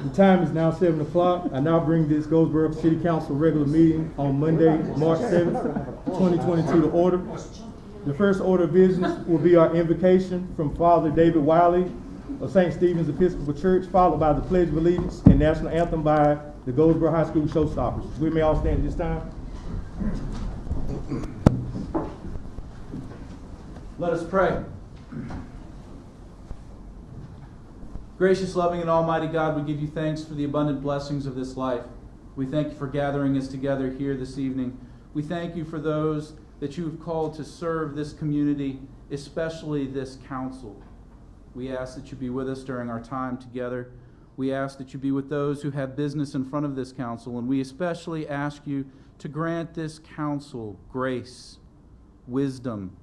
The time is now 7 o'clock. I now bring this Goldsboro City Council regular meeting on Monday, March 7th, 2022 to order. The first order of business will be our invocation from Father David Wiley of St. Stephen's Episcopal Church, followed by the Pledge of Allegiance and National Anthem by the Goldsboro High School Showstoppers. We may all stand at this time. Let us pray. Gracious, loving, and almighty God, we give you thanks for the abundant blessings of this life. We thank you for gathering us together here this evening. We thank you for those that you have called to serve this community, especially this council. We ask that you be with us during our time together. We ask that you be with those who have business in front of this council, and we especially ask you to grant this council grace, wisdom,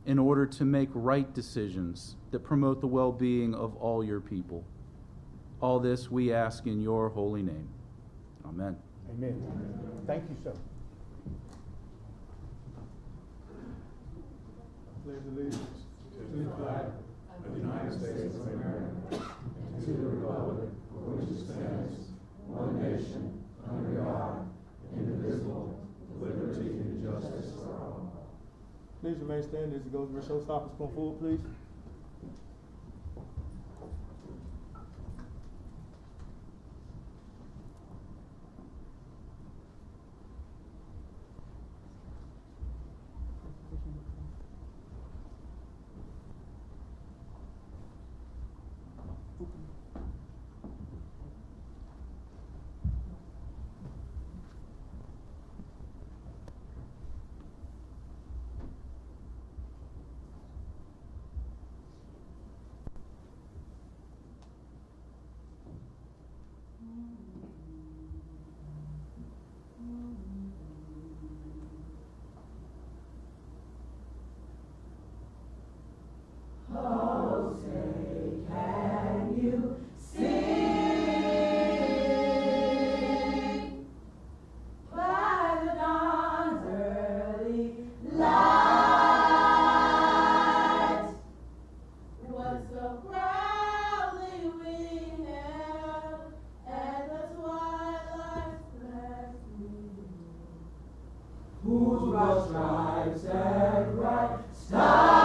in order to make right decisions that promote the well-being of all your people. All this we ask in your holy name. Amen. Amen. Thank you, sir. Pledge allegiance to the flag of the United States of America and to the republic for which it stands, one nation, under God, indivisible, with liberty and justice for all. Please remain standing as the Goldsboro Showstoppers come forward, please. Oh, say, can you sing by the dawn's early light? Was the proudly we held, and the twilight's last gleam, whose broad stripes and bright stars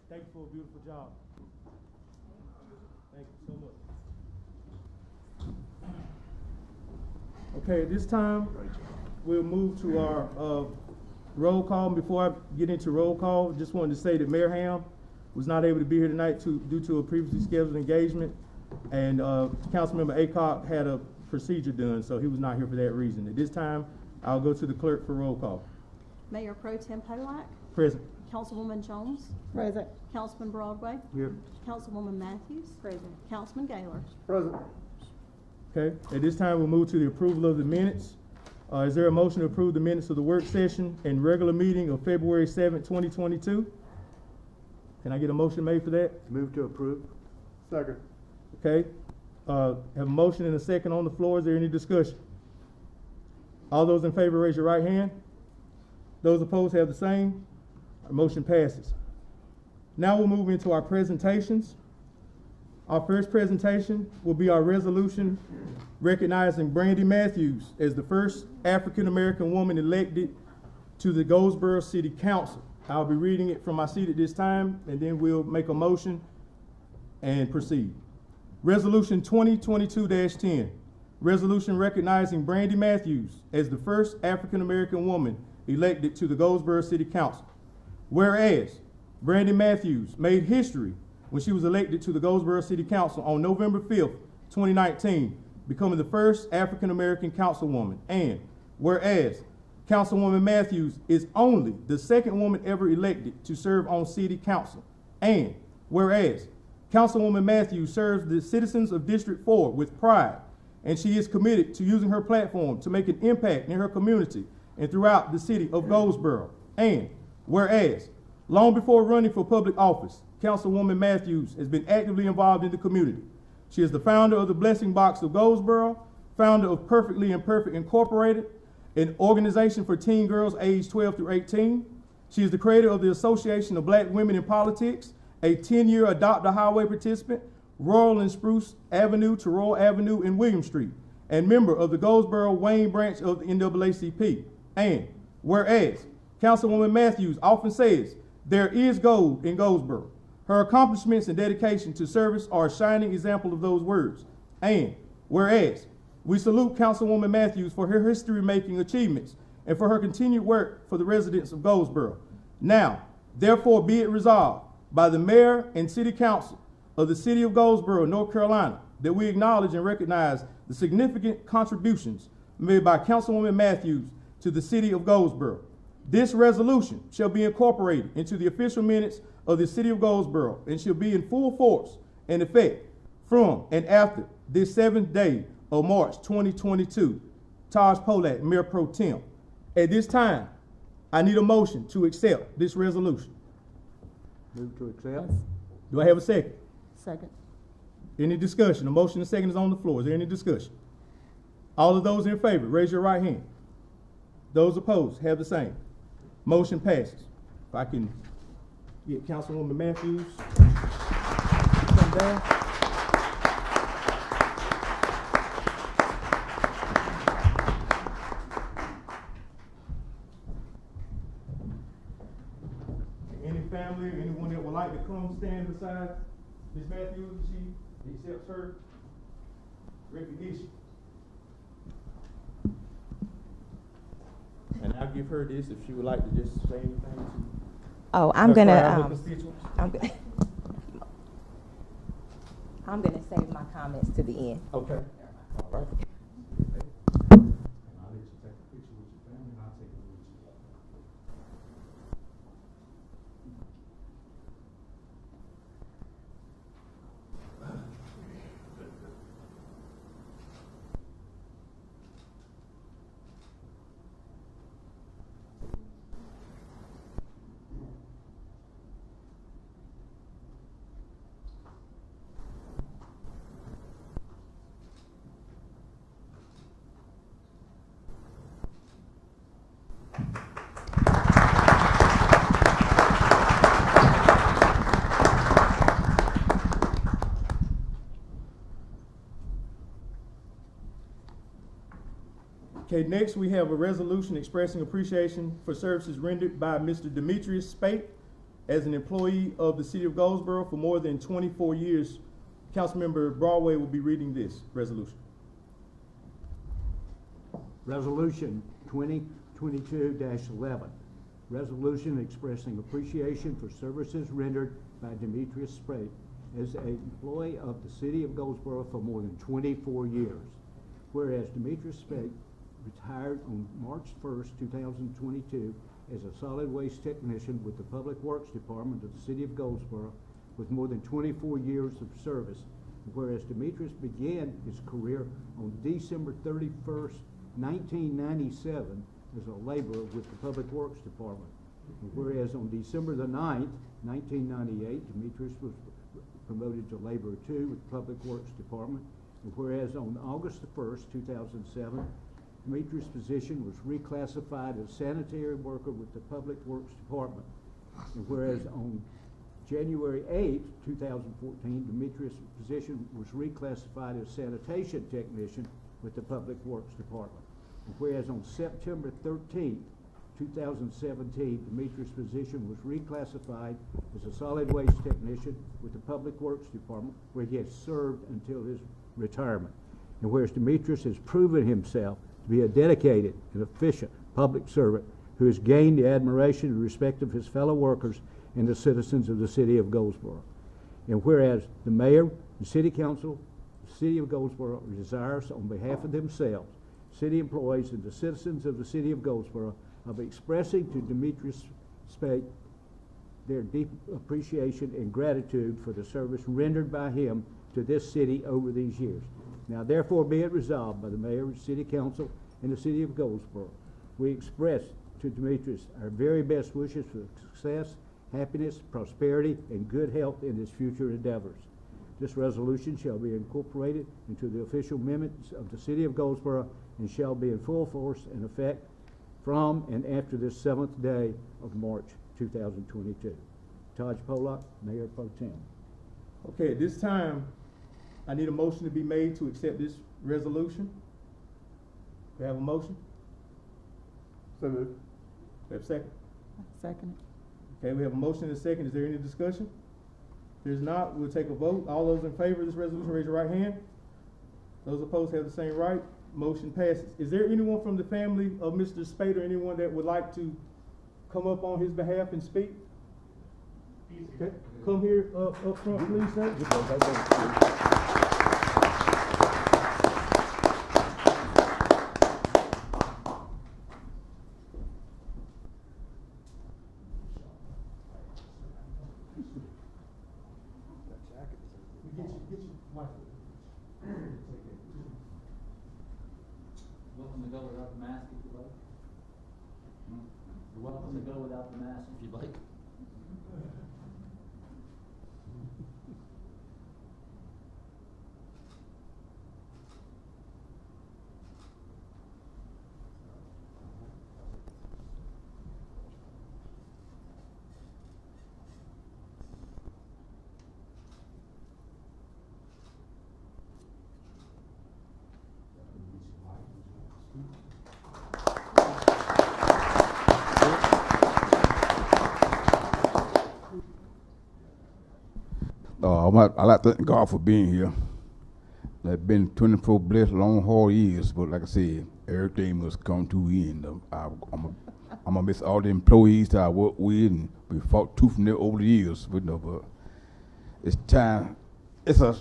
Thank you for a beautiful job. Thank you so much. Okay, at this time, we'll move to our roll call. Before I get into roll call, just wanted to say that Mayor Ham was not able to be here tonight due to a previously scheduled engagement, and Councilmember Aycock had a procedure done, so he was not here for that reason. At this time, I'll go to the clerk for roll call. Mayor Pro Tem Polak. Present. Councilwoman Jones. Present. Councilman Broadway. Here. Councilwoman Matthews. Present. Councilman Gaylor. Present. Okay, at this time, we'll move to the approval of the minutes. Is there a motion to approve the minutes of the work session and regular meeting of February 7th, 2022? Can I get a motion made for that? Move to approve. Second. Okay, have a motion and a second on the floor. Is there any discussion? All those in favor, raise your right hand. Those opposed have the same. Our motion passes. Now we'll move into our presentations. Our first presentation will be our resolution recognizing Brandy Matthews as the first African-American woman elected to the Goldsboro City Council. I'll be reading it from my seat at this time, and then we'll make a motion and proceed. Resolution 2022-10. Resolution recognizing Brandy Matthews as the first African-American woman elected to the Goldsboro City Council. Whereas, Brandy Matthews made history when she was elected to the Goldsboro City Council on November 5th, 2019, becoming the first African-American councilwoman. And whereas, Councilwoman Matthews is only the second woman ever elected to serve on City Council. And whereas, Councilwoman Matthews serves the citizens of District 4 with pride, and she is committed to using her platform to make an impact in her community and throughout the city of Goldsboro. And whereas, long before running for public office, Councilwoman Matthews has been actively involved in the community. She is the founder of the Blessing Box of Goldsboro, founder of Perfectly Imperfect Incorporated, an organization for teen girls aged 12 through 18. She is the creator of the Association of Black Women in Politics, a 10-year Adopt a Highway participant, Royal and Spruce Avenue to Royal Avenue in William Street, and member of the Goldsboro Wayne branch of the NAACP. And whereas, Councilwoman Matthews often says, there is gold in Goldsboro. Her accomplishments and dedication to service are a shining example of those words. And whereas, we salute Councilwoman Matthews for her history-making achievements and for her continued work for the residents of Goldsboro. Now, therefore, be it resolved by the Mayor and City Council of the City of Goldsboro, North Carolina, that we acknowledge and recognize the significant contributions made by Councilwoman Matthews to the City of Goldsboro. This resolution shall be incorporated into the official minutes of the City of Goldsboro and shall be in full force and effect from and after this 7th day of March 2022. Taj Polak, Mayor Pro Tem. At this time, I need a motion to accept this resolution. Move to accept. Do I have a second? Second. Any discussion? A motion and second is on the floor. Is there any discussion? All of those in favor, raise your right hand. Those opposed have the same. Motion passes. If I can get Councilwoman Matthews to come down. Any family, anyone that would like to come stand beside Ms. Matthews, she accepts her recognition. And I'll give her this if she would like to just say anything to Oh, I'm her gonna, crowd, her constituents. I'm gonna save my comments to the end. Okay. All right. And I'll let you take a picture with your family, and I'll take it with you. Okay, next we have a resolution expressing appreciation for services rendered by Mr. Demetrius Spate as an employee of the City of Goldsboro for more than 24 years. Councilmember Broadway will be reading this resolution. Resolution 2022-11. Resolution expressing appreciation for services rendered by Demetrius Spate as an employee of the City of Goldsboro for more than 24 years. Whereas Demetrius Spate retired on March 1st, 2022 as a solid waste technician with the Public Works Department of the City of Goldsboro with more than 24 years of service. Whereas Demetrius began his career on December 31st, 1997 as a laborer with the Public Works Department. Whereas on December the 9th, 1998, Demetrius was promoted to laborer 2 with the Public Works Department. And whereas on August the 1st, 2007, Demetrius' position was reclassified as sanitary worker with the Public Works Department. And whereas on January 8, 2014, Demetrius' position was reclassified as sanitation technician with the Public Works Department. And whereas on September 13, 2017, Demetrius' position was reclassified as a solid waste technician with the Public Works Department, where he has served until his retirement. And whereas Demetrius has proven himself to be a dedicated and efficient public servant who has gained the admiration and respect of his fellow workers and the citizens of the city of Goldsboro. And whereas the mayor, the city council, the city of Goldsboro desires on behalf of themselves, city employees, and the citizens of the city of Goldsboro of expressing to Demetrius Spate their deep appreciation and gratitude for the service rendered by him to this city over these years. Now therefore be it resolved by the mayor, the city council, and the city of Goldsboro, we express to Demetrius our very best wishes for success, happiness, prosperity, and good health in his future endeavors. This resolution shall be incorporated into the official minutes of the city of Goldsboro and shall be in full force and effect from and after this 7th day of March 2022. Taj Polak, Mayor Pro Tem. Okay, at this time, I need a motion to be made to accept this resolution. We have a motion? So moved. We have a second? Second. Okay, we have a motion and a second. Is there any discussion? If there's not, we'll take a vote. All those in favor of this resolution, raise your right hand. Those opposed have the same right. Motion passes. Is there anyone from the family of Mr. Spate or anyone that would like to come up on his behalf and speak? Okay. Come here up front, please, sir. Welcome to go without the mask if you like. You're welcome to go without the mask if you'd like. I like to thank God for being here. I've been 24 blessed, long, hard years, but like I said, everything must come to an end. I'm gonna miss all the employees that I work with, and we fought tooth and nail over the years. But it's time. It's a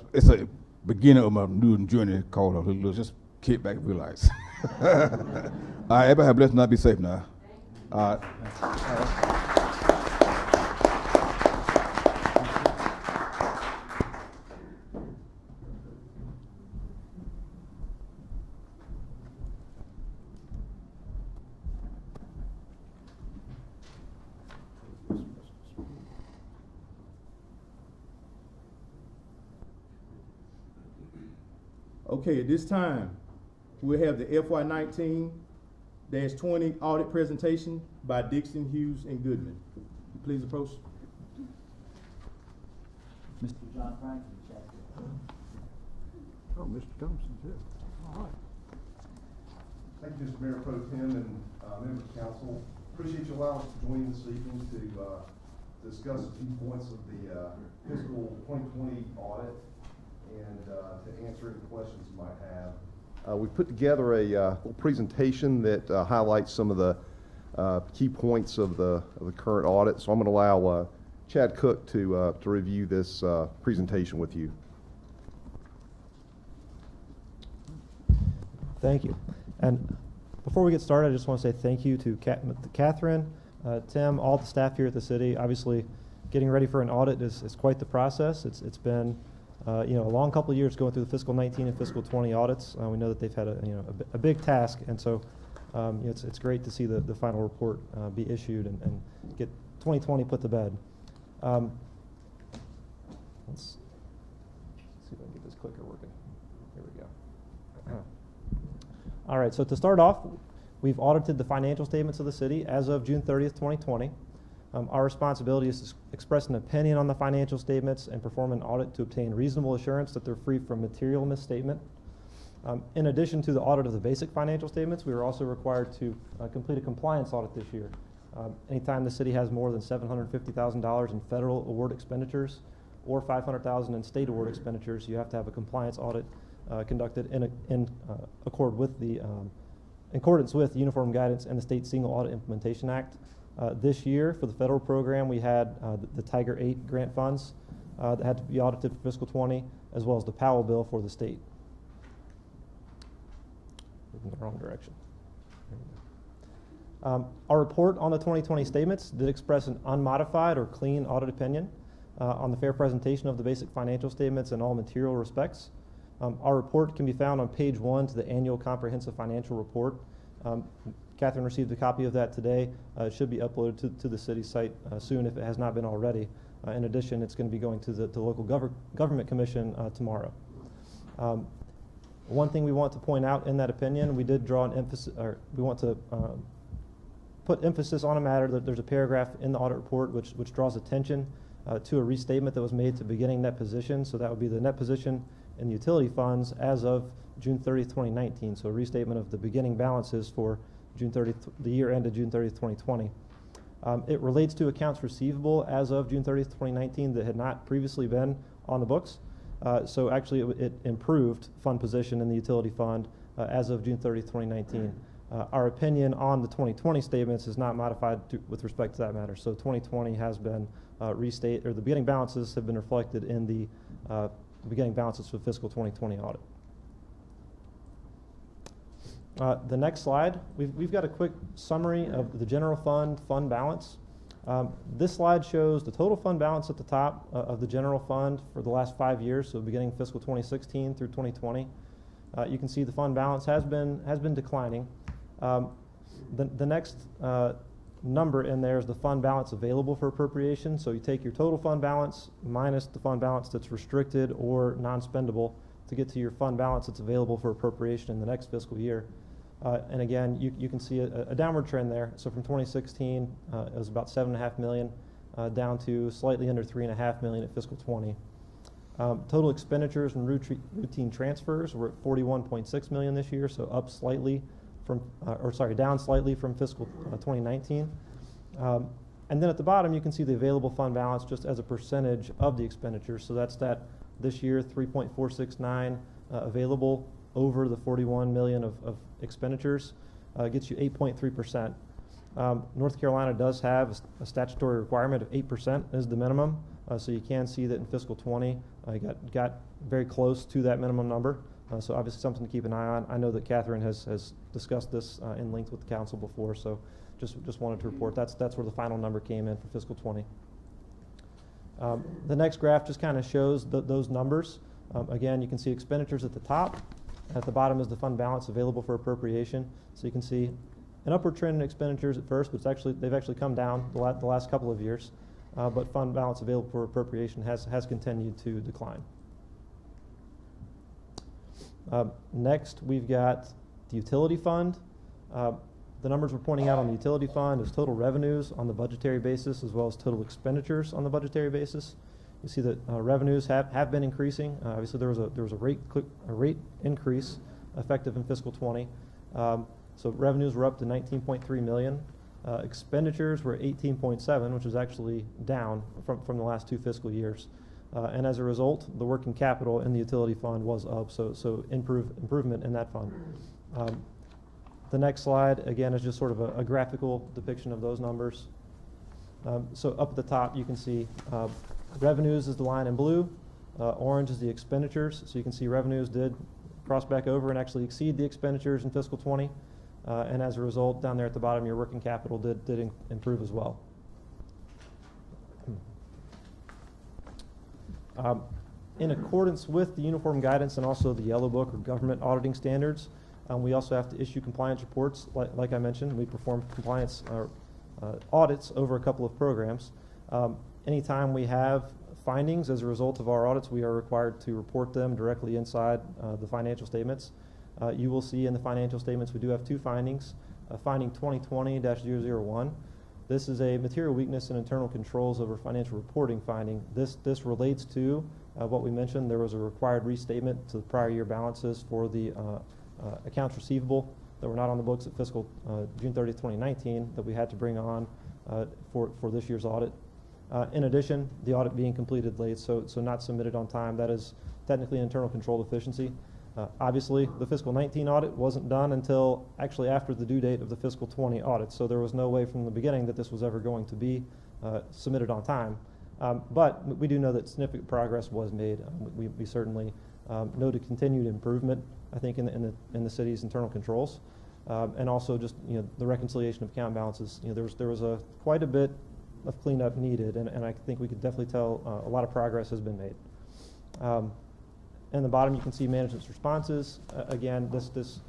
beginning of my new journey called let's just kick back and relax. All right, everybody have a blessed night. Be safe now. All right. Okay, at this time, we'll have the FY19-20 audit presentation by Dixon, Hughes, and Goodman. Please approach. Mr. John Franklin, check. Oh, Mr. Thompson, too. All right. Thank you, Mr. Mayor Pro Tem and members of council. Appreciate you allowing us to join this evening to discuss a few points of the fiscal 2020 audit and to answer any questions you might have. We put together a little presentation that highlights some of the key points of the current audit. So I'm going to allow Chad Cook to review this presentation with you. Thank you. And before we get started, I just want to say thank you to Catherine, Tim, all the staff here at the city. Obviously, getting ready for an audit is quite the process. It's been a long couple of years going through the fiscal 19 and fiscal 20 audits. We know that they've had a big task, and so it's great to see the final report be issued and get 2020 put to bed. Let's see if I can get this clicker working. Here we go. All right, so to start off, we've audited the financial statements of the city as of June 30th, 2020. Our responsibility is to express an opinion on the financial statements and perform an audit to obtain reasonable assurance that they're free from material misstatement. In addition to the audit of the basic financial statements, we are also required to complete a compliance audit this year. Anytime the city has more than $750,000 in federal award expenditures or $500,000 in state award expenditures, you have to have a compliance audit conducted in accordance with the Uniform Guidance and the State Single Audit Implementation Act. This year, for the federal program, we had the Tiger 8 grant funds that had to be audited for fiscal 20, as well as the Powell bill for the state. Moving the wrong direction. Our report on the 2020 statements did express an unmodified or clean audit opinion on the fair presentation of the basic financial statements in all material respects. Our report can be found on page 1 to the annual comprehensive financial report. Catherine received a copy of that today. It should be uploaded to the city site soon if it has not been already. In addition, it's going to be going to the local government commission tomorrow. One thing we want to point out in that opinion, we did draw an emphasis, or we want to put emphasis on a matter that there's a paragraph in the audit report which draws attention to a restatement that was made to beginning net position. So that would be the net position in the utility funds as of June 30th, 2019. So a restatement of the beginning balances for June 30th, the year ended June 30th, 2020. It relates to accounts receivable as of June 30th, 2019 that had not previously been on the books. So actually it improved fund position in the utility fund as of June 30th, 2019. Our opinion on the 2020 statements is not modified with respect to that matter. So 2020 has been restated, or the beginning balances have been reflected in the beginning balances for fiscal 2020 audit. The next slide, we've got a quick summary of the general fund balance. This slide shows the total fund balance at the top of the general fund for the last 5 years, so beginning fiscal 2016 through 2020. You can see the fund balance has been declining. The next number in there is the fund balance available for appropriation. So you take your total fund balance minus the fund balance that's restricted or non-spendable to get to your fund balance that's available for appropriation in the next fiscal year. And again, you can see a downward trend there. So from 2016, it was about $7.5 million down to slightly under $3.5 million at fiscal 20. Total expenditures and routine transfers were at $41.6 million this year, so up slightly from, down slightly from fiscal 2019. And then at the bottom, you can see the available fund balance just as a percentage of the expenditures. So that's that this year, 3.469 available over the 41 million of expenditures, gets you 8.3%. North Carolina does have a statutory requirement of 8% as the minimum. So you can see that in fiscal 20, got very close to that minimum number. So obviously something to keep an eye on. I know that Catherine has discussed this in length with the council before, so just wanted to report that's where the final number came in for fiscal 20. The next graph just kind of shows those numbers. Again, you can see expenditures at the top. At the bottom is the fund balance available for appropriation. So you can see an upward trend in expenditures at first, but they've actually come down the last couple of years. But fund balance available for appropriation has continued to decline. Next, we've got the utility fund. The numbers we're pointing out on the utility fund is total revenues on the budgetary basis as well as total expenditures on the budgetary basis. You see that revenues have been increasing. Obviously, there was a rate increase effective in fiscal 20. So revenues were up to 19.3 million. Expenditures were 18.7, which is actually down from the last 2 fiscal years. And as a result, the working capital in the utility fund was up, so improvement in that fund. The next slide, again, is just sort of a graphical depiction of those numbers. So up at the top, you can see revenues is the line in blue, orange is the expenditures. So you can see revenues did cross back over and actually exceed the expenditures in fiscal 20. And as a result, down there at the bottom, your working capital did improve as well. In accordance with the uniform guidance and also the Yellow Book or government auditing standards, we also have to issue compliance reports. Like I mentioned, we perform compliance audits over a couple of programs. Anytime we have findings as a result of our audits, we are required to report them directly inside the financial statements. You will see in the financial statements we do have two findings. Finding 2020-001. This is a material weakness in internal controls over financial reporting finding. This relates to what we mentioned. There was a required restatement to the prior year balances for the accounts receivable that were not on the books at fiscal June 30th, 2019 that we had to bring on for this year's audit. In addition, the audit being completed late, so not submitted on time, that is technically an internal control deficiency. Obviously, the fiscal 19 audit wasn't done until actually after the due date of the fiscal 20 audit, so there was no way from the beginning that this was ever going to be submitted on time. But we do know that significant progress was made. We certainly noted continued improvement, I think, in the city's internal controls, and also just the reconciliation of account balances. There was quite a bit of cleanup needed, and I think we could definitely tell a lot of progress has been made. In the bottom, you can see management's responses. Again, this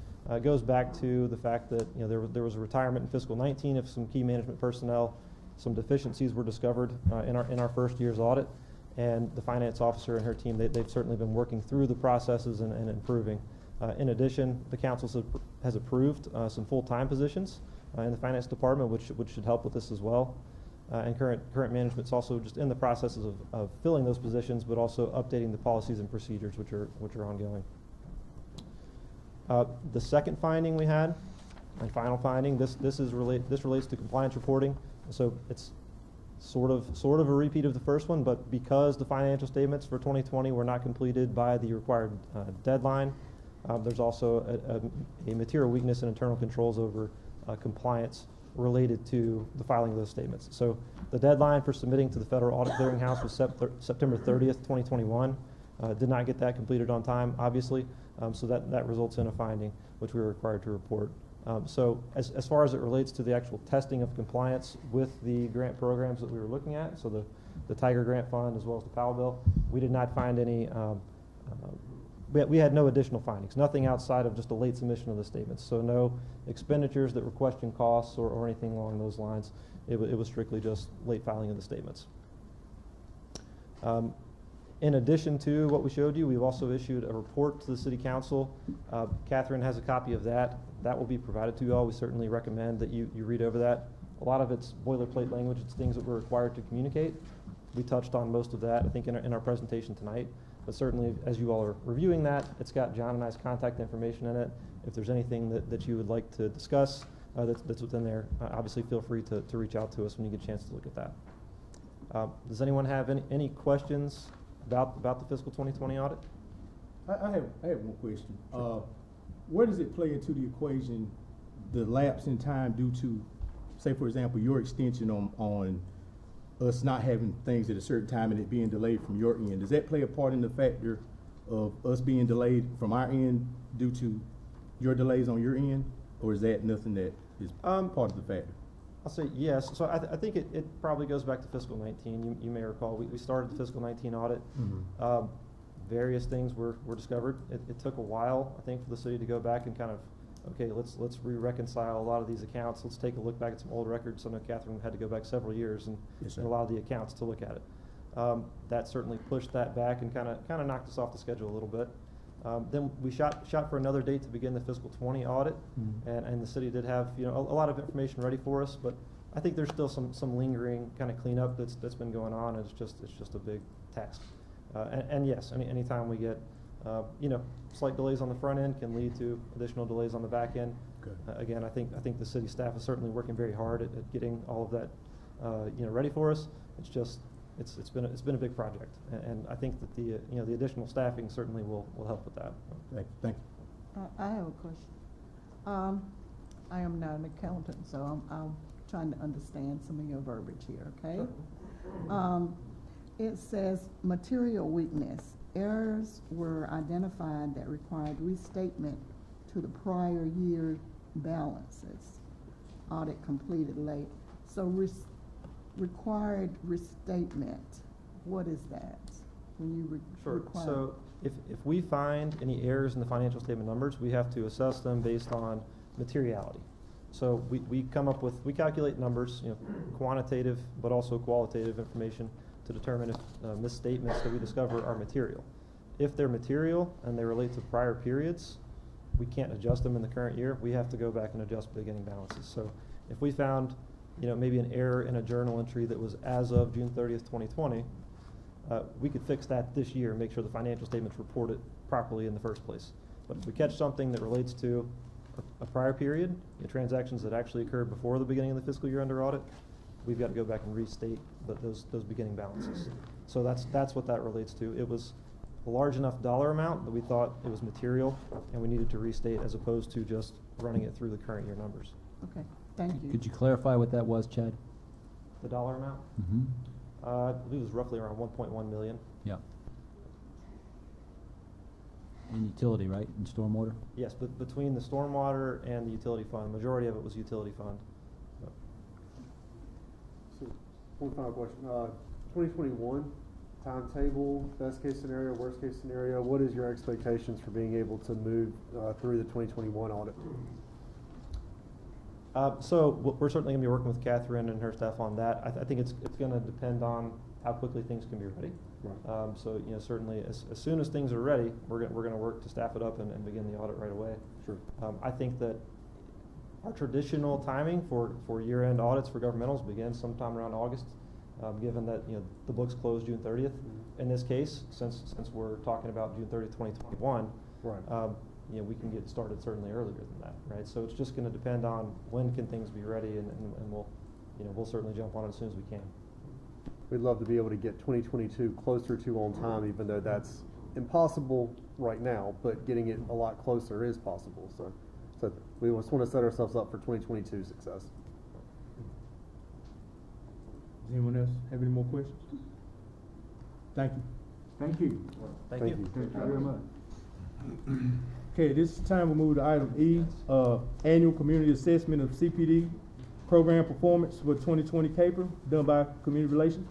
goes back to the fact that there was a retirement in fiscal 19 of some key management personnel. Some deficiencies were discovered in our first year's audit, and the finance officer and her team they've certainly been working through the processes and improving. In addition, the council has approved some full-time positions in the finance department, which should help with this as well. And current management's also just in the processes of filling those positions, but also updating the policies and procedures, which are ongoing. The second finding we had, and final finding, this relates to compliance reporting. So it's sort of a repeat of the first one, but because the financial statements for 2020 were not completed by the required deadline, there's also a material weakness in internal controls over compliance related to the filing of those statements. So the deadline for submitting to the Federal Audit Clearinghouse was September 30th, 2021. Did not get that completed on time, obviously, so that results in a finding, which we were required to report. So as far as it relates to the actual testing of compliance with the grant programs that we were looking at, so the Tiger Grant Fund as well as the Powell Bill, we did not find any, we had no additional findings, nothing outside of just a late submission of the statements. So no expenditures that were question costs or anything along those lines. It was strictly just late filing of the statements. In addition to what we showed you, we've also issued a report to the City Council. Catherine has a copy of that. That will be provided to you all. We certainly recommend that you read over that. A lot of it's boilerplate language. It's things that we're required to communicate. We touched on most of that, I think, in our presentation tonight. But certainly, as you all are reviewing that, it's got John and I's contact information in it. If there's anything that you would like to discuss that's within there, obviously feel free to reach out to us when you get a chance to look at that. Does anyone have any questions about the fiscal 2020 audit? I have one question. Where does it play into the equation, the lapse in time due to, say, for example, your extension on us not having things at a certain time and it being delayed from your end? Does that play a part in the factor of us being delayed from our end due to your delays on your end? Or is that nothing that is part of the factor? I'll say yes. So I think it probably goes back to fiscal 19. You may recall we started the fiscal 19 audit. Mm-hmm. Various things were discovered. It took a while, I think, for the city to go back and kind of, okay, let's re-reconcile a lot of these accounts. Let's take a look back at some old records. I know Catherine had to go back several years and a lot of the accounts to look at it. That certainly pushed that back and kind of knocked us off the schedule a little bit. Then we shot for another date to begin the fiscal 20 audit, mm-hmm. and the city did have a lot of information ready for us, but I think there's still some lingering kind of cleanup that's been going on, and it's just a big task. And yes, anytime we get slight delays on the front end can lead to additional delays on the back end. Again, I think the city staff is certainly working very hard at getting all of that ready for us. It's been a big project, and I think that the additional staffing certainly will help with that. Thank you. I have a question. I am not an accountant, so I'm trying to understand some of your verbiage here, okay? Sure. It says material weakness. Errors were identified that required restatement to the prior year balances. Audit completed late. So required restatement, what is that? When you Sure. require? So if we find any errors in the financial statement numbers, we have to assess them based on materiality. So we calculate numbers, quantitative but also qualitative information to determine if misstatements that we discover are material. If they're material and they relate to prior periods, we can't adjust them in the current year. We have to go back and adjust beginning balances. So if we found, maybe an error in a journal entry that was as of June 30th, 2020, we could fix that this year and make sure the financial statements report it properly in the first place. But if we catch something that relates to a prior period, transactions that actually occurred before the beginning of the fiscal year under audit, we've got to go back and restate those beginning balances. So that's what that relates to. It was a large enough dollar amount that we thought it was material and we needed to restate as opposed to just running it through the current year numbers. Okay, thank you. Could you clarify what that was, Chad? The dollar amount? Mm-hmm. I believe it was roughly around 1.1 million. Yeah. And utility, right, and stormwater? Yes, but between the stormwater and the utility fund, majority of it was utility fund. So, one final question. 2021 timetable, best case scenario, worst case scenario. What is your expectations for being able to move through the 2021 audit? So we're certainly going to be working with Catherine and her staff on that. I think it's going to depend on how quickly things can be ready. Right. So certainly as soon as things are ready, we're going to work to staff it up and begin the audit right away. Sure. I think that our traditional timing for year-end audits for governmentals begins sometime around August, given that the books close June 30th. Mm-hmm. In this case, since we're talking about June 30th, 2021, Right. we can get started certainly earlier than that, right? So it's just going to depend on when can things be ready, and we'll certainly jump on it as soon as we can. We'd love to be able to get 2022 closer to on time, even though that's impossible right now, but getting it a lot closer is possible. So we just want to set ourselves up for 2022 success. Does anyone else have any more questions? Thank you. Thank you. Thank you. Thank you very much. Okay, this time we'll move to item E, annual community assessment of CPD program performance for 2020 CAPER, done by Community Relations.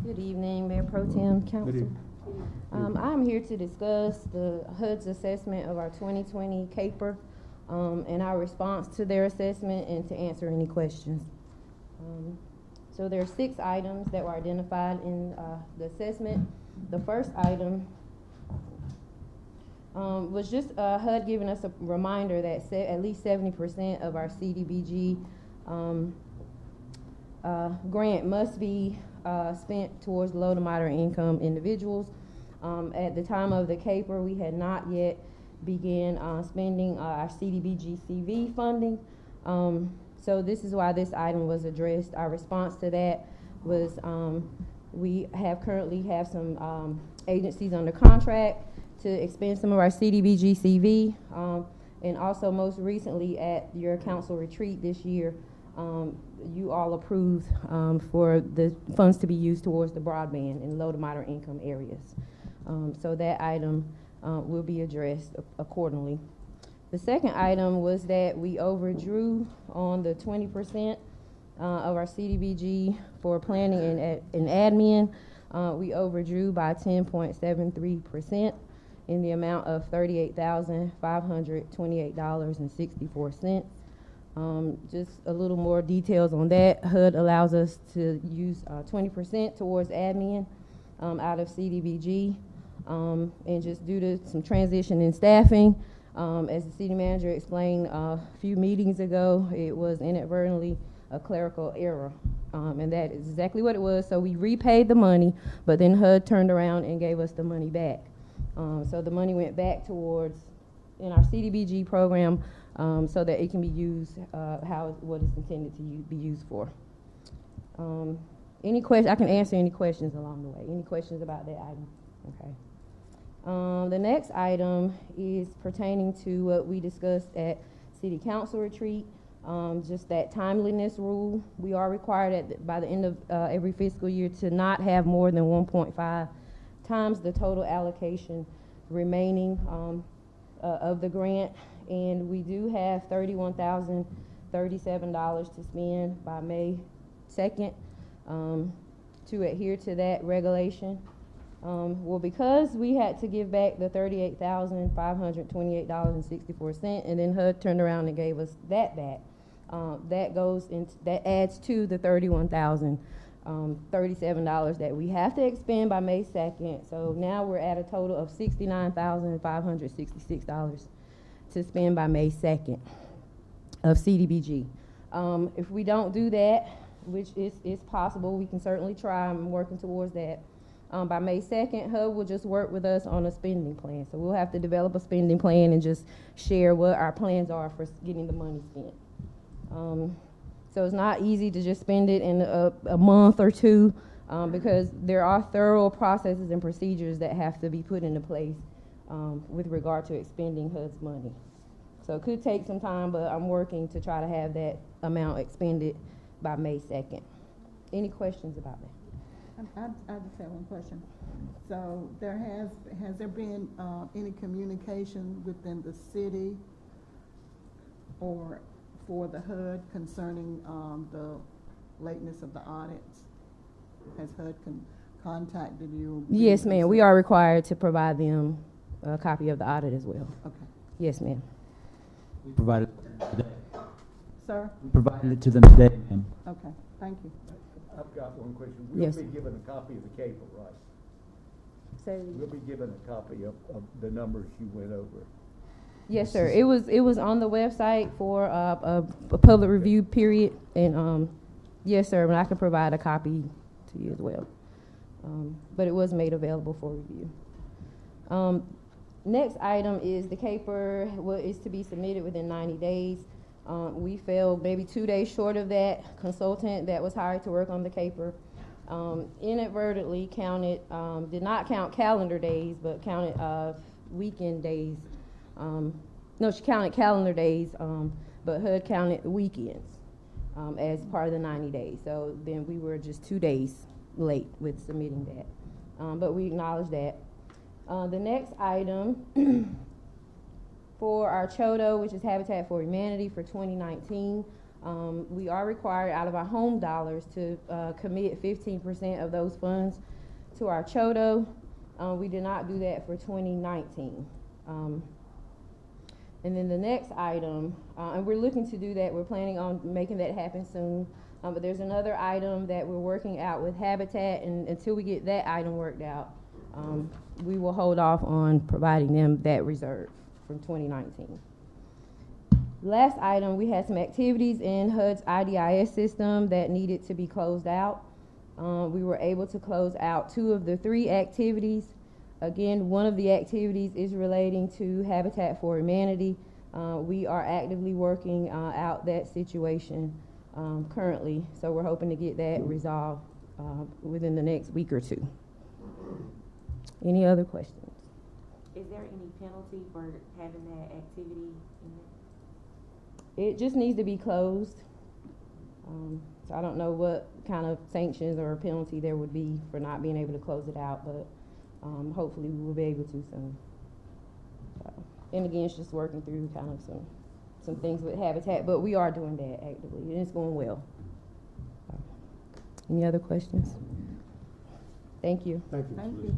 Good evening, Mayor Pro Tem, Council. Good evening. I'm here to discuss the HUD's assessment of our 2020 CAPER and our response to their assessment and to answer any questions. So there are 6 items that were identified in the assessment. The first item was just HUD giving us a reminder that at least 70% of our CDBG grant must be spent towards low to moderate income individuals. At the time of the CAPER, we had not yet began spending our CDBG CV funding. So this is why this item was addressed. Our response to that was we currently have some agencies under contract to expand some of our CDBG CV, and also most recently at your council retreat this year, you all approved for the funds to be used towards the broadband in low to moderate income areas. So that item will be addressed accordingly. The second item was that we overdrew on the 20% of our CDBG for planning and admin. We overdrew by 10.73% in the amount of $38,528.64. Just a little more details on that. HUD allows us to use 20% towards admin out of CDBG, and just due to some transition in staffing, as the city manager explained a few meetings ago, it was inadvertently a clerical error, and that is exactly what it was. So we repaid the money, but then HUD turned around and gave us the money back. So the money went back towards in our CDBG program, so that it can be used what it's intended to be used for. Any questions? I can answer any questions along the way. Any questions about that item? Okay. The next item is pertaining to what we discussed at City Council retreat, just that timeliness rule. We are required by the end of every fiscal year to not have more than 1.5 times the total allocation remaining of the grant, and we do have $31,037 to spend by May 2nd to adhere to that regulation. Well, because we had to give back the $38,528.64, and then HUD turned around and gave us that back. That adds to the $31,000 $37 that we have to expend by May 2nd. So now we're at a total of $69,566 to spend by May 2nd of CDBG. If we don't do that, which is possible, we can certainly try. I'm working towards that. By May 2nd, HUD will just work with us on a spending plan. So we'll have to develop a spending plan and just share what our plans are for getting the money spent. So it's not easy to just spend it in a month or two because there are thorough processes and procedures that have to be put into place with regard to expending HUD's money. So it could take some time, but I'm working to try to have that amount expended by May 2nd. Any questions about that? I just have one question. So has there been any communication within the city or for the HUD concerning the lateness of the audits? Has HUD contacted you? Yes, ma'am. We are required to provide them a copy of the audit as well. Okay. Yes, ma'am. We provided it to them today. Sir? We provided it to them today, ma'am. Okay, thank you. I've got one question. Yes. We'll be given a copy of the cable, right? So, We'll be given a copy of the numbers you went over. yes, sir. It was on the website for a public review period, and yes, sir. And I can provide a copy to you as well. But it was made available for review. Next item is the caper is to be submitted within 90 days. We fell maybe 2 days short of that. Consultant that was hired to work on the caper inadvertently did not count calendar days, but counted weekend days. No, she counted calendar days, but HUD counted weekends as part of the 90 days. So then we were just 2 days late with submitting that. But we acknowledge that. The next item for our CHODO, which is Habitat for Humanity for 2019, we are required out of our home dollars to commit 15% of those funds to our CHODO. We did not do that for 2019. And then the next item, and we're looking to do that, we're planning on making that happen soon, but there's another item that we're working out with Habitat, and until we get that item worked out, we will hold off on providing them that reserve from 2019. Last item, we had some activities in HUD's IDIS system that needed to be closed out. We were able to close out 2 of the 3 activities. Again, one of the activities is relating to Habitat for Humanity. We are actively working out that situation currently, so we're hoping to get that resolved within the next week or 2. Any other questions? Is there any penalty for having that activity in there? It just needs to be closed. So I don't know what kind of sanctions or penalty there would be for not being able to close it out, but hopefully we will be able to soon. So, and again, it's just working through kind of some things with Habitat, but we are doing that actively, and it's going well. Any other questions? Thank you. Thank you. Thank Ms. you. Lewis.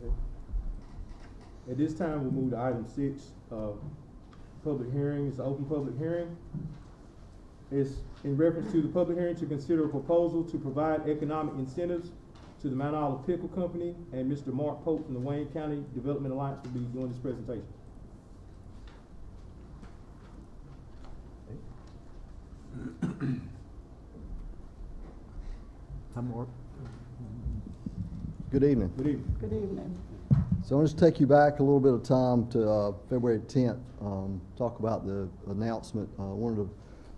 Okay. At this time, we'll move to item 6, public hearing. It's an open public hearing. It's in reference to the public hearing to consider a proposal to provide economic incentives to the Mount Olive Pickle Company, and Mr. Mark Pope from the Wayne County Development Alliance will be doing this presentation. Hi, Mark. Good evening. Good evening. Good evening. So I'll just take you back a little bit of time to February 10th, talk about the announcement, one of the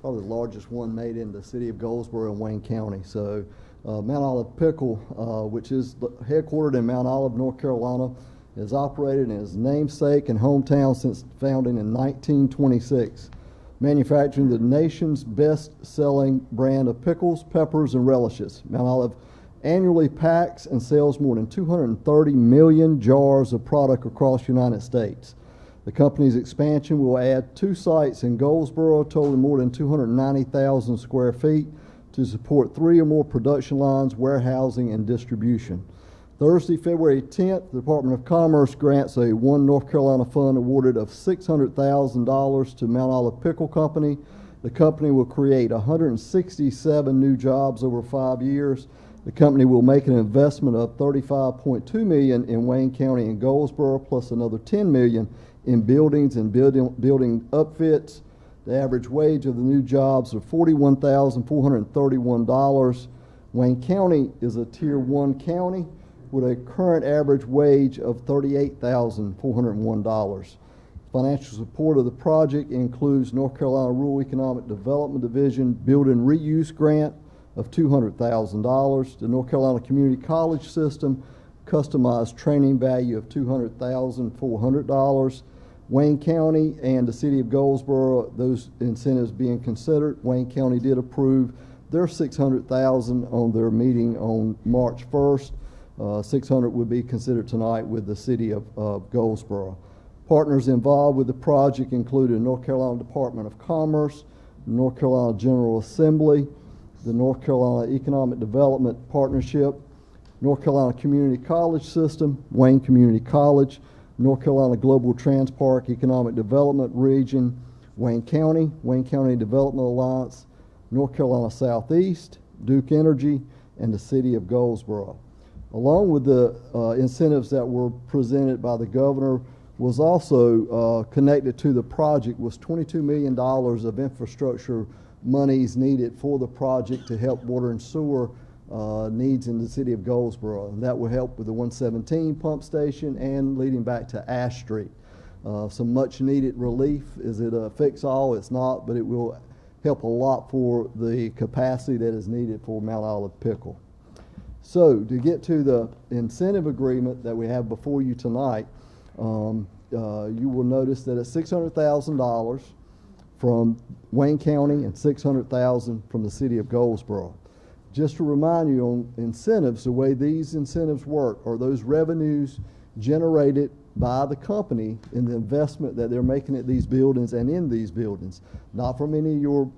probably the largest one made in the city of Goldsboro and Wayne County. So Mount Olive Pickle, which is headquartered in Mount Olive, North Carolina, has operated in its namesake and hometown since founding in 1926, manufacturing the nation's best-selling brand of pickles, peppers, and relishes. Mount Olive annually packs and sells more than 230 million jars of product across the United States. The company's expansion will add 2 sites in Goldsboro, totaling more than 290,000 square feet, to support 3 or more production lines, warehousing, and distribution. Thursday, February 10th, the Department of Commerce grants a One North Carolina Fund awarded of $600,000 to Mount Olive Pickle Company. The company will create 167 new jobs over 5 years. The company will make an investment of $35.2 million in Wayne County and Goldsboro, plus another $10 million in buildings and building upfits. The average wage of the new jobs are $41,431. Wayne County is a Tier 1 county with a current average wage of $38,401. Financial support of the project includes North Carolina Rural Economic Development Division Building Reuse Grant of $200,000. The North Carolina Community College System customized training value of $200,400. Wayne County and the City of Goldsboro, those incentives being considered. Wayne County did approve their $600,000 on their meeting on March 1st. $600,000 would be considered tonight with the City of Goldsboro. Partners involved with the project included North Carolina Department of Commerce, North Carolina General Assembly, the North Carolina Economic Development Partnership, North Carolina Community College System, Wayne Community College, North Carolina Global Transpark Economic Development Region, Wayne County Development Alliance, North Carolina Southeast, Duke Energy, and the City of Goldsboro. Along with the incentives that were presented by the governor, was also connected to the project was $22 million of infrastructure monies needed for the project to help water and sewer needs in the City of Goldsboro. And that will help with the 117 pump station and leading back to Ash Street. Some much needed relief. Is it a fix-all? It's not, but it will help a lot for the capacity that is needed for Mount Olive Pickle. So to get to the incentive agreement that we have before you tonight, you will notice that it's $600,000 from Wayne County and $600,000 from the City of Goldsboro. Just to remind you on incentives, the way these incentives work are those revenues generated by the company in the investment that they're making at these buildings and in these buildings, not from any of your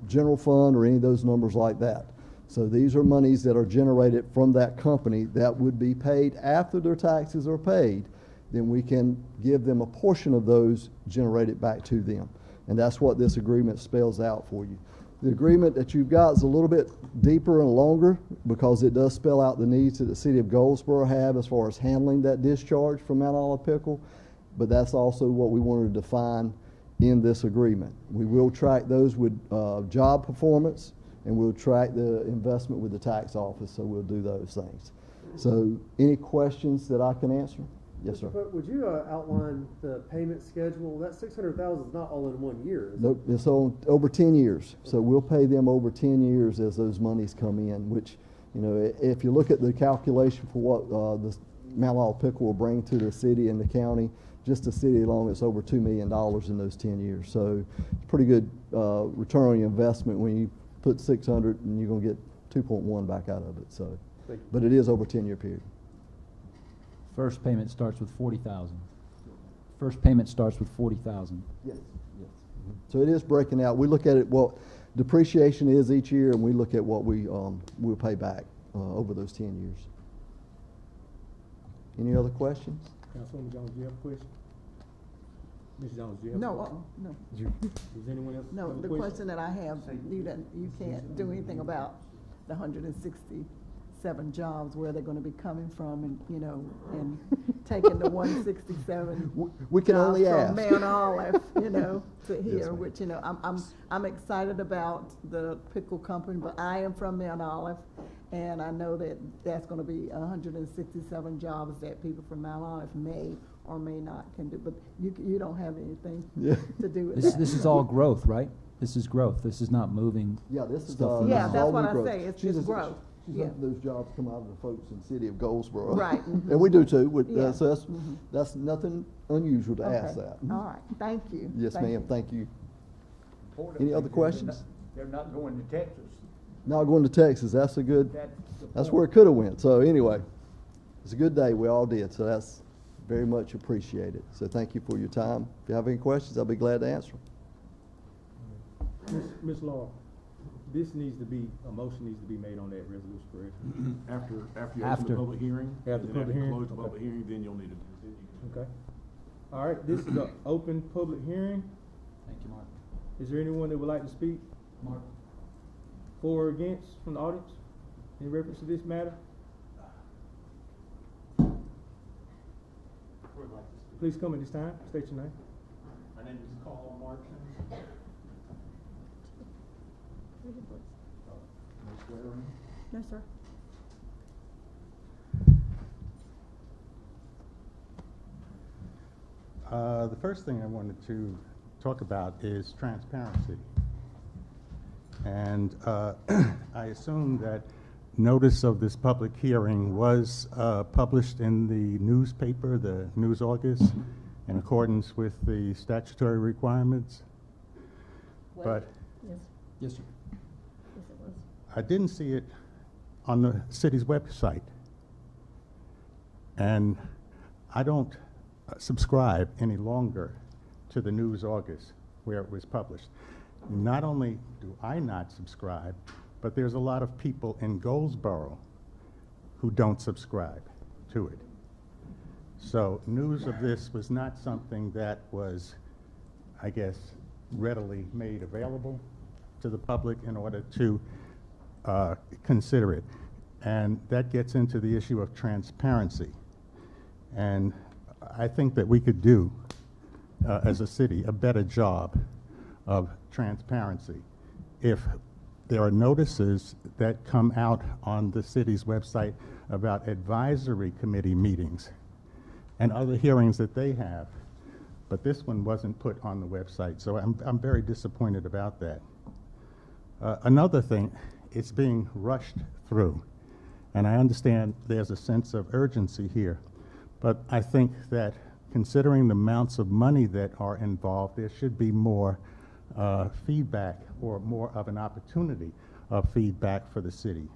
general fund or any of those numbers like that. So these are monies that are generated from that company that would be paid after their taxes are paid. Then we can give them a portion of those generated back to them. And that's what this agreement spells out for you. The agreement that you've got is a little bit deeper and longer because it does spell out the needs that the City of Goldsboro have as far as handling that discharge from Mount Olive Pickle, but that's also what we wanted to define in this agreement. We will track those with job performance, and we'll track the investment with the tax office, so we'll do those things. So any questions that I can answer? Yes, sir. Would you outline the payment schedule? That $600,000 is not all in 1 year, is it? Nope, it's on over 10 years. So we'll pay them over 10 years as those monies come in, which, you know, if you look at the calculation for what the Mount Olive Pickle will bring to the city and the county, just the city alone, it's over $2 million in those 10 years. So it's pretty good return on your investment when you put 600 and you're going to get 2.1 back out of it. So, but it is over a 10-year period. First payment starts with $40,000. First payment starts with $40,000. Yes, yes. Mm-hmm. So it is breaking out. We look at it what depreciation is each year, and we look at what we'll pay back over those 10 years. Any other questions? Councilwoman Jones, do you have a question? Ms. Jones, do you have a No, question? no. Does anyone else No, have a the question that I have, you can't do anything about the 167 jobs, where they're gonna be coming from, and, you know, and taking the 167 We can only jobs ask. from Mount Olive, you know, to Yes, here, ma'am. which, you know, I'm excited about the pickle company, but I am from Mount Olive, and I know that that's gonna be 167 jobs that people from Mount Olive may or may not can do, but you don't have anything Yeah. to do with This, that. this is all growth, right? This is growth. This is not moving. Yeah, this is stuff Yeah, around. that's all what new I growth. say, it's She's just growth. She's Yeah. letting those jobs come out of the folks in the City of Goldsboro. Right. Mhm. And we do too. Yeah. So Mhm. that's nothing unusual to ask Okay. that. All right, thank you. Yes, Thank ma'am, you. thank you. Any other questions? They're not going to Texas. Not going to Texas, that's a good, that's point. where it could have went. So anyway, it's a good day, we all did, so that's very much appreciated. So thank you for your time. If you have any questions, I'll be glad to answer them. Ms. Laura, this needs to be, a motion needs to be made on that resolution, correct? After you open After. the public hearing. After and then public hearing? you close the Okay. public hearing, then you'll need to. Okay. All right, this is an open public hearing. Thank you, Mark. Is there anyone that would like to speak Mark? for or against from the audience in reference to this matter? Please come at this time, state your name. My name is Carl Martin. No, sir. The first thing I wanted to talk about is transparency. And I assume that notice of this public hearing was published in the newspaper, the News August, in accordance with the statutory requirements. But Yes, Yes, sir. yes, it was. I didn't see it on the city's website. And I don't subscribe any longer to the News August where it was published. Not only do I not subscribe, but there's a lot of people in Goldsboro who don't subscribe to it. So news of this was not something that was, I guess, readily made available to the public in order to consider it. And that gets into the issue of transparency. And I think that we could do, as a city, a better job of transparency if there are notices that come out on the city's website about advisory committee meetings and other hearings that they have. But this one wasn't put on the website, so I'm very disappointed about that. Another thing, it's being rushed through. And I understand there's a sense of urgency here, but I think that considering the amounts of money that are involved, there should be more feedback or more of an opportunity of feedback for the city.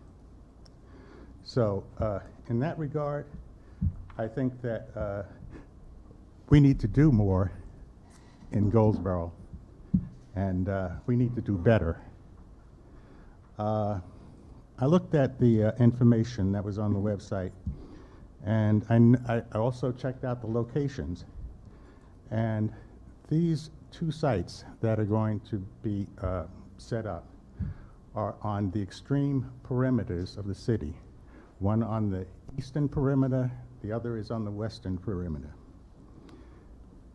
So in that regard, I think that we need to do more in Goldsboro, and we need to do better. I looked at the information that was on the website, and I also checked out the locations. And these two sites that are going to be set up are on the extreme perimeters of the city. One on the eastern perimeter, the other is on the western perimeter.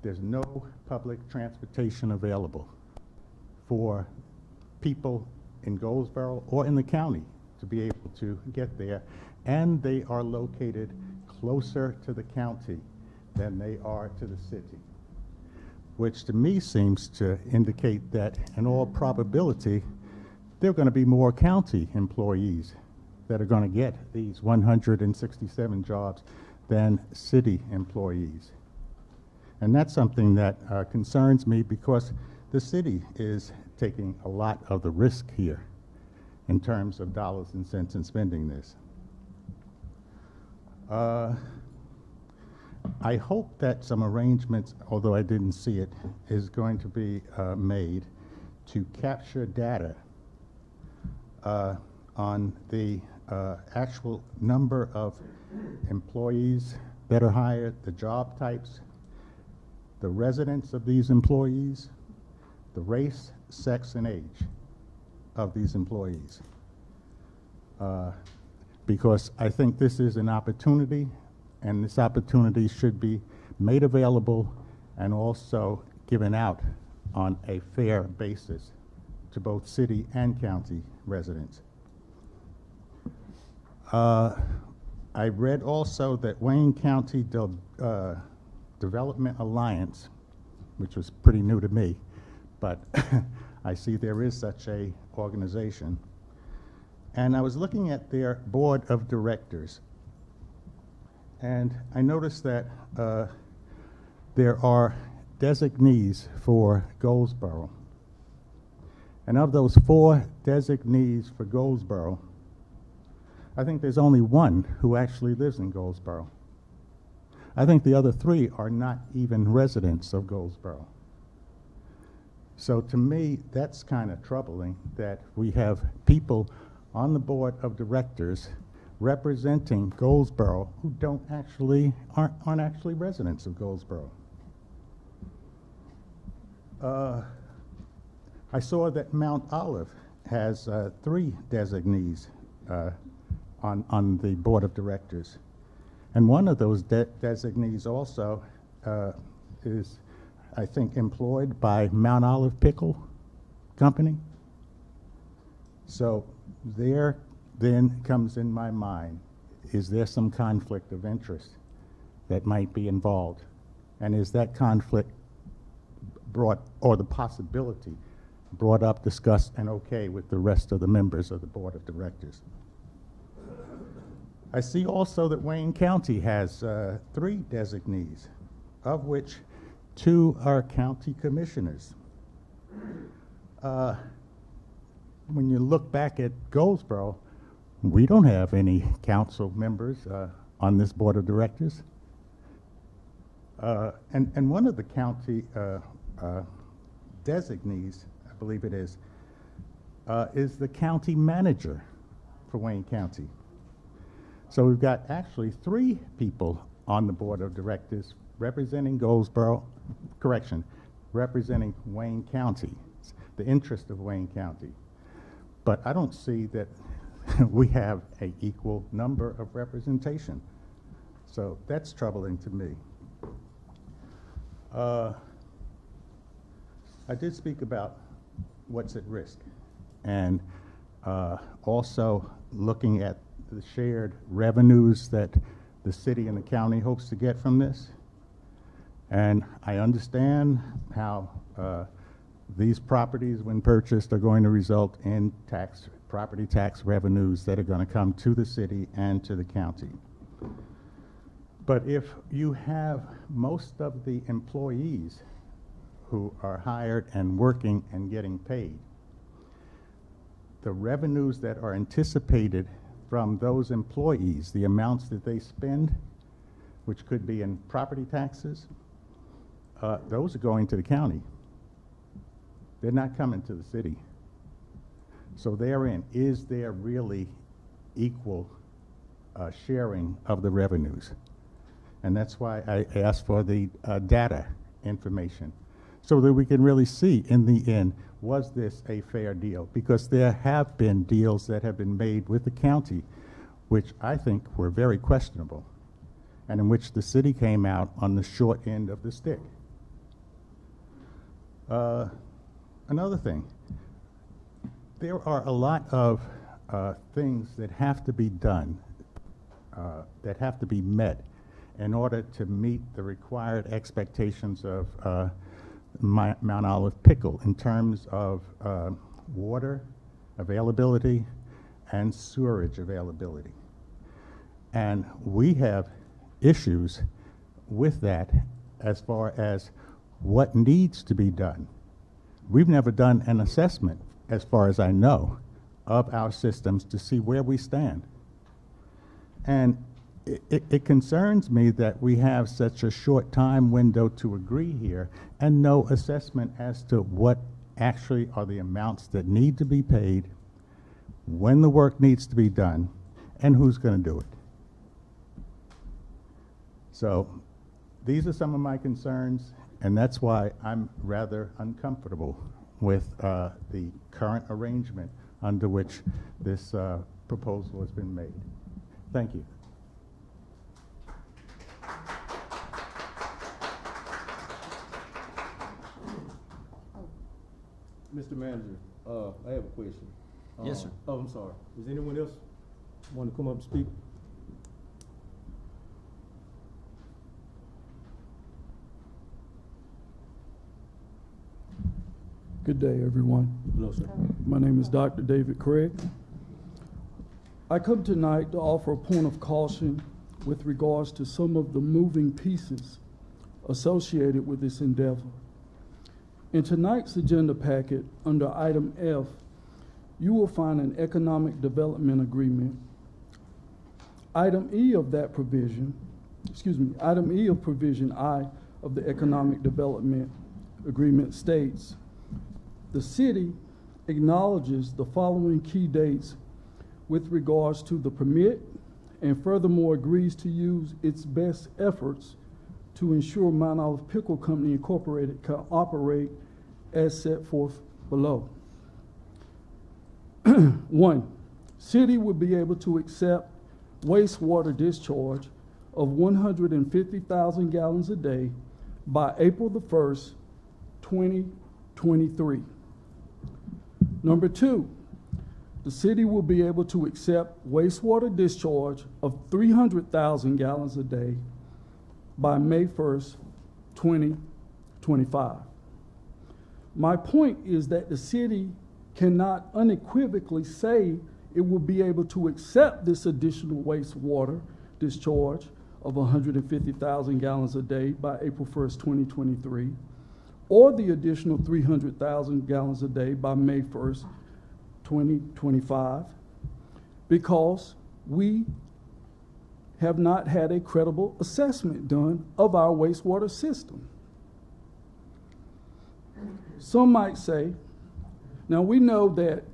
There's no public transportation available for people in Goldsboro or in the county to be able to get there, and they are located closer to the county than they are to the city, which to me seems to indicate that in all probability there are going to be more county employees that are going to get these 167 jobs than city employees. And that's something that concerns me, because the city is taking a lot of the risk here in terms of dollars and cents in spending this. I hope that some arrangements, although I didn't see it, is going to be made to capture data on the actual number of employees that are hired, the job types, the residence of these employees, the race, sex, and age of these employees. Because I think this is an opportunity, and this opportunity should be made available and also given out on a fair basis to both city and county residents. I read also that Wayne County Development Alliance, which was pretty new to me, but I see there is such a organization. And I was looking at their board of directors, and I noticed that there are designees for Goldsboro. And of those 4 designees for Goldsboro, I think there's only one who actually lives in Goldsboro. I think the other 3 are not even residents of Goldsboro. So to me, that's kind of troubling that we have people on the board of directors representing Goldsboro who aren't actually residents of Goldsboro. I saw that Mount Olive has 3 designees on the board of directors. And one of those designees also is, I think, employed by Mount Olive Pickle Company. So there then comes in my mind, is there some conflict of interest that might be involved? And is that conflict brought, or the possibility brought up, discussed, and okay with the rest of the members of the board of directors? I see also that Wayne County has 3 designees, of which 2 are county commissioners. When you look back at Goldsboro, we don't have any council members on this board of directors. And one of the county designees, I believe it is the county manager for Wayne County. So we've got actually 3 people on the board of directors representing Goldsboro, representing Wayne County, the interest of Wayne County. But I don't see that we have an equal number of representation. So that's troubling to me. I did speak about what's at risk, and also looking at the shared revenues that the city and the county hopes to get from this. And I understand how these properties, when purchased, are going to result in property tax revenues that are going to come to the city and to the county. But if you have most of the employees who are hired and working and getting paid, the revenues that are anticipated from those employees, the amounts that they spend, which could be in property taxes, those are going to the county. They're not coming to the city. So therein, is there really equal sharing of the revenues? And that's why I asked for the data information, so that we can really see in the end, was this a fair deal? Because there have been deals that have been made with the county, which I think were very questionable, and in which the city came out on the short end of the stick. Another thing, there are a lot of things that have to be done, that have to be met in order to meet the required expectations of Mount Olive Pickle in terms of water availability and sewerage availability. And we have issues with that as far as what needs to be done. We've never done an assessment, as far as I know, of our systems to see where we stand. And it concerns me that we have such a short time window to agree here and no assessment as to what actually are the amounts that need to be paid, when the work needs to be done, and who's going to do it. So these are some of my concerns, and that's why I'm rather uncomfortable with the current arrangement under which this proposal has been made. Thank you. Mr. Manager, I have a question. Yes, sir. Oh, I'm sorry. Does anyone else want to come up and speak? Good day, everyone. Hello, sir. My name is Dr. David Craig. I come tonight to offer a point of caution with regards to some of the moving pieces associated with this endeavor. In tonight's agenda packet, under item F, you will find an economic development agreement. Item E of that provision, item E of provision I of the economic development agreement states, The city acknowledges the following key dates with regards to the permit, and furthermore agrees to use its best efforts to ensure Mount Olive Pickle Company Incorporated can operate as set forth below. 1, city will be able to accept wastewater discharge of 150,000 gallons a day by April the 1st, 2023. Number 2, the city will be able to accept wastewater discharge of 300,000 gallons a day by May 1st, 2025. My point is that the city cannot unequivocally say it will be able to accept this additional wastewater discharge of 150,000 gallons a day by April 1st, 2023, or the additional 300,000 gallons a day by May 1st, 2025, because we have not had a credible assessment done of our wastewater system. Some might say, now we know that,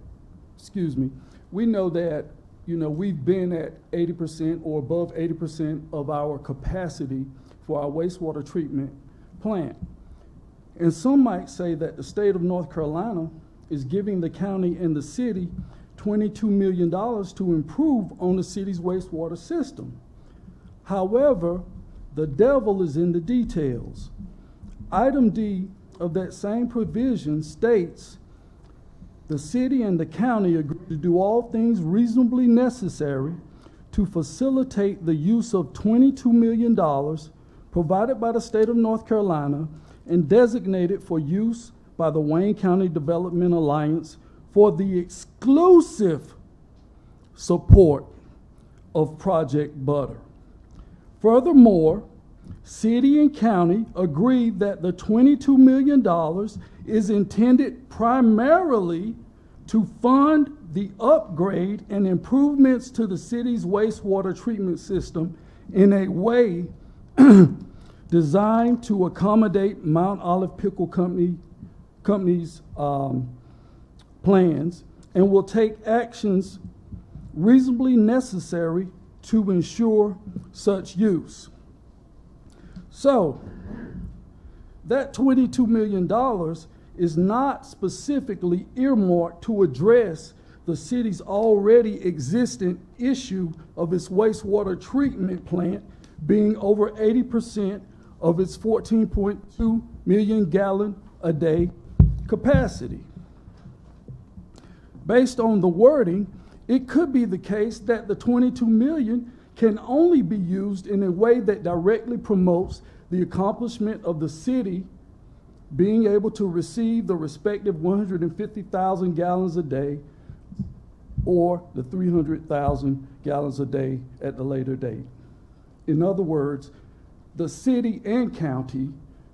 we've been at 80% or above 80% of our capacity for our wastewater treatment plant. And some might say that the state of North Carolina is giving the county and the city $22 million to improve on the city's wastewater system. However, the devil is in the details. Item D of that same provision states, the city and the county agree to do all things reasonably necessary to facilitate the use of $22 million provided by the state of North Carolina and designated for use by the Wayne County Development Alliance for the exclusive support of Project Butter. Furthermore, city and county agree that the $22 million is intended primarily to fund the upgrade and improvements to the city's wastewater treatment system in a way designed to accommodate Mount Olive Pickle Company's plans, and will take actions reasonably necessary to ensure such use. So, that $22 million is not specifically earmarked to address the city's already existing issue of its wastewater treatment plant being over 80% of its 14.2 million gallon a day capacity. Based on the wording, it could be the case that the 22 million can only be used in a way that directly promotes the accomplishment of the city being able to receive the respective 150,000 gallons a day or the 300,000 gallons a day at the later date. In other words, the city and county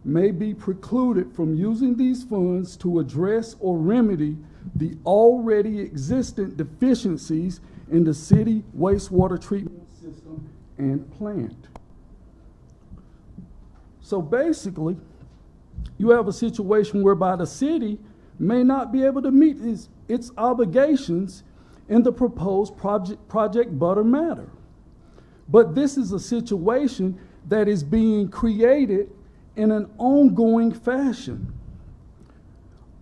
may be precluded from using these funds to address or remedy the already existent deficiencies in the city wastewater treatment system and plant. So basically, you have a situation whereby the city may not be able to meet its obligations in the proposed Project Butter matter. But this is a situation that is being created in an ongoing fashion.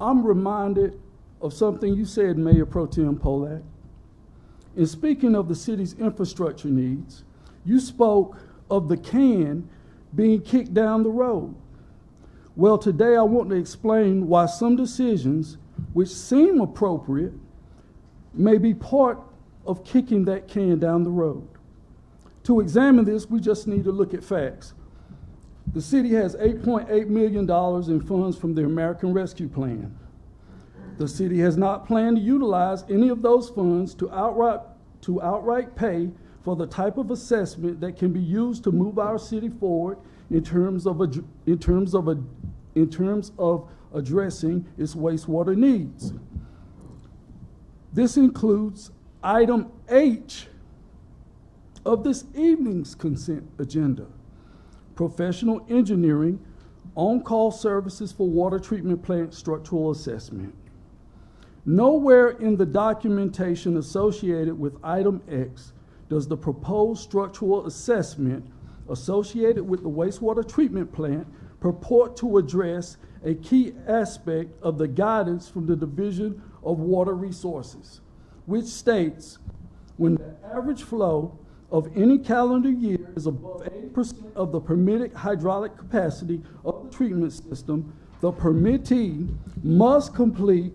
I'm reminded of something you said, Mayor Pro Tem Polak. In speaking of the city's infrastructure needs, you spoke of the can being kicked down the road. Well, today I want to explain why some decisions which seem appropriate may be part of kicking that can down the road. To examine this, we just need to look at facts. The city has $8.8 million in funds from the American Rescue Plan. The city has not planned to utilize any of those funds to outright pay for the type of assessment that can be used to move our city forward in terms of addressing its wastewater needs. This includes item H of this evening's consent agenda: professional engineering on-call services for water treatment plant structural assessment. Nowhere in the documentation associated with item X does the proposed structural assessment associated with the wastewater treatment plant purport to address a key aspect of the guidance from the Division of Water Resources, which states, when the average flow of any calendar year is above 80% of the permitted hydraulic capacity of the treatment system, the permittee must complete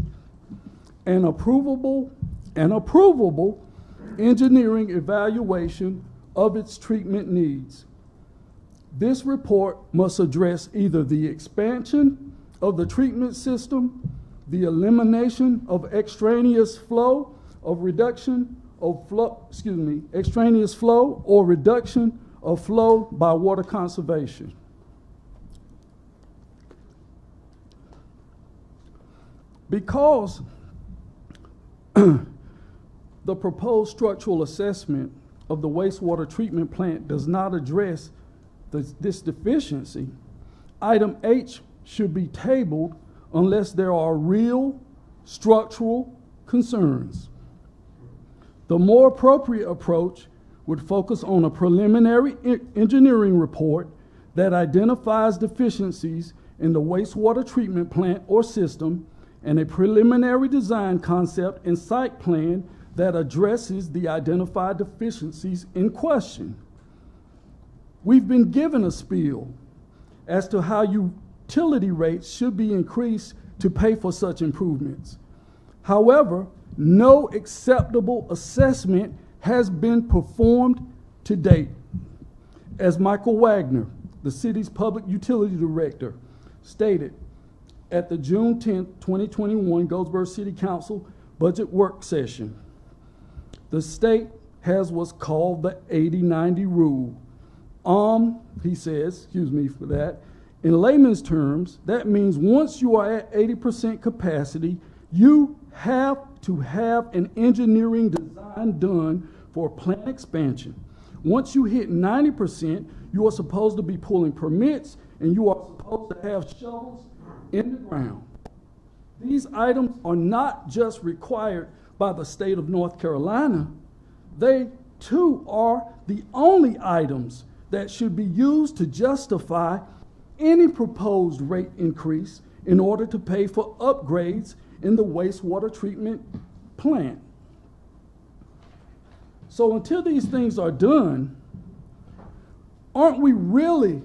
an approvable engineering evaluation of its treatment needs. This report must address either the expansion of the treatment system, the elimination of extraneous flow, extraneous flow or reduction of flow by water conservation. Because the proposed structural assessment of the wastewater treatment plant does not address this deficiency, item H should be tabled unless there are real structural concerns. The more appropriate approach would focus on a preliminary engineering report that identifies deficiencies in the wastewater treatment plant or system, and a preliminary design concept and site plan that addresses the identified deficiencies in question. We've been given a spiel as to how utility rates should be increased to pay for such improvements. However, no acceptable assessment has been performed to date. As Michael Wagner, the city's public utility director, stated at the June 10, 2021 Goldsboro City Council budget work session, the state has what's called the 80-90 rule. He says, excuse me for that, in layman's terms, that means once you are at 80% capacity, you have to have an engineering design done for plant expansion. Once you hit 90%, you are supposed to be pulling permits and you are supposed to have shovels in the ground. These items are not just required by the state of North Carolina. They too are the only items that should be used to justify any proposed rate increase in order to pay for upgrades in the wastewater treatment plant. So until these things are done, aren't we really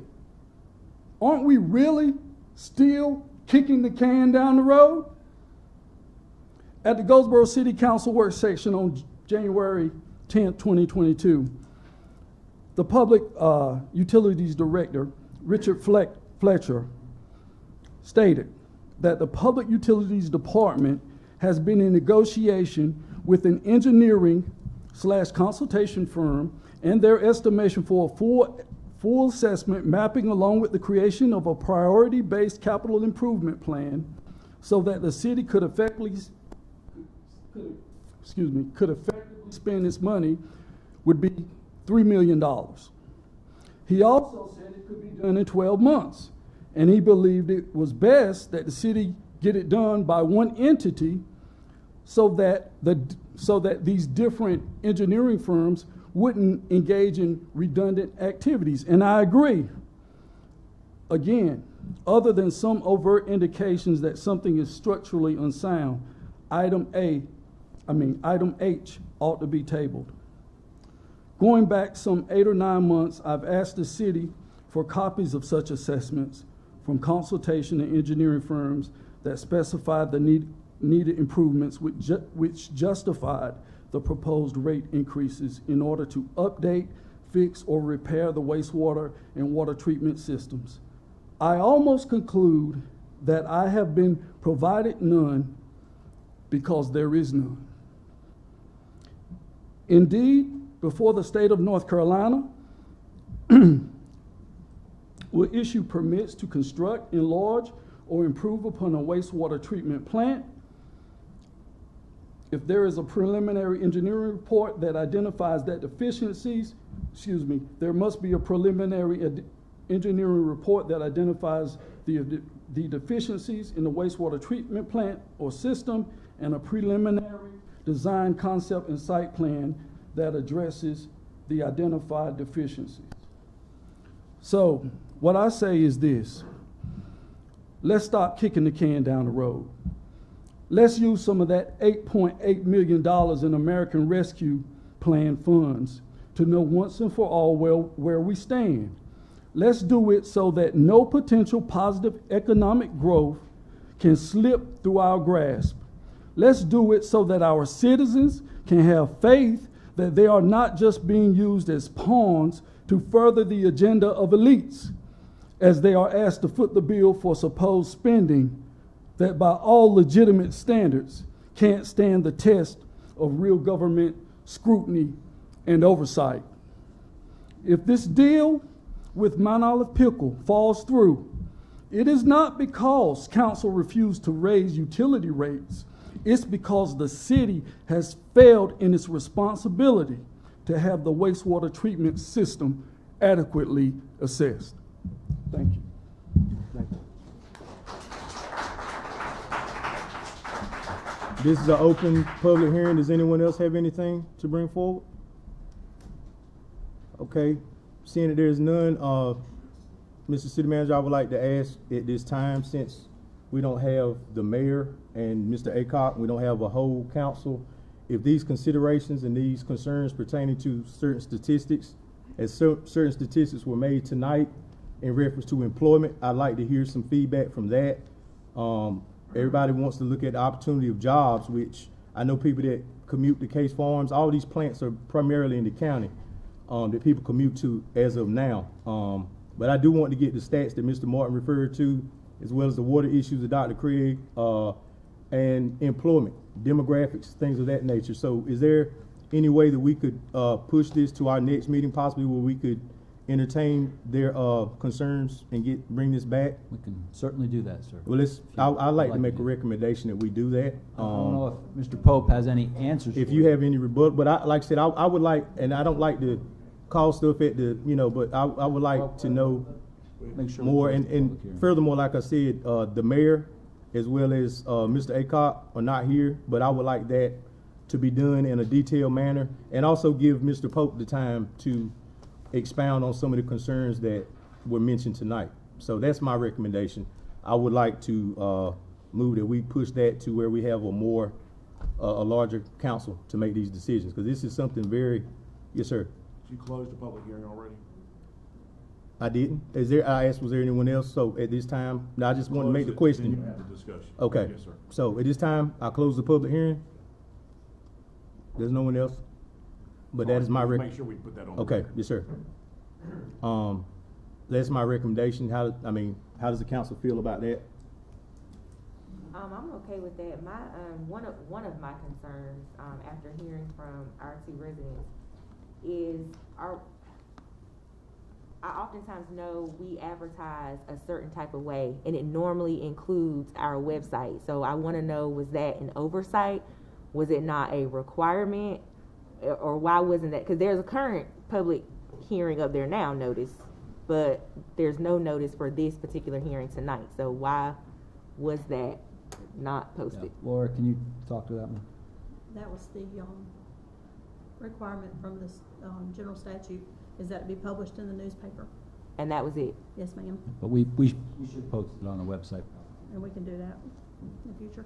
still kicking the can down the road? At the Goldsboro City Council work session on January 10, 2022, the Public Utilities Director, Richard Fletcher, stated that the Public Utilities Department has been in negotiation with an engineering/consultation firm and their estimation for a full assessment mapping along with the creation of a priority-based capital improvement plan so that the city could effectively spend its money would be $3 million. He also said it could be done in 12 months, and he believed it was best that the city get it done by one entity so that these different engineering firms wouldn't engage in redundant activities. And I agree. Again, other than some overt indications that something is structurally unsound, item H ought to be tabled. Going back some 8 or 9 months, I've asked the city for copies of such assessments from consultation and engineering firms that specified the needed improvements which justified the proposed rate increases in order to update, fix, or repair the wastewater and water treatment systems. I almost conclude that I have been provided none because there is none. Indeed, before the state of North Carolina will issue permits to construct, enlarge, or improve upon a wastewater treatment plant, if there is a preliminary engineering report that identifies that deficiencies, there must be a preliminary engineering report that identifies the deficiencies in the wastewater treatment plant or system and a preliminary design concept and site plan that addresses the identified deficiencies. So what I say is this: let's stop kicking the can down the road. Let's use some of that $8.8 million in American Rescue Plan funds to know once and for all where we stand. Let's do it so that no potential positive economic growth can slip through our grasp. Let's do it so that our citizens can have faith that they are not just being used as pawns to further the agenda of elites, as they are asked to foot the bill for supposed spending that by all legitimate standards can't stand the test of real government scrutiny and oversight. If this deal with Mount Olive Pickle falls through, it is not because council refused to raise utility rates. It's because the city has failed in its responsibility to have the wastewater treatment system adequately assessed. Thank you. This is an open public hearing. Does anyone else have anything to bring forward? Okay, seeing that there's none, Mr. City Manager, I would like to ask at this time, since we don't have the mayor and Mr. Acock, we don't have a whole council, if these considerations and these concerns pertaining to certain statistics, as certain statistics were made tonight in reference to employment, I'd like to hear some feedback from that. Everybody wants to look at the opportunity of jobs, which I know people that commute to Case Farms, all these plants are primarily in the county that people commute to as of now. But I do want to get the stats that Mr. Martin referred to, as well as the water issues of Dr. Craig, and employment, demographics, things of that nature. So is there any way that we could push this to our next meeting, possibly where we could entertain their concerns and bring this back? We can certainly do that, sir. Well, I'd like to make a recommendation that we do that. I don't know if Mr. Pope has any answers. If you have any rebuttal, but like I said, I would like, and I don't like to call stuff at the, but I would like to know Make sure more. we close the public And hearing. furthermore, like I said, the mayor as well as Mr. Acock are not here, but I would like that to be done in a detailed manner, and also give Mr. Pope the time to expound on some of the concerns that were mentioned tonight. So that's my recommendation. I would like to move that we push that to where we have a larger council to make these decisions, because this is something very, yes, sir. Did you close the public hearing already? I didn't. I asked, was there anyone else? So at this time, no, I just want to make the question. Then you have the discussion. Okay. Yes, sir. So at this time, I close the public hearing. There's no one else? But that is my Make sure we put that on. the Okay, record. yes, sir. That's my recommendation. How does the council feel about that? I'm okay with that. My, one of my concerns, after hearing from our two residents is I oftentimes know we advertise a certain type of way, and it normally includes our website. So I want to know, was that an oversight? Was it not a requirement? Or why wasn't that? Because there's a current public hearing up there now, notice, but there's no notice for this particular hearing tonight. So why was that not posted? Yeah. Laura, can you talk to that one? That was the requirement from this general statute, is that to be published in the newspaper. And that was it? Yes, ma'am. But we should post it on the website. And we can do that in the future.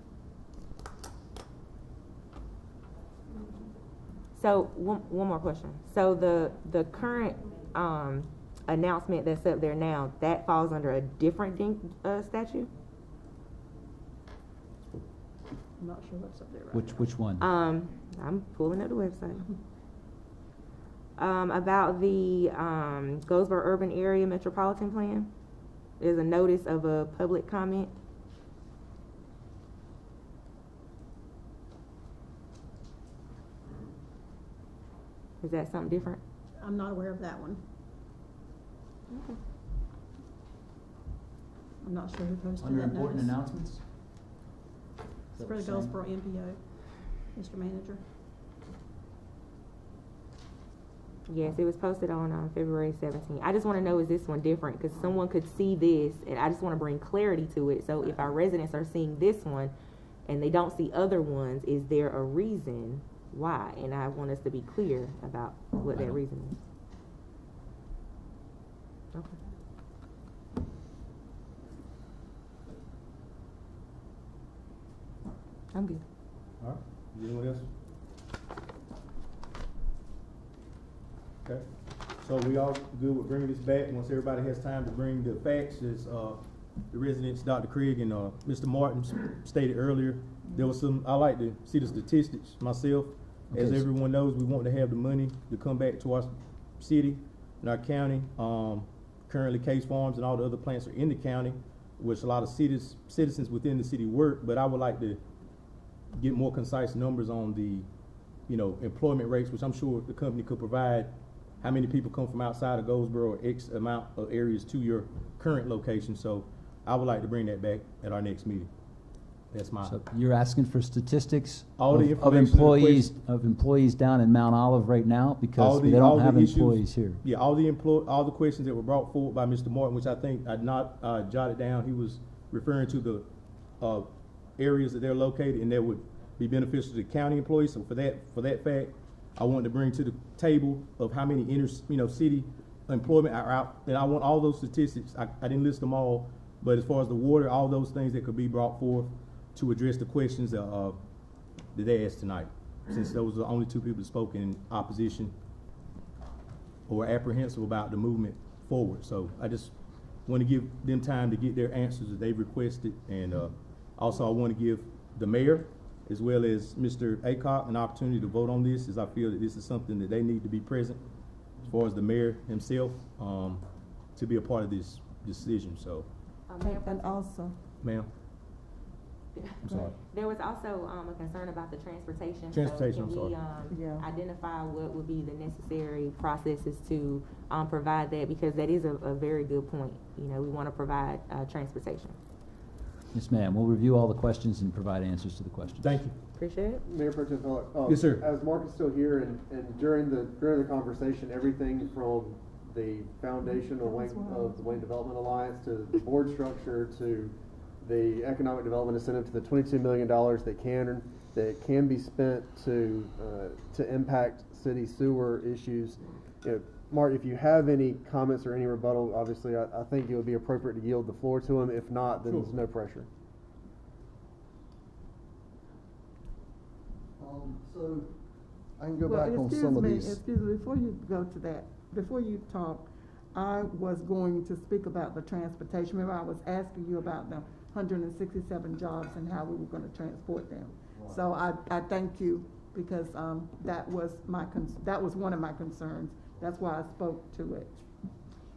So one more question. So the current announcement that's up there now, that falls under a different statute? I'm not sure what's up there right now. Which one? I'm pulling up the website. About the Goldsboro Urban Area Metropolitan Plan. There's a notice of a public comment. Is that something different? I'm not aware of that one. Okay. I'm not sure who posted Under that important notice. announcements? Is It's that for the what you're saying? Goldsboro MPO, Mr. Manager. Yes, it was posted on February 17th. I just want to know, is this one different? Because someone could see this, and I just want to bring clarity to it. So if our residents are seeing this one, and they don't see other ones, is there a reason why? And I want us to be clear about what that reason is. Okay. I'm good. All right, anyone else? Okay, so we all good with bringing this back? Once everybody has time to bring the facts, as the residents, Dr. Craig and Mr. Martin stated earlier, there was some, I like to see the statistics myself. As Okay. everyone knows, we want to have the money to come back to our city and our county. Currently, Case Farms and all the other plants are in the county, which a lot of citizens within the city work, but I would like to get more concise numbers on the, employment rates, which I'm sure the company could provide. How many people come from outside of Goldsboro, or X amount of areas to your current location? So I would like to bring that back at our next meeting. That's my. So you're asking for statistics All the of information employees down in Mount Olive right now, because all they don't have issues- employees here. Yeah, all the questions that were brought forward by Mr. Martin, which I think I'd not jotted down. He was referring to the areas that they're located and that would be beneficial to the county employees. So for that fact, I wanted to bring to the table of how many city employment are out, and I want all those statistics. I didn't list them all, but as far as the water, all those things that could be brought forth to address the questions that they asked tonight, since those are the only two people that spoke in opposition or apprehensive about the movement forward. So I just want to give them time to get their answers that they've requested, and also I want to give the mayor as well as Mr. Acock an opportunity to vote on this, as I feel that this is something that they need to be present, as far as the mayor himself, to be a part of this decision. So, And also, ma'am. I'm sorry. There was also a concern about the transportation. Transportation, So can I'm we Yeah. identify what would be the necessary processes to provide that? Because that is a very good point. We want to provide transportation. Yes, ma'am. We'll review all the questions and provide answers to the questions. Thank you. Appreciate it. Mayor Pro Tem Fellow, Yes, sir. As Mark is still here, and during the conversation, everything from the foundation of the Wayne Development Alliance to the board structure to the economic development incentive to the $22 million that can be spent to impact city sewer issues. Mark, if you have any comments or any rebuttal, obviously I think it would be appropriate to yield the floor to him. If not, then there's no pressure. So I can go back on some of these. Excuse me, before you go to that, before you talk, I was going to speak about the transportation. Remember, I was asking you about the 167 jobs and how we were going to transport them. Right. So I thank you, because that was one of my concerns. That's why I spoke to it.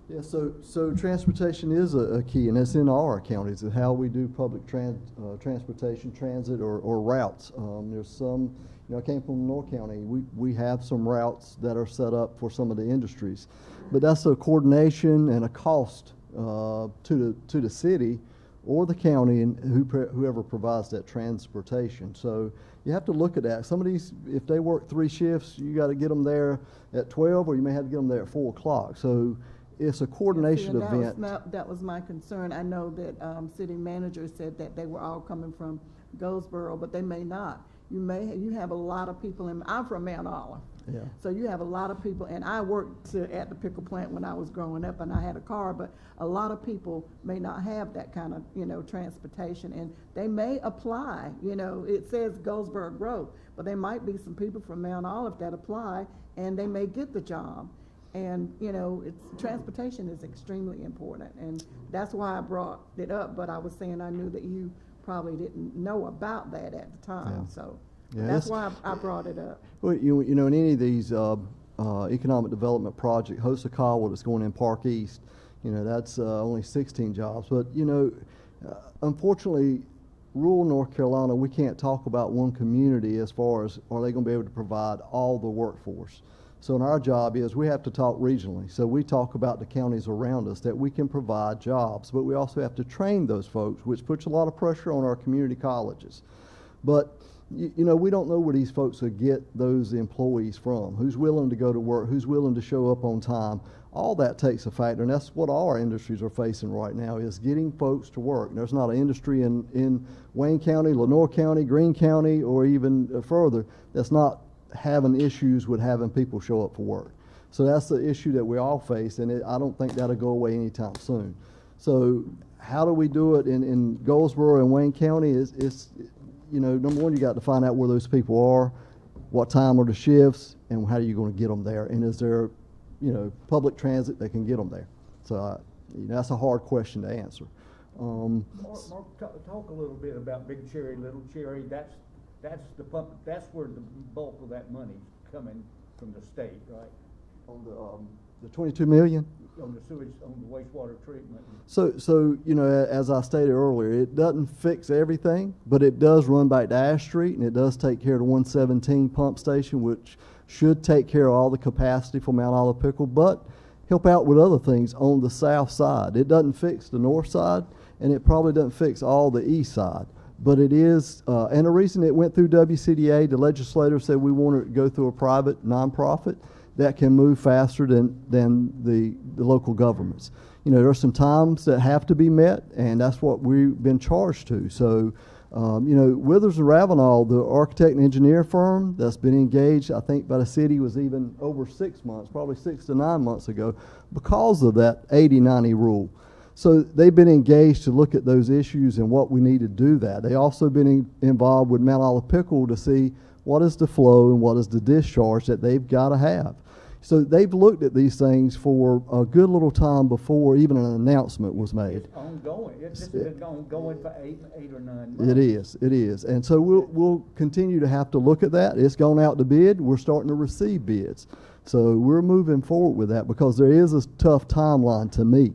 Yeah, so transportation is a key, and it's in all our counties, and how we do public transportation, transit, or routes. There's some, I came from North County. We have some routes that are set up for some of the industries, but that's a coordination and a cost to the city or the county and whoever provides that transportation. So you have to look at that. Some of these, if they work 3 shifts, you got to get them there at 12, or you may have to get them there at 4 o'clock. So it's a coordination event. That was my concern. I know that city manager said that they were all coming from Goldsboro, but they may not. You have a lot of people I'm from Mount Olive. Yeah. So you have a lot of people, and I worked at the pickle plant when I was growing up, and I had a car, but a lot of people may not have that kind of, transportation, and they may apply. It says Goldsboro Grove, but there might be some people from Mount Olive that apply, and they may get the job. And, transportation is extremely important, and that's why I brought it up, but I was saying I knew that you probably didn't know about that at the time, Yeah. so Yeah, that's why I brought it up. Well, in any of these economic development projects, Hosakawa that's going in Park East, that's only 16 jobs. But, unfortunately, rural North Carolina, we can't talk about one community as far as are they going to be able to provide all the workforce. So our job is we have to talk regionally. So we talk about the counties around us that we can provide jobs, but we also have to train those folks, which puts a lot of pressure on our community colleges. But we don't know where these folks will get those employees from. Who's willing to go to work? Who's willing to show up on time? all that takes a factor, and that's what all our industries are facing right now, is getting folks to work. There's not an industry in Wayne County, Lenoir County, Greene County, or even further that's not having issues with having people show up for work. So that's the issue that we all face, and I don't think that'll go away anytime soon. So how do we do it in Goldsboro and Wayne County is, you know, number one, you got to find out where those people are, what time are the shifts, and how are you going to get them there, and is there, you know, public transit that can get them there? So you know, that's a hard question to answer. Mark, talk a little bit about Big Cherry, Little Cherry. That's where the bulk of that money's coming from the state, right? On the 22 million? On the sewage, on the wastewater treatment. So, you know, as I stated earlier, it doesn't fix everything, but it does run back to Ash Street, and it does take care of the 117 pump station, which should take care of all the capacity for Mount Olive Pickle, but help out with other things on the south side. It doesn't fix the north side, and it probably doesn't fix all the east side. But it is, and the reason it went through WCDA, the legislator said we want to go through a private nonprofit that can move faster than the local governments. You know, there's some times that have to be met, and that's what we've been charged to. So, you know, Withers and Ravenel, the architect and engineer firm that's been engaged, I think by the city was even over 6 months, probably 6 to 9 months ago, because of that 80-90 rule. So they've been engaged to look at those issues and what we need to do that. They also been involved with Mount Olive Pickle to see what is the flow and what is the discharge that they've got to have. So they've looked at these things for a good little time before even an announcement was made. It's ongoing. It's been ongoing for eight or 9 months. It is. And so we'll continue to have to look at that. It's gone out to bid. We're starting to receive bids. So we're moving forward with that because there is a tough timeline to meet.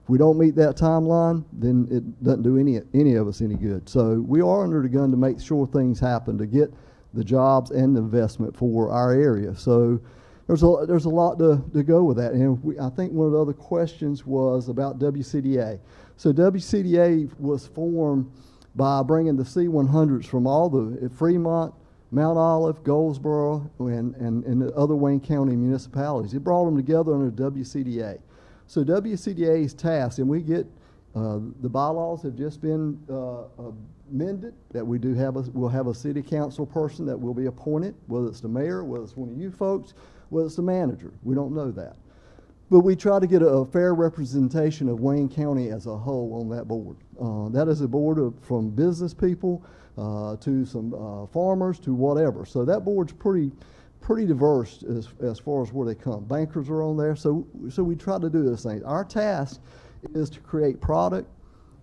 If we don't meet that timeline, then it doesn't do any of us any good. So we are under the gun to make sure things happen, to get the jobs and the investment for our area. So there's a lot to go with that. And I think one of the other questions was about WCDA. So WCDA was formed by bringing the C100s from all the Fremont, Mount Olive, Goldsboro, and the other Wayne County municipalities. It brought them together under WCDA. So WCDA's task, and we get the bylaws have just been amended, that we'll have a city council person that will be appointed, whether it's the mayor, whether it's one of you folks, whether it's the manager. We don't know that. But we try to get a fair representation of Wayne County as a whole on that board. That is a board from business people to some farmers to whatever. So that board's pretty diverse as far as where they come. Bankers are on there, so we try to do those things. Our task is to create product,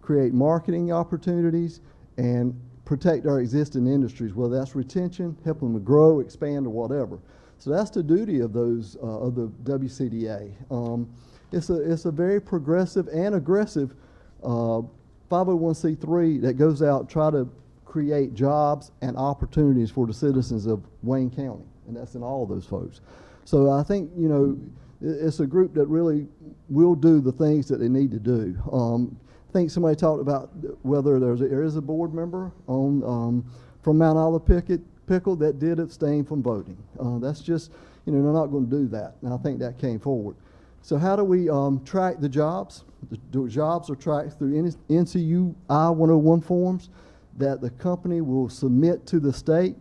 create marketing opportunities, and protect our existing industries, whether that's retention, helping them to grow, expand, or whatever. So that's the duty of those of the WCDA. It's a very progressive and aggressive 501c3 that goes out try to create jobs and opportunities for the citizens of Wayne County, and that's in all of those folks. So I think, you know, it's a group that really will do the things that they need to do. I think somebody talked about whether there is a board member on from Mount Olive Pickle that did abstain from voting. That's just, you know, they're not going to do that, and I think that came forward. So how do we track the jobs? The jobs are tracked through NCU I-101 forms that the company will submit to the state,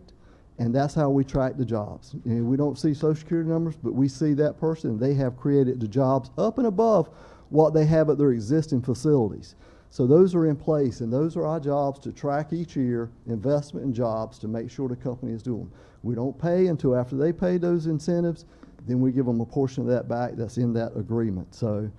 and that's how we track the jobs. And we don't see Social Security numbers, but we see that person. They have created the jobs up and above what they have at their existing facilities. So those are in place, and those are our jobs to track each year, investment in jobs to make sure the company is doing them. We don't pay until after they pay those incentives, then we give them a portion of that back that's in that agreement. So,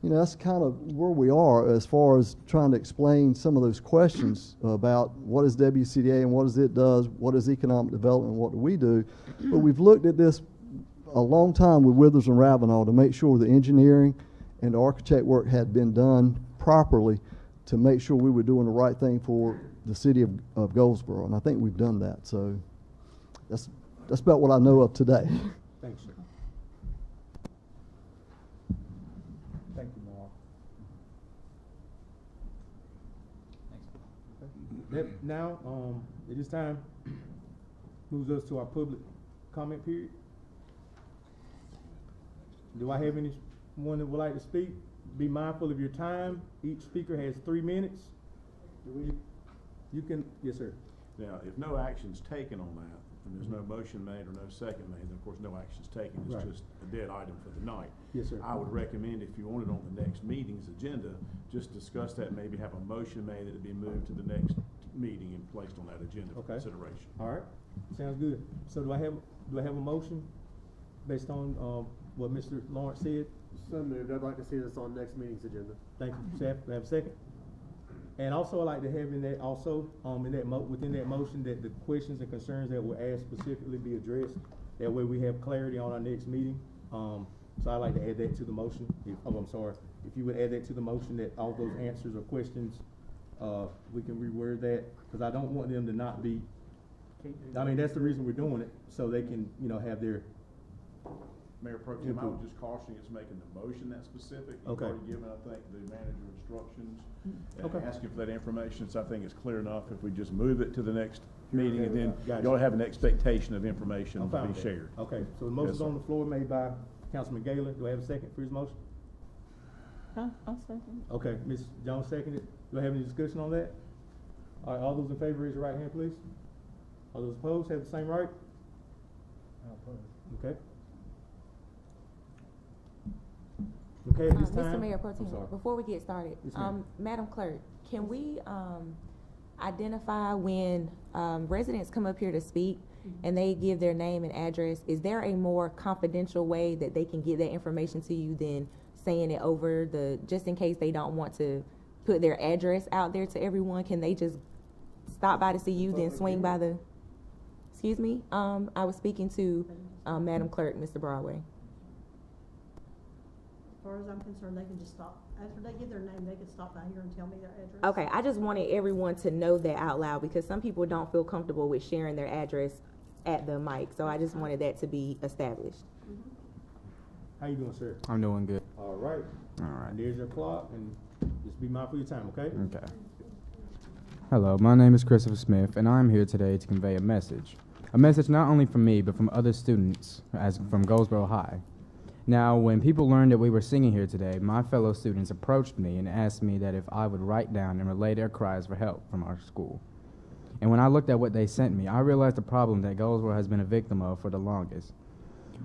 you know, that's kind of where we are as far as trying to explain some of those questions about what is WCDA and what is it does, what is economic development, what do we do. But we've looked at this a long time with Withers and Ravenel to make sure the engineering and the architect work had been done properly to make sure we were doing the right thing for the city of Goldsboro, and I think we've done that. So that's about what I know of today. Thanks, sir. Thank you, Mark. Now, at this time, moves us to our public comment period. Do I have any one that would like to speak, be mindful of your time. Each speaker has 3 minutes. You can, yes, sir. Now, if no action's taken on that, and there's no motion made or no second made, then of course no action's taken, it's Right. just a dead item for the night. Yes, sir. I would recommend if you want it on the next meeting's agenda, just discuss that, maybe have a motion made that it be moved to the next meeting and placed on that agenda for Okay. consideration. All right, sounds good. So do I have a motion based on, what Mr. Lawrence said? So moved. I'd like to see this on next meeting's agenda. Thank you, Seth. Do I have a second? And also, I'd like to have in that also, within that motion, that the questions and concerns that were asked specifically be addressed. That way we have clarity on our next meeting. So I'd like to add that to the motion. If you would add that to the motion, that all those answers or questions, we can reword that, because I don't want them to not be, I mean, that's the reason we're doing it, so they can, have their, Mayor Pro Tem, I would just caution against making the motion that specific. You've Okay. already given, I think, the manager instructions, and Okay. asking for that information, so I think it's clear enough if we just move it to the next meeting, and then Gotcha. y'all have an expectation of information I'm to fine be with that. shared. Okay, so the motion's Yes, sir. on the floor made by Councilman Gaylor. Do I have a second for his motion? I'll second. Okay, Ms. Jones seconded. Do I have any discussion on that? All right, all those in favor, raise your right hand, please. All those opposed have the same right? Okay. Okay, at this time. Mr. Mayor Pro I'm Tem, sorry. before we get started, Yes, ma'am. Madam Clerk, can we, identify when, residents come up here to speak and they give their name and address, is there a more confidential way that they can get that information to you than saying it over just in case they don't want to put their address out there to everyone? Can they just stop by to see you, then swing by the, excuse me? I was speaking to, Madam Clerk, Mr. Broadway. As far as I'm concerned, they can just stop, after they give their name, they can stop by here and tell me their address. Okay, I just wanted everyone to know that out loud, because some people don't feel comfortable with sharing their address at the mic, so I just wanted that to be established. How you doing, sir? I'm doing good. All right. All right. And there's your clock, and just be mindful of your time, okay? Okay. Hello, my name is Christopher Smith, and I'm here today to convey a message. A message not only from me, but from other students from Goldsboro High. Now, when people learned that we were singing here today, my fellow students approached me and asked me that if I would write down and relay their cries for help from our school. And when I looked at what they sent me, I realized the problem that Goldsboro has been a victim of for the longest.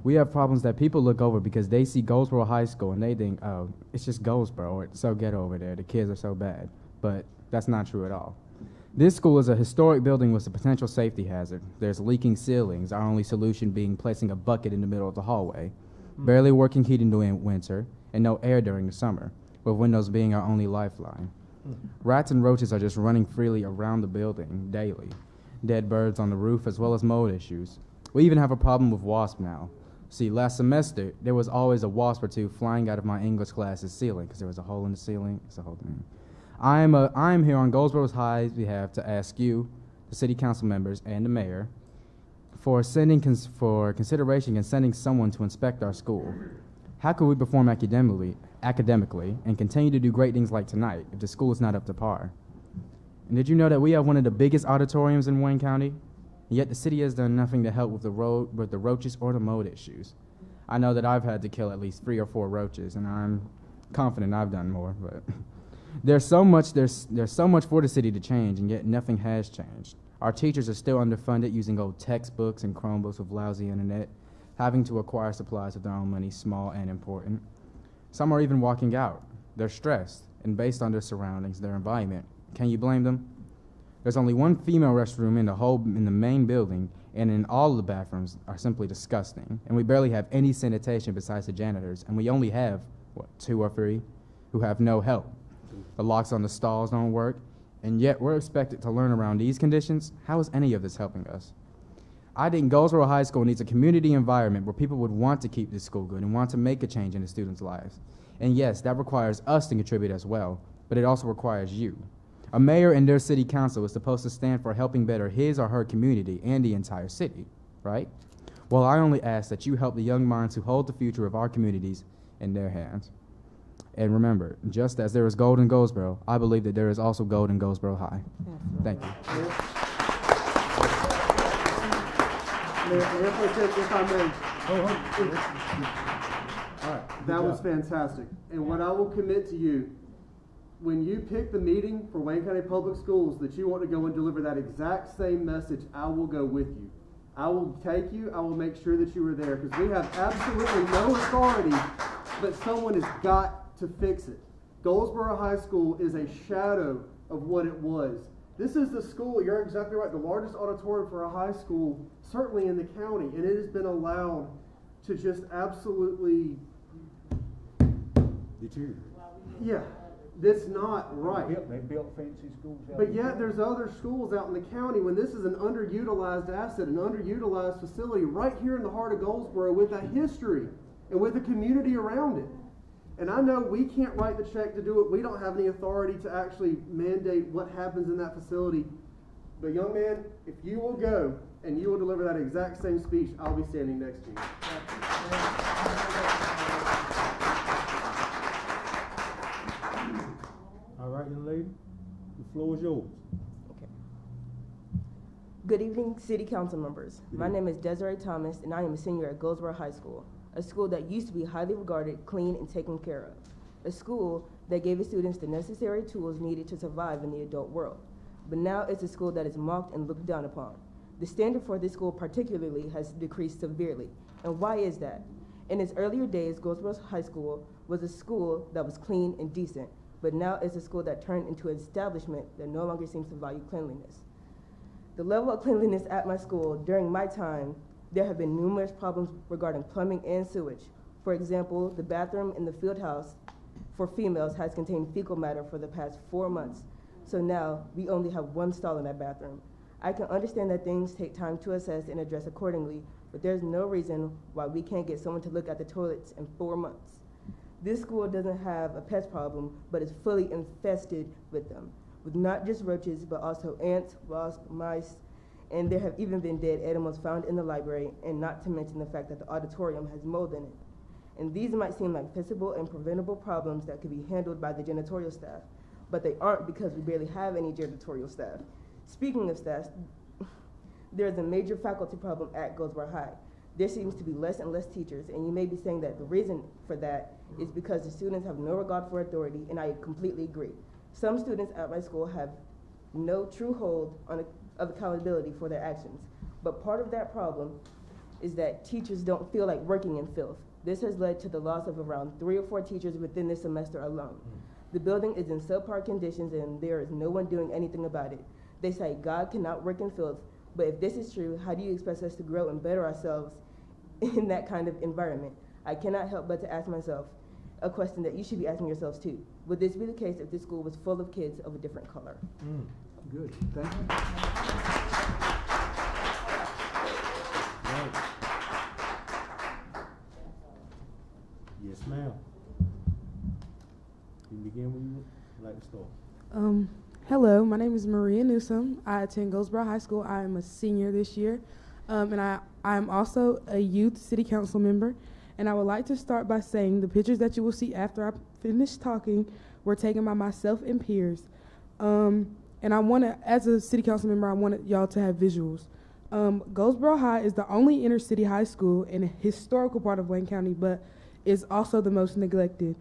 We have problems that people look over because they see Goldsboro High School and they think, oh, it's just Goldsboro, or it's so ghetto over there, the kids are so bad. But that's not true at all. This school is a historic building with a potential safety hazard. There's leaking ceilings, our only solution being placing a bucket in the middle of the hallway, barely working heating during winter, and no air during the summer, with windows being our only lifeline. Rats and roaches are just running freely around the building daily. Dead birds on the roof, as well as mold issues. We even have a problem with wasps now. See, last semester, there was always a wasp or two flying out of my English class's ceiling, because there was a hole in the ceiling. It's a whole thing. I am here on Goldsboro High's behalf to ask you, the city council members, and the mayor, for consideration in sending someone to inspect our school. How could we perform academically and continue to do great things like tonight if the school is not up to par? And did you know that we have one of the biggest auditoriums in Wayne County? And yet the city has done nothing to help with the roaches or the mold issues. I know that I've had to kill at least 3 or 4 roaches, and I'm confident I've done more, but there's so much for the city to change, and yet nothing has changed. Our teachers are still underfunded, using old textbooks and Chromebooks with lousy internet, having to acquire supplies with their own money, small and important. Some are even walking out. They're stressed, and based on their surroundings, their environment. Can you blame them? There's only one female restroom in the main building, and in all of the bathrooms are simply disgusting. And we barely have any sanitation besides the janitors, and we only have, 2 or 3 who have no help. The locks on the stalls don't work, and yet we're expected to learn around these conditions. How is any of this helping us? I think Goldsboro High School needs a community environment where people would want to keep this school good and want to make a change in the students' lives. And yes, that requires us to contribute as well, but it also requires you. A mayor and their city council is supposed to stand for helping better his or her community and the entire city, right? Well, I only ask that you help the young minds who hold the future of our communities in their hands. And remember, just as there is gold in Goldsboro, I believe that there is also gold in Goldsboro High. Thank you. Mayor Pro Tem, if I may. All right. That was job. fantastic. And what I will commit to you, when you pick the meeting for Wayne County Public Schools that you want to go and deliver that exact same message, I will go with you. I will take you, I will make sure that you are there, because we have absolutely no authority, but someone has got to fix it. Goldsboro High School is a shadow of what it was. This is the school, you're exactly right, the largest auditorium for a high school, certainly in the county, and it has been allowed to just absolutely, yeah, that's not right. They built fancy schools out But in yet the there's other schools out in the county when this is an underutilized asset, an underutilized facility right here in the heart of Goldsboro with a history and with a community around it. And I know we can't write the check to do it. We don't have any authority to actually mandate what happens in that facility. But young man, if you will go and you will deliver that exact same speech, I'll be standing next to you. All right, young lady, the floor is yours. Good evening, City Council members. My name is Desiree Thomas, and I am a senior at Goldsboro High School, a school that used to be highly regarded, clean, and taken care of. A school that gave its students the necessary tools needed to survive in the adult world. But now it's a school that is mocked and looked down upon. The standard for this school particularly has decreased severely. And why is that? In its earlier days, Goldsboro High School was a school that was clean and decent, but now it's a school that turned into an establishment that no longer seems to value cleanliness. The level of cleanliness at my school during my time, there have been numerous problems regarding plumbing and sewage. For example, the bathroom in the field house for females has contained fecal matter for the past 4 months. So now we only have one stall in that bathroom. I can understand that things take time to assess and address accordingly, but there's no reason why we can't get someone to look at the toilets in 4 months. This school doesn't have a pest problem, but is fully infested with them, with not just roaches, but also ants, wasps, mice, and there have even been dead animals found in the library, and not to mention the fact that the auditorium has mold in it. And these might seem like fixable and preventable problems that could be handled by the janitorial staff, but they aren't because we barely have any janitorial staff. Speaking of staff, there's a major faculty problem at Goldsboro High. There seems to be less and less teachers, and you may be saying that the reason for that is because the students have no regard for authority, and I completely agree. Some students at my school have no true hold of accountability for their actions, but part of that problem is that teachers don't feel like working in filth. This has led to the loss of around 3 or 4 teachers within this semester alone. The building is in subpar conditions, and there is no one doing anything about it. They say God cannot work in filth, but if this is true, how do you expect us to grow and better ourselves in that kind of environment? I cannot help but to ask myself a question that you should be asking yourselves too. Would this be the case if this school was full of kids of a different color? Good, thank you. Right. Yes, ma'am. You can begin when you would like to start. Hello, my name is Maria Newsom. I attend Goldsboro High School. I am a senior this year, and I'm also a youth city council member. And I would like to start by saying the pictures that you will see after I finish talking were taken by myself and peers. And I want to, as a city council member, I want y'all to have visuals. Goldsboro High is the only inner city high school in a historical part of Wayne County, but is also the most neglected.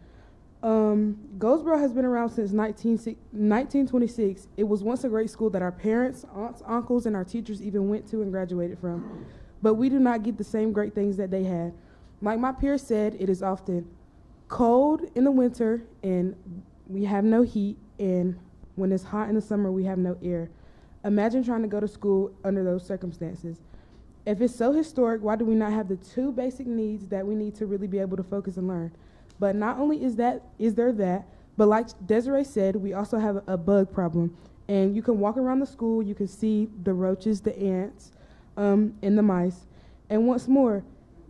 Goldsboro has been around since 1926. It was once a great school that our parents, aunts, uncles, and our teachers even went to and graduated from. But we do not get the same great things that they had. Like my peers said, it is often cold in the winter, and we have no heat, and when it's hot in the summer, we have no air. Imagine trying to go to school under those circumstances. If it's so historic, why do we not have the 2 basic needs that we need to really be able to focus and learn? But not only is there that, but like Desiree said, we also have a bug problem. And you can walk around the school, you can see the roaches, the ants, and the mice. And once more,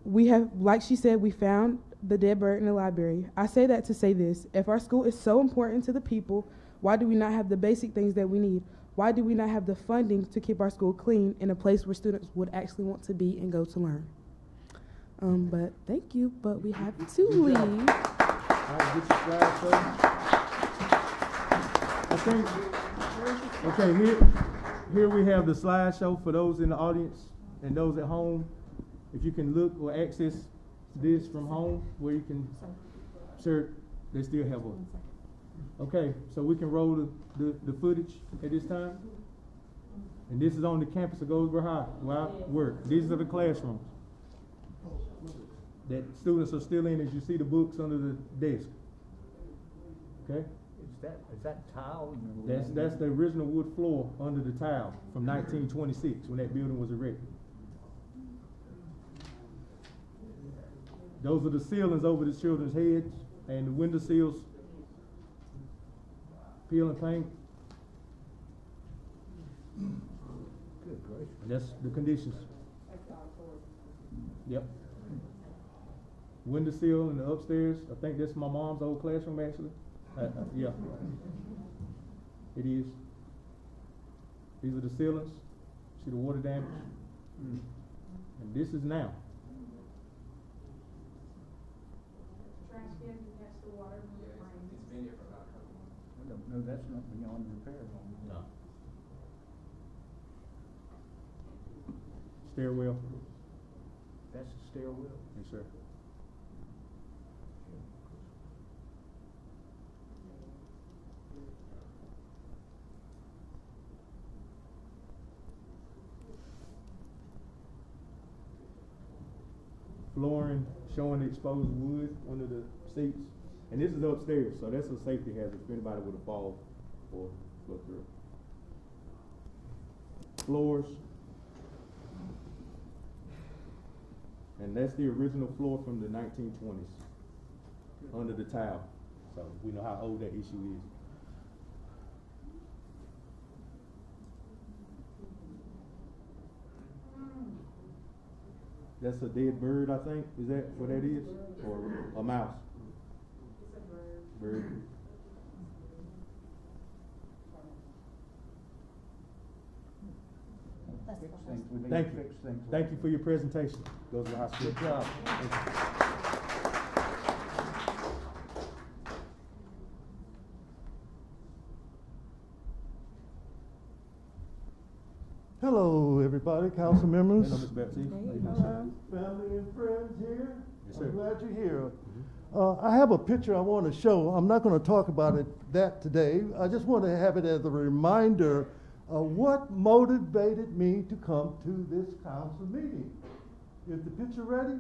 we have, like she said, we found the dead bird in the library. I say that to say this: if our school is so important to the people, why do we not have the basic things that we need? Why do we not have the funding to keep our school clean in a place where students would actually want to be and go to learn? But thank you, but we have to leave. All right, get your slides, folks. Okay, here we have the slideshow for those in the audience and those at home. If you can look or access this from home where you can, sir, they still have one. Okay, so we can roll the footage at this time. And this is on the campus of Goldsboro High where I work. These are the classrooms that students are still in as you see the books under the desk. Okay? Is that tile? That's the original wood floor under the tile from 1926 when that building was erected. Those are the ceilings over the children's heads and the window sills. Peel and paint. Good gracious. That's the conditions. Yep. Window sill in the upstairs. I think that's my mom's old classroom actually. Yeah. It is. These are the ceilings. See the water damage? And this is now. It's been here for about a couple months. No, that's not beyond repair. No. Stairwell. That's the stairwell. Yes, sir. Flooring showing the exposed wood under the seats. And this is upstairs, so that's a safety hazard if anybody would have fallen or flood through. Floors. And that's the original floor from the 1920s under the tile. So we know how old that issue is. That's a dead bird, I think. Is that what that is? Or a mouse? It's a bird. Bird. Fix things. We need Thank to you. fix things. Thank you for your presentation. Those are high school. Good job. Hello, everybody, council members. Hello, Ms. Baptiste. Family and friends here. Yes, sir. I'm glad you're here. I have a picture I want to show. I'm not going to talk about that today. I just want to have it as a reminder of what motivated me to come to this council meeting. Is the picture ready?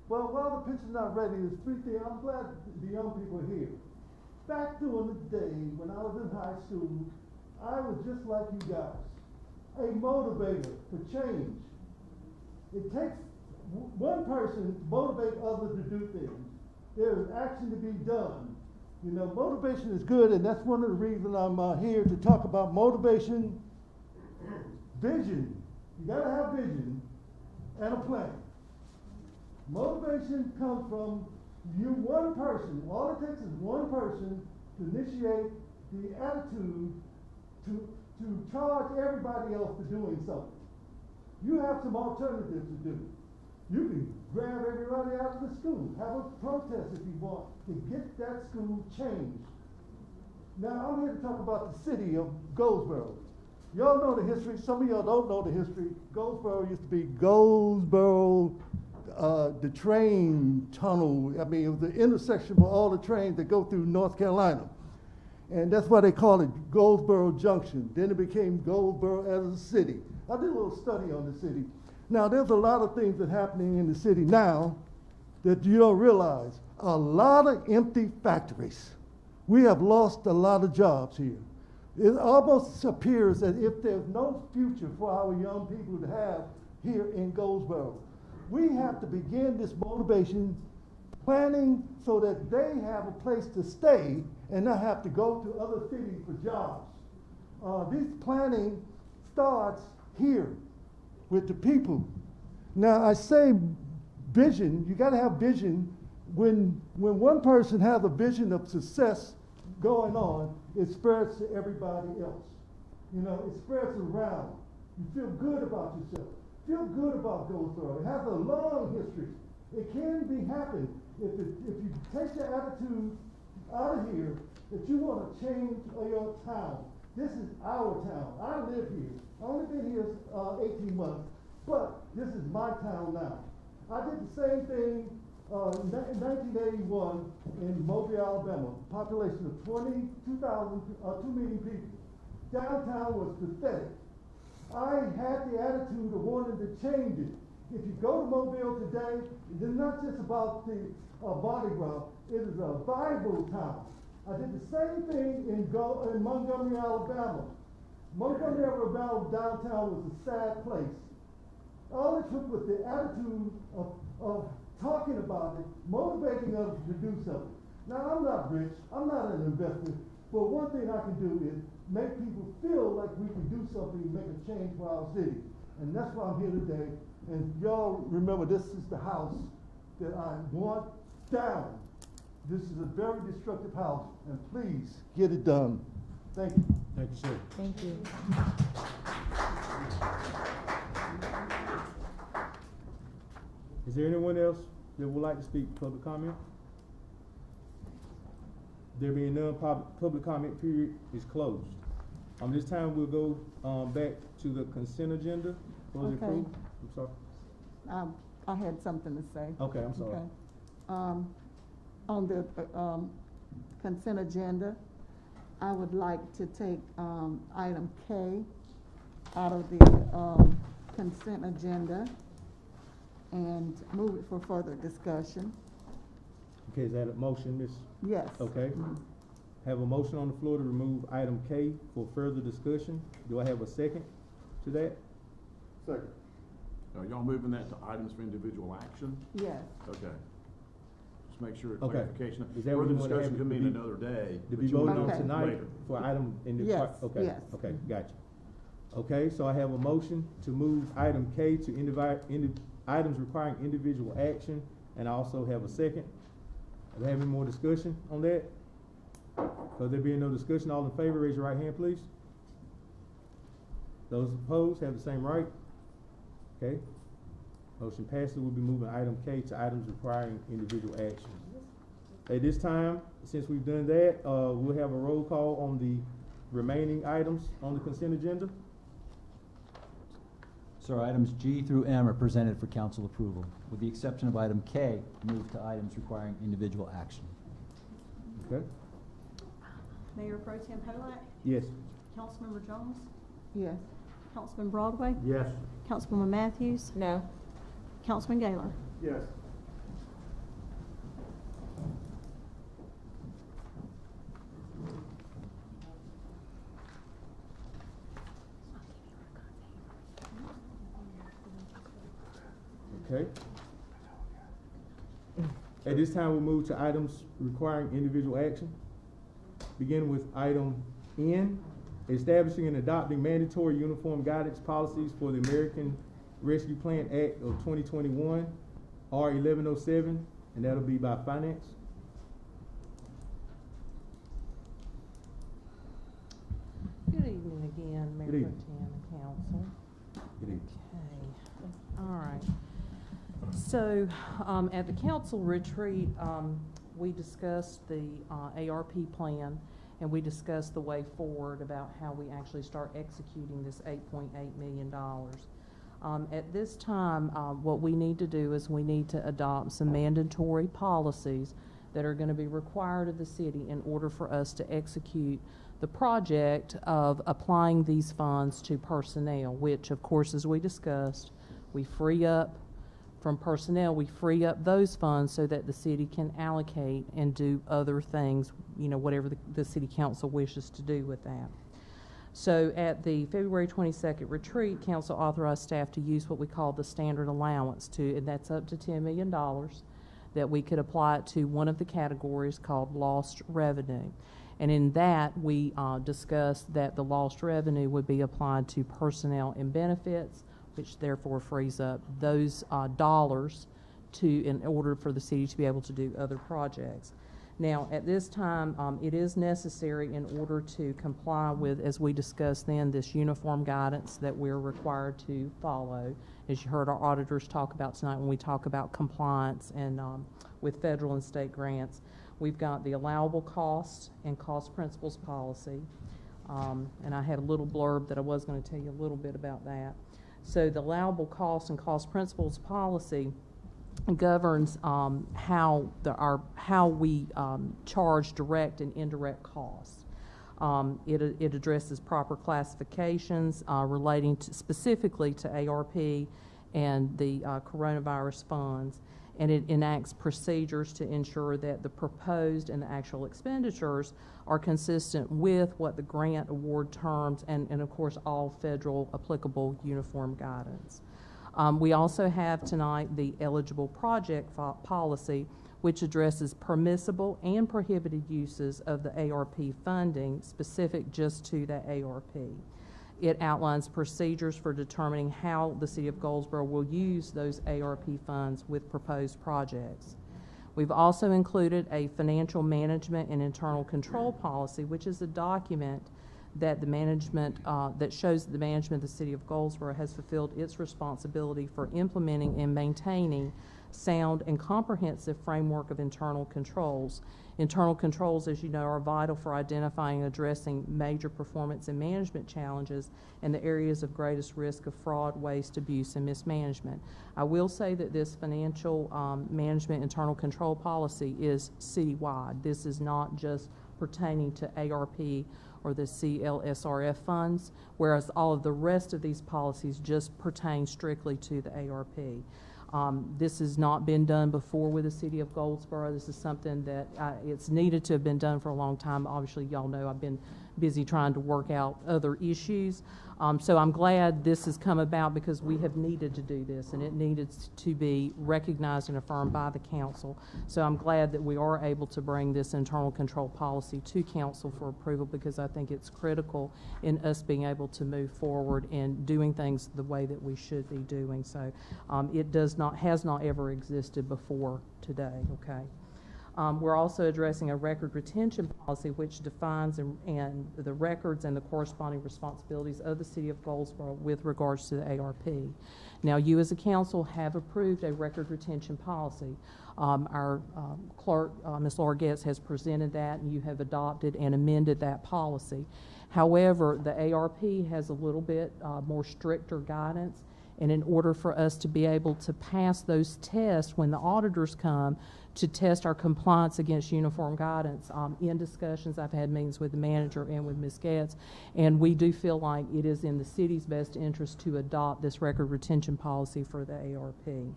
Well, while the picture's not ready, there's three things. I'm glad the young people are here. Back during the day when I was in high school, I was just like you guys, a motivator for change. It takes one person to motivate others to do things. There is action to be done. You know, motivation is good, and that's one of the reasons I'm here to talk about motivation, vision. You gotta have vision and a plan. Motivation comes from you, one person. All it takes is one person to initiate the attitude to charge everybody else for doing something. You have some alternatives to do. You can grab everybody out of the school, have a protest if you want, to get that school changed. Now, I'm here to talk about the city of Goldsboro. Y'all know the history. Some of y'all don't know the history. Goldsboro used to be Goldsboro, the train tunnel. I mean, it was the intersection for all the trains that go through North Carolina. And that's why they call it Goldsboro Junction. Then it became Goldsboro as a city. I did a little study on the city. Now, there's a lot of things that are happening in the city now that you don't realize. A lot of empty factories. We have lost a lot of jobs here. It almost appears as if there's no future for our young people to have here in Goldsboro. We have to begin this motivation planning so that they have a place to stay and not have to go to other cities for jobs. This planning starts here with the people. Now, I say vision, you gotta have vision. When one person has a vision of success going on, it spreads to everybody else. You know, it spreads around. You feel good about yourself. Feel good about Goldsboro. It has a long history. It can be happened if you take the attitude out of here that you want to change your town. This is our town. I live here. I've only been here 18 months, but this is my town now. I did the same thing, in 1981 in Mobile, Alabama, population of 2 million people. Downtown was pathetic. I had the attitude of wanting to change it. If you go to Mobile today, it is not just about the Mardi Gras, it is a Bible town. I did the same thing in Montgomery, Alabama. Montgomery, Alabama downtown was a sad place. All it took was the attitude of talking about it, motivating others to do something. Now, I'm not rich, I'm not an investor, but one thing I can do is make people feel like we can do something and make a change for our city. And that's why I'm here today. And y'all remember, this is the house that I want down. This is a very destructive house, and please get it done. Thank you. Thank you, sir. Thank you. Is there anyone else that would like to speak? Public comment? There being none, public comment period is closed. This time we'll go back to the consent agenda. Was it Okay. approved? I'm sorry. I had something to say. Okay, I'm sorry. Okay. On the consent agenda, I would like to take item K out of the consent agenda and move it for further discussion. Okay, is that a motion, Miss? Yes. Okay. Have a motion on the floor to remove item K for further discussion. Do I have a second to that? Second. Are y'all moving that to items for individual action? Yes. Okay. Just make sure, Okay. clarification. Is that what Further you wanna discussion have could to mean be- another day. To but be you wanna voted on do it tonight later. for item in the. Yes, Okay, yes. okay, gotcha. Okay, so I have a motion to move item K to items requiring individual action, and I also have a second. Do I have any more discussion on that? Because there being no discussion, all in favor, raise your right hand, please. Those opposed have the same right. Okay. Motion passes. We'll be moving item K to items requiring individual action. At this time, since we've done that, we'll have a roll call on the remaining items on the consent agenda. Sir, items G through M are presented for council approval, with the exception of item K, moved to items requiring individual action. Okay. Mayor Pro Tem Polak, Yes. Councilmember Jones, Yes. Councilman Broadway, Yes. Councilwoman Matthews, No. Councilman Gaylor. Yes. Okay. At this time, we'll move to items requiring individual action. Begin with item N, establishing and adopting mandatory uniform guidance policies for the American Rescue Plan Act of 2021, R 1107, and that'll be by finance. Good evening again, Mayor Good Pro evening. Tem and Council. Good evening. Okay, all right. So, at the council retreat, we discussed the ARP plan, and we discussed the way forward about how we actually start executing this $8.8 million. At this time, what we need to do is we need to adopt some mandatory policies that are going to be required of the city in order for us to execute the project of applying these funds to personnel, which, of course, as we discussed, we free up from personnel, we free up those funds so that the city can allocate and do other things, you know, whatever the city council wishes to do with that. So at the February 22nd retreat, council authorized staff to use what we call the standard allowance and that's up to $10 million, that we could apply it to one of the categories called lost revenue. And in that, we discussed that the lost revenue would be applied to personnel and benefits, which therefore frees up those dollars in order for the city to be able to do other projects. Now, at this time, it is necessary in order to comply with, as we discussed then, this uniform guidance that we're required to follow. As you heard our auditors talk about tonight when we talk about compliance and with federal and state grants, we've got the allowable costs and cost principles policy. And I had a little blurb that I was going to tell you a little bit about that. So the allowable costs and cost principles policy governs how we charge direct and indirect costs. It addresses proper classifications relating specifically to ARP and the coronavirus funds, and it enacts procedures to ensure that the proposed and the actual expenditures are consistent with what the grant award terms and of course all federal applicable uniform guidance. We also have tonight the eligible project policy, which addresses permissible and prohibited uses of the ARP funding specific just to the ARP. It outlines procedures for determining how the City of Goldsboro will use those ARP funds with proposed projects. We've also included a financial management and internal control policy, which is a document that the management, that shows that the management of the City of Goldsboro has fulfilled its responsibility for implementing and maintaining sound and comprehensive framework of internal controls. Internal controls, as you know, are vital for identifying and addressing major performance and management challenges and the areas of greatest risk of fraud, waste, abuse, and mismanagement. I will say that this financial management internal control policy is citywide. This is not just pertaining to ARP or the CLSRF funds, whereas all of the rest of these policies just pertain strictly to the ARP. This has not been done before with the City of Goldsboro. This is something that it's needed to have been done for a long time. Obviously, y'all know I've been busy trying to work out other issues. So I'm glad this has come about because we have needed to do this, and it needed to be recognized and affirmed by the council. So I'm glad that we are able to bring this internal control policy to council for approval, because I think it's critical in us being able to move forward and doing things the way that we should be doing. So it has not ever existed before today, okay? We're also addressing a record retention policy which defines and the records and the corresponding responsibilities of the City of Goldsboro with regards to the ARP. Now, you as a council have approved a record retention policy. Our clerk, Ms. Laura Getz, has presented that, and you have adopted and amended that policy. However, the ARP has a little bit more stricter guidance, and in order for us to be able to pass those tests when the auditors come to test our compliance against uniform guidance, in discussions, I've had meetings with the manager and with Ms. Getz, and we do feel like it is in the city's best interest to adopt this record retention policy for the ARP.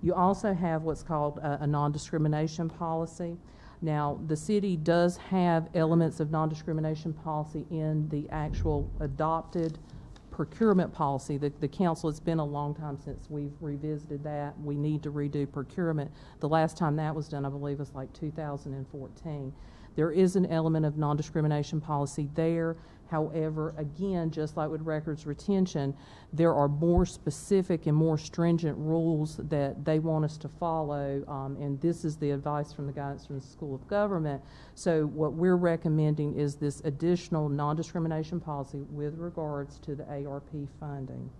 You also have what's called a non-discrimination policy. Now, the city does have elements of non-discrimination policy in the actual adopted procurement policy. The council, it's been a long time since we've revisited that. We need to redo procurement. The last time that was done, I believe, was like 2014. There is an element of non-discrimination policy there. However, again, just like with records retention, there are more specific and more stringent rules that they want us to follow, and this is the advice from the guidance from the School of Government. So what we're recommending is this additional non-discrimination policy with regards to the ARP funding.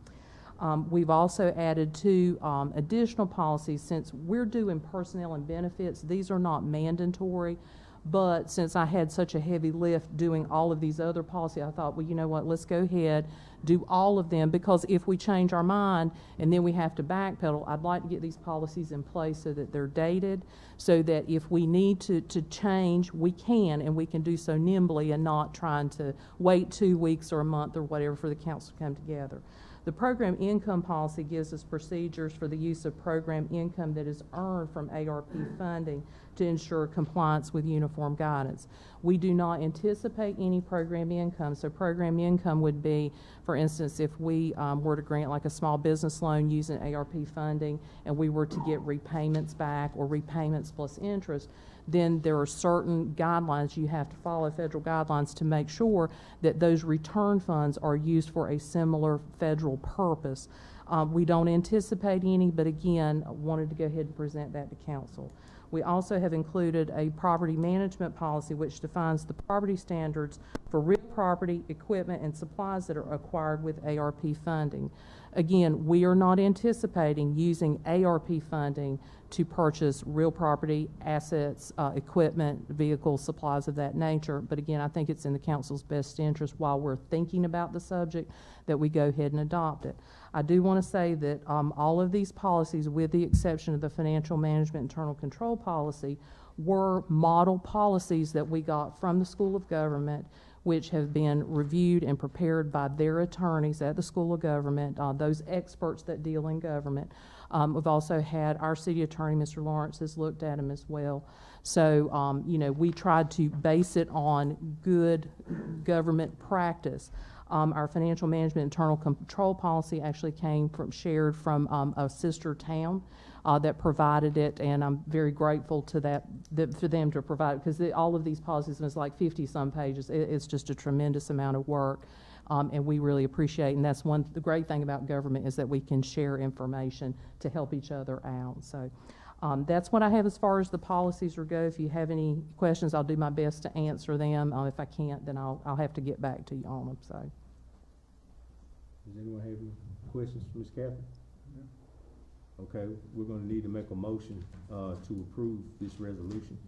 We've also added two additional policies. Since we're doing personnel and benefits, these are not mandatory. But since I had such a heavy lift doing all of these other policies, I thought, well, you know what, let's go ahead, do all of them, because if we change our mind and then we have to backpedal, I'd like to get these policies in place so that they're dated, so that if we need to change, we can, and we can do so nimbly and not trying to wait 2 weeks or a month or whatever for the council to come together. The program income policy gives us procedures for the use of program income that is earned from ARP funding to ensure compliance with uniform guidance. We do not anticipate any program income. So program income would be, for instance, if we were to grant like a small business loan using ARP funding and we were to get repayments back or repayments plus interest, then there are certain guidelines you have to follow, federal guidelines, to make sure that those return funds are used for a similar federal purpose. We don't anticipate any, but again, I wanted to go ahead and present that to council. We also have included a property management policy which defines the property standards for real property, equipment, and supplies that are acquired with ARP funding. again, we are not anticipating using ARP funding to purchase real property, assets, equipment, vehicles, supplies of that nature. But again, I think it's in the council's best interest while we're thinking about the subject that we go ahead and adopt it. I do want to say that all of these policies, with the exception of the financial management internal control policy, were model policies that we got from the School of Government, which have been reviewed and prepared by their attorneys at the School of Government, those experts that deal in government. We've also had our city attorney, Mr. Lawrence, has looked at them as well. So, you know, we tried to base it on good government practice. Our financial management internal control policy actually shared from a sister town that provided it, and I'm very grateful to for them to provide it, because all of these policies, and it's like 50-some pages. It's just a tremendous amount of work, and we really appreciate it. And that's the great thing about government, is that we can share information to help each other out. So that's what I have as far as the policies go. If you have any questions, I'll do my best to answer them. If I can't, then I'll have to get back to you on them. So. Does anyone have any questions for Ms. Catherine? Okay, we're gonna need to make a motion, to approve this resolution.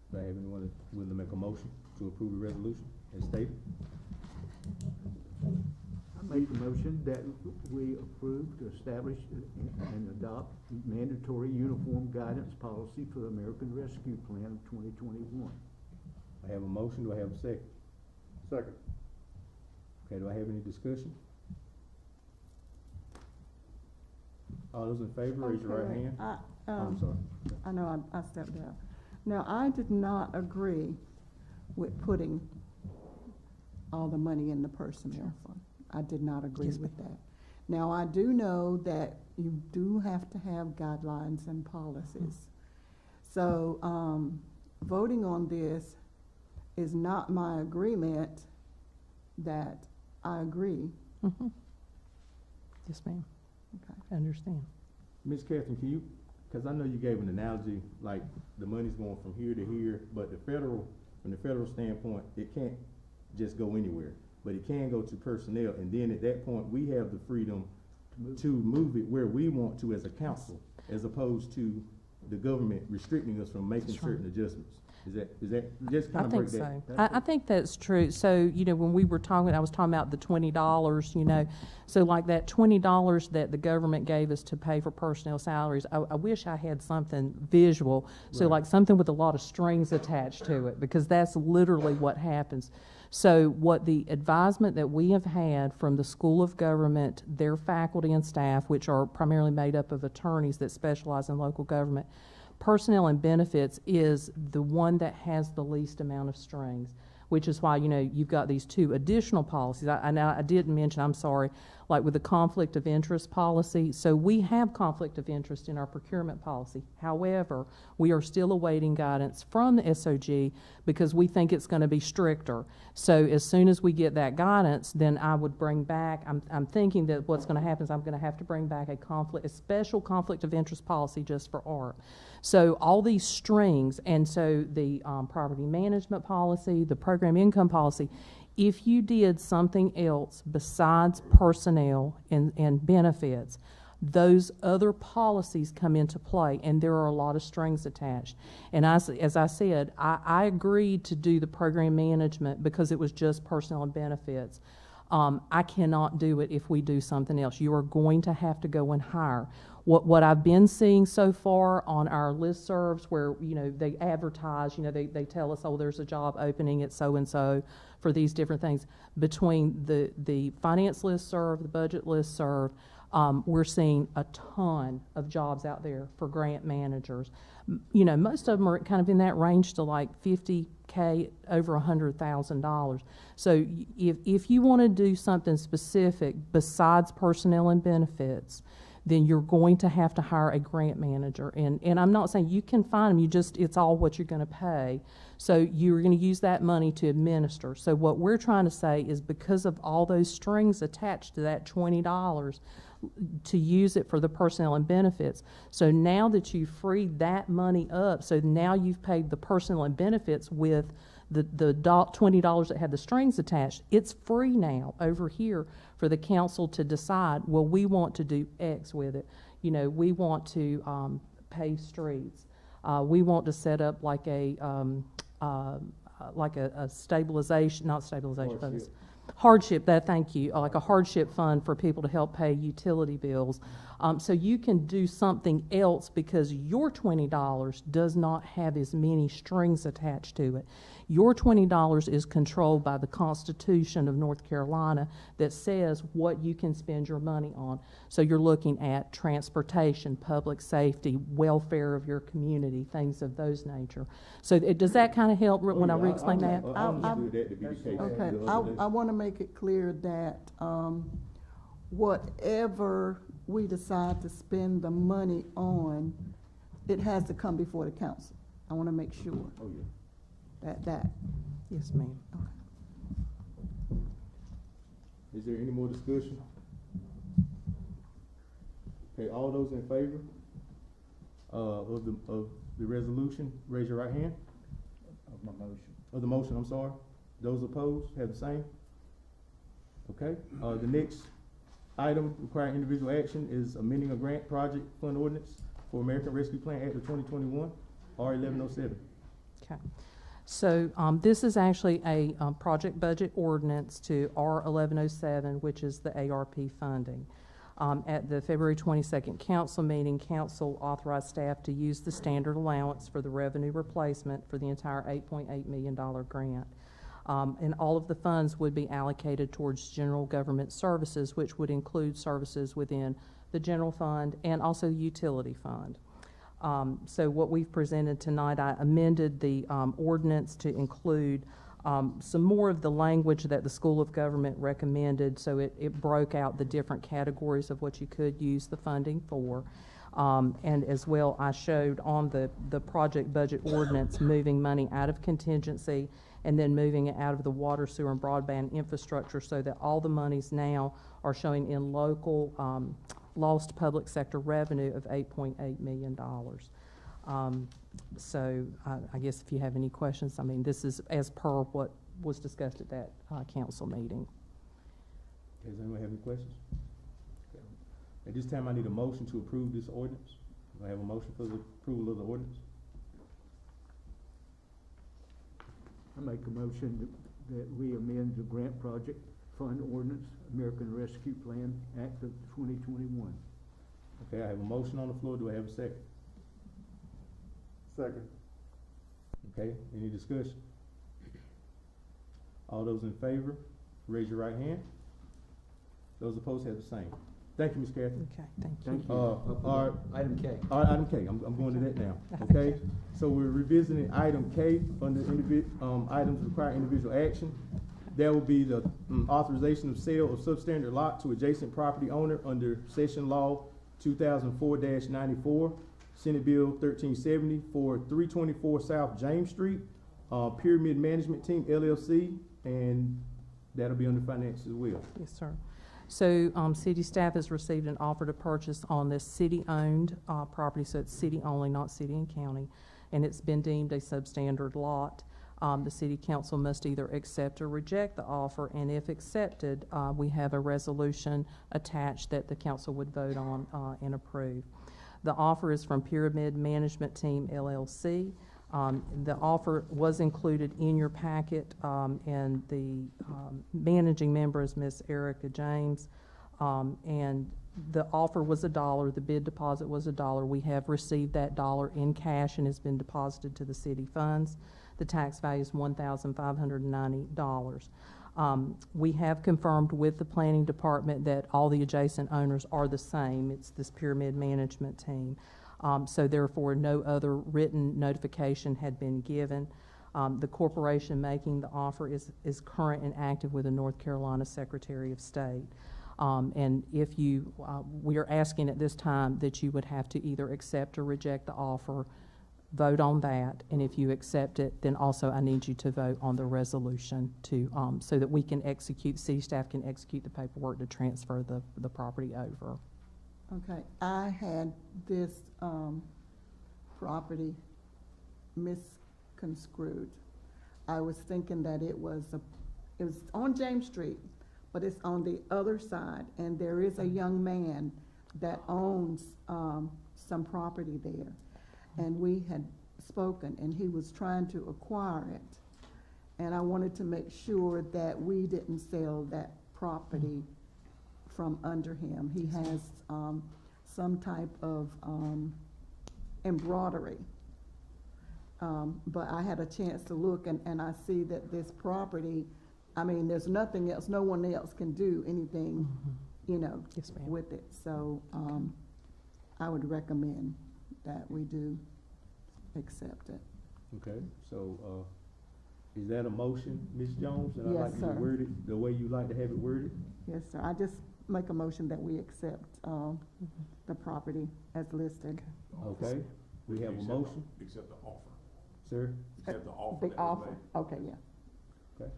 Do I have anyone that's willing to make a motion to approve the resolution as stated? I make the motion that we approve to establish and adopt mandatory uniform guidance policy for the American Rescue Plan of 2021. I have a motion, do I have a second? Second. Okay, do I have any discussion? All those in favor, raise your right hand. I'm sorry. I know I stepped out. Now, I did not agree with putting all the money in the personnel fund. I did not agree with that. Now, I do know that you do have to have guidelines and policies. So, voting on this is not my agreement that I agree. Mm-hmm. Yes, ma'am. Okay. I understand. Ms. Catherine, can you, because I know you gave an analogy, like the money's going from here to here, but from the federal standpoint, it can't just go anywhere, but it can go to personnel, and then at that point, we have the freedom to move it where we want to as a council, as opposed to the government restricting us from making certain adjustments. Is that just kind of break that? I think so. I think that's true. So, you know, when we were talking, I was talking about the $20, you know, so like that $20 that the government gave us to pay for personnel salaries, I wish I had something visual. So Right. like something with a lot of strings attached to it, because that's literally what happens. So what the advisement that we have had from the School of Government, their faculty and staff, which are primarily made up of attorneys that specialize in local government, personnel and benefits is the one that has the least amount of strings, which is why, you know, you've got these two additional policies. I didn't mention, I'm sorry, like with the conflict of interest policy. So we have conflict of interest in our procurement policy. However, we are still awaiting guidance from the SOG because we think it's going to be stricter. So as soon as we get that guidance, then I would bring back, I'm thinking that what's going to happen is I'm going to have to bring back a special conflict of interest policy just for art. So all these strings, and so the property management policy, the program income policy, if you did something else besides personnel and benefits, those other policies come into play, and there are a lot of strings attached. And as I said, I agreed to do the program management because it was just personnel and benefits. I cannot do it if we do something else. You are going to have to go and hire. What I've been seeing so far on our listservs where, you know, they advertise, you know, they tell us, oh, there's a job opening at so-and-so for these different things. Between the finance listserv, the budget listserv, we're seeing a ton of jobs out there for grant managers. You know, most of them are kind of in that range to like $50K over $100,000. So if you want to do something specific besides personnel and benefits, then you're going to have to hire a grant manager. And I'm not saying you can find them, it's all what you're going to pay. So you're going to use that money to administer. So what we're trying to say is because of all those strings attached to that $20, to use it for the personnel and benefits. So now that you've freed that money up, so now you've paid the personnel and benefits with the $20 that had the strings attached, it's free now over here for the council to decide, well, we want to do X with it. You know, we want to pave streets. We want to set up like a stabilization, not stabilization, but it's hardship, thank you, like a hardship fund for people to help pay utility bills. So you can do something else because your $20 does not have as many strings attached to it. Your $20 is controlled by the Constitution of North Carolina that says what you can spend your money on. So you're looking at transportation, public safety, welfare of your community, things of those nature. So does that kind of help when I re-explain that? Okay, I want to make it clear that whatever we decide to spend the money on, it has to come before the council. I want to make sure. Oh, yeah. That. Yes, ma'am. Is there any more discussion? Okay, all those in favor of the resolution, raise your right hand. Of my motion. Of the motion, I'm sorry. Those opposed, have the same. Okay, the next item requiring individual action is amending a grant project fund ordinance for American Rescue Plan Act of 2021, R1107. Okay. So this is actually a project budget ordinance to R1107, which is the ARP funding. At the February 22nd council meeting, council authorized staff to use the standard allowance for the revenue replacement for the entire $8.8 million grant. And all of the funds would be allocated towards general government services, which would include services within the general fund and also the utility fund. So what we've presented tonight, I amended the ordinance to include some more of the language that the School of Government recommended, so it broke out the different categories of what you could use the funding for. And as well, I showed on the project budget ordinance moving money out of contingency and then moving it out of the water, sewer, and broadband infrastructure so that all the monies now are showing in local lost public sector revenue of $8.8 million. So I guess if you have any questions, I mean, this is as per what was discussed at that council meeting. Okay, does anyone have any questions? Okay. At this time, I need a motion to approve this ordinance. Do I have a motion for the approval of the ordinance? I make a motion that we amend the grant project fund ordinance, American Rescue Plan Act of 2021. Okay, I have a motion on the floor. Do I have a second? Second. Okay, any discussion? All those in favor, raise your right hand. Those opposed have the same. Thank you, Ms. Catherine. Okay, thank you. All right, Item K. all right, item K, I'm going to that now, okay? So we're revisiting item K under items requiring individual action. That will be the authorization of sale of substandard lot to adjacent property owner under Session Law 2004-94, Senate Bill 1370 for 324 South James Street, Pyramid Management Team LLC, and that'll be under finance as well. Yes, sir. So city staff has received an offer to purchase on this city-owned property, so it's city only, not city and county, and it's been deemed a substandard lot. The city council must either accept or reject the offer, and if accepted, we have a resolution attached that the council would vote on and approve. The offer is from Pyramid Management Team LLC. The offer was included in your packet, and the managing member is Miss Erica James, and the offer was $1. The bid deposit was $1. We have received that $1 in cash and has been deposited to the city funds. The tax value is $1,590. We have confirmed with the planning department that all the adjacent owners are the same. It's this Pyramid Management Team. So therefore, no other written notification had been given. The corporation making the offer is current and active with the North Carolina Secretary of State. And if you, we are asking at this time that you would have to either accept or reject the offer, vote on that, and if you accept it, then also I need you to vote on the resolution to, so that we can execute, city staff can execute the paperwork to transfer the property over. Okay, I had this property misconstrued. I was thinking that it was on James Street, but it's on the other side, and there is a young man that owns, some property there. And we had spoken, and he was trying to acquire it. And I wanted to make sure that we didn't sell that property from under him. He has, some type of, embroidery. But I had a chance to look, and I see that this property, I mean, there's nothing else, no one else can do anything, you know, Yes, ma'am. with it. So, I would recommend that we do accept it. Okay, so, is that a motion, Ms. Jones? And I'd Yes, like to sir. word it the way you like to have it worded? Yes, sir. I just make a motion that we accept, the property as listed. Okay, we have a motion, Accept the offer. sir? Accept the offer. The offer, okay, yeah. Okay,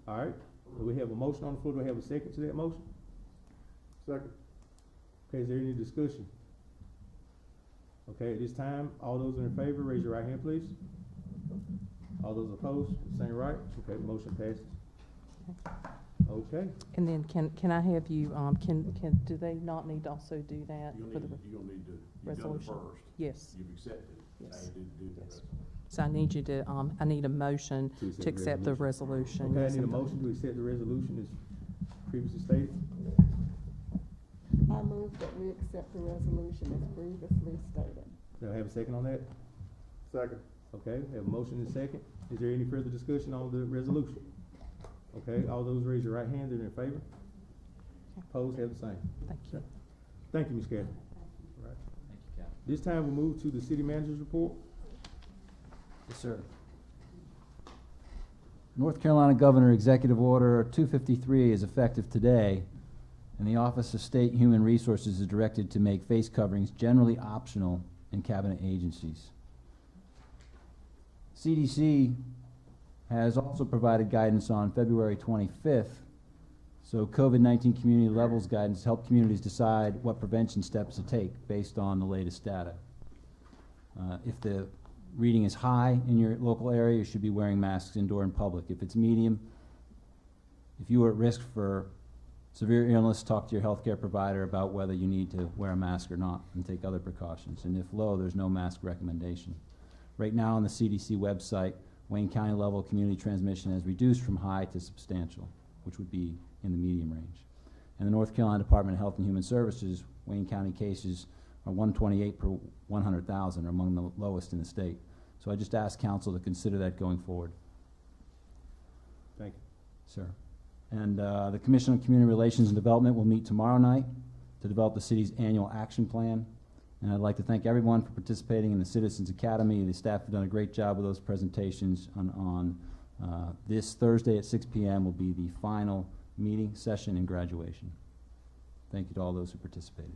all right, so we have a motion on the floor, do I have a second to that motion? Second. Okay, is there any discussion? Okay, at this time, all those in favor, raise your right hand, please. All those opposed, same right? Okay, motion passes. Okay, And then can I have you, do they not need to also do that You're for the gonna need to, you've done it resolution? first. Yes. You've accepted. Now Yes. you need to do the Yes. rest. So I need you to, I need a motion to accept the resolution. okay, I Yes, need a and- motion to accept the resolution as previously stated. I move that we accept the resolution as previously stated. Do I have a second on that? Second. Okay, have a motion and a second. Is there any further discussion on the resolution? Okay, all those raise your right hand, they're in favor. Opposed, have the same. Thank you. Thank you, Ms. Catherine. All right. Thank you, Captain. This time we'll move to the city manager's report. Yes, sir. North Carolina Governor Executive Order 253 is effective today, and the Office of State Human Resources is directed to make face coverings generally optional in cabinet agencies. CDC has also provided guidance on February 25th, so COVID-19 community levels guidance helped communities decide what prevention steps to take based on the latest data. If the reading is high in your local area, you should be wearing masks indoor and public. If it's medium, if you are at risk for severe illness, talk to your healthcare provider about whether you need to wear a mask or not and take other precautions. And if low, there's no mask recommendation. Right now on the CDC website, Wayne County level community transmission has reduced from high to substantial, which would be in the medium range. And the North Carolina Department of Health and Human Services, Wayne County cases are 128 per 100,000, are among the lowest in the state. So I just ask council to consider that going forward. Thank you. Sir. And the Commission on Community Relations and Development will meet tomorrow night to develop the city's annual action plan. And I'd like to thank everyone for participating in the Citizens Academy. The staff have done a great job with those presentations. On this Thursday at 6 p.m. will be the final meeting, session, and graduation. Thank you to all those who participated.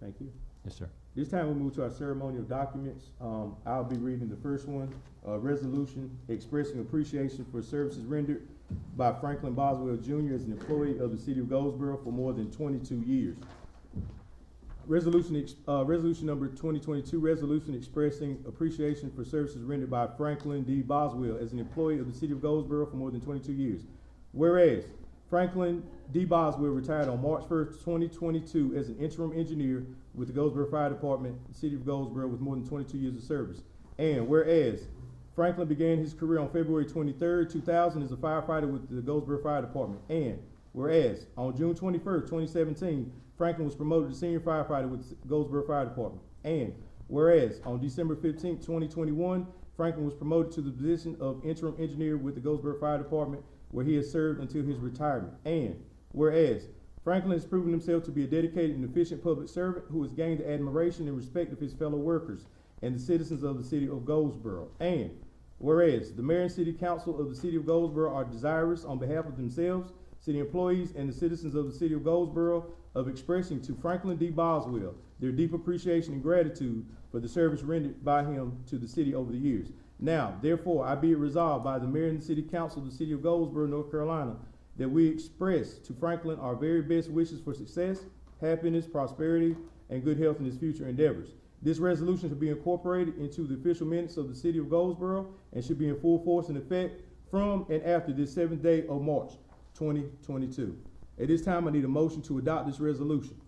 Thank you. Yes, sir. This time we'll move to our ceremonial documents. I'll be reading the first one, resolution expressing appreciation for services rendered by Franklin Boswell Jr. as an employee of the city of Goldsboro for more than 22 years. Resolution number 2022, resolution expressing appreciation for services rendered by Franklin D. Boswell as an employee of the city of Goldsboro for more than 22 years. Whereas Franklin D. Boswell retired on March 1st, 2022 as an interim engineer with the Goldsboro Fire Department, the city of Goldsboro, with more than 22 years of service. And whereas Franklin began his career on February 23rd, 2000 as a firefighter with the Goldsboro Fire Department. And whereas on June 21st, 2017, Franklin was promoted to senior firefighter with the Goldsboro Fire Department. And whereas on December 15th, 2021, Franklin was promoted to the position of interim engineer with the Goldsboro Fire Department, where he has served until his retirement. And whereas Franklin has proven himself to be a dedicated and efficient public servant who has gained the admiration and respect of his fellow workers and the citizens of the city of Goldsboro. And whereas the mayor and city council of the city of Goldsboro are desirous on behalf of themselves, city employees, and the citizens of the city of Goldsboro of expressing to Franklin D. Boswell their deep appreciation and gratitude for the service rendered by him to the city over the years. Now, therefore, I be it resolved by the mayor and the city council of the city of Goldsboro, North Carolina, that we express to Franklin our very best wishes for success, happiness, prosperity, and good health in his future endeavors. This resolution should be incorporated into the official minutes of the city of Goldsboro and should be in full force and effect from and after this 7th day of March 2022. At this time, I need a motion to adopt this resolution.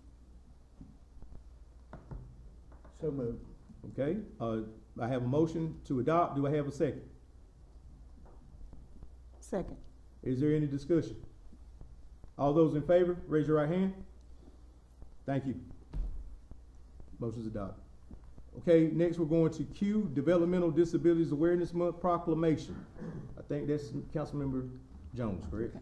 So moved. Okay, I have a motion to adopt. Do I have a second? Second. Is there any discussion? All those in favor, raise your right hand. Thank you. Motion's adopted. Okay, next we're going to Q, Developmental Disabilities Awareness Month Proclamation. I think that's Councilmember Jones, correct?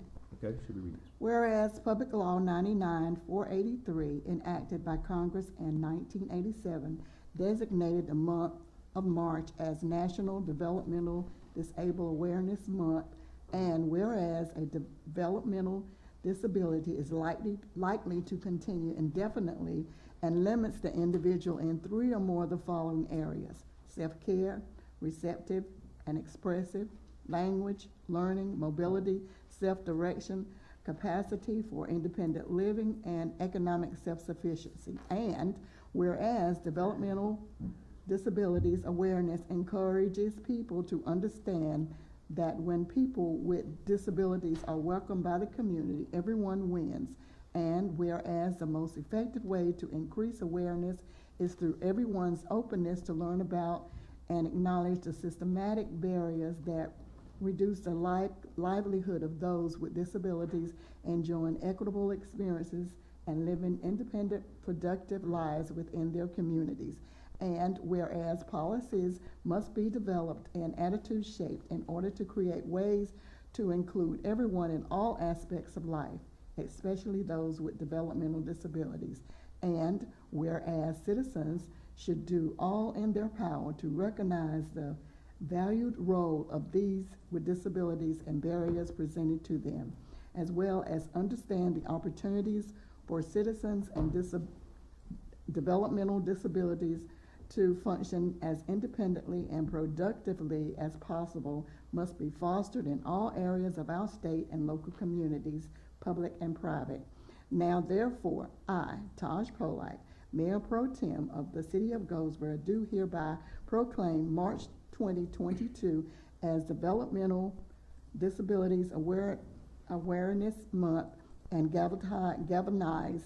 Okay, should we read this? Whereas Public Law 99-483, enacted by Congress in 1987, designated the month of March as National Developmental Disabled Awareness Month, and whereas a developmental disability is likely to continue indefinitely and limits the individual in 3 or more of the following areas: self-care, receptive and expressive, language, learning, mobility, self-direction, capacity for independent living, and economic self-sufficiency. And whereas developmental disabilities awareness encourages people to understand that when people with disabilities are welcomed by the community, everyone wins. And whereas the most effective way to increase awareness is through everyone's openness to learn about and acknowledge the systematic barriers that reduce the livelihood of those with disabilities enjoying equitable experiences and living independent, productive lives within their communities. And whereas policies must be developed and attitudes shaped in order to create ways to include everyone in all aspects of life, especially those with developmental disabilities. And whereas citizens should do all in their power to recognize the valued role of these with disabilities and barriers presented to them, as well as understand the opportunities for citizens and developmental disabilities to function as independently and productively as possible, must be fostered in all areas of our state and local communities, public and private. Now therefore, I, Taj Polite, Mayor Pro Tem of the City of Goldsboro, do hereby proclaim March 2022 as Developmental Disabilities Awareness Month and galvanize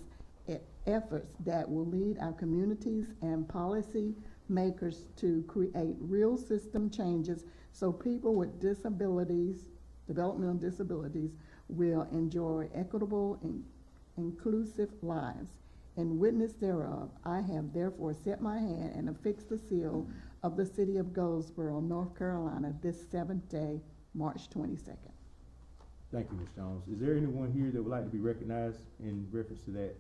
efforts that will lead our communities and policy makers to create real system changes so people with disabilities, developmental disabilities, will enjoy equitable and inclusive lives. In witness thereof, I have therefore set my hand and affixed the seal of the City of Goldsboro, North Carolina, this 7th day, March 22nd. Thank you, Ms. Jones. Is there anyone here that would like to be recognized in reference to that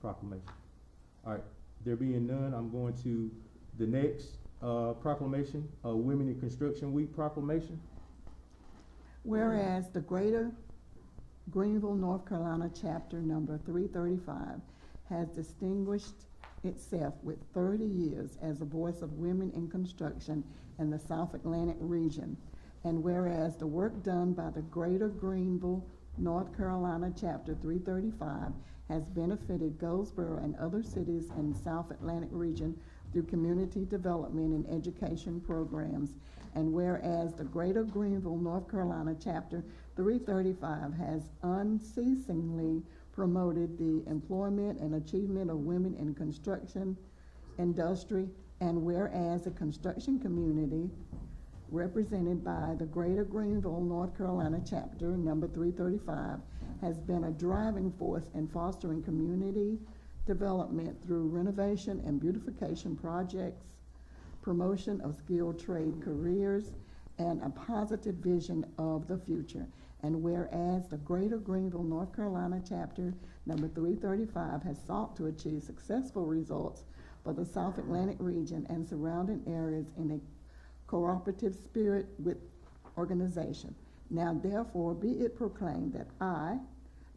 proclamation? All right, there being none, I'm going to the next proclamation, Women in Construction Week proclamation. Whereas the Greater Greenville, North Carolina chapter number 335 has distinguished itself with 30 years as a voice of women in construction in the South Atlantic region. And whereas the work done by the Greater Greenville, North Carolina chapter 335 has benefited Goldsboro and other cities in the South Atlantic region through community development and education programs. And whereas the Greater Greenville, North Carolina chapter 335 has unceasingly promoted the employment and achievement of women in construction industry, and whereas the construction community represented by the Greater Greenville, North Carolina chapter number 335 has been a driving force in fostering community development through renovation and beautification projects, promotion of skilled trade careers, and a positive vision of the future. And whereas the Greater Greenville, North Carolina chapter number 335 has sought to achieve successful results for the South Atlantic region and surrounding areas in a cooperative spirit with organization. Now therefore be it proclaimed that I,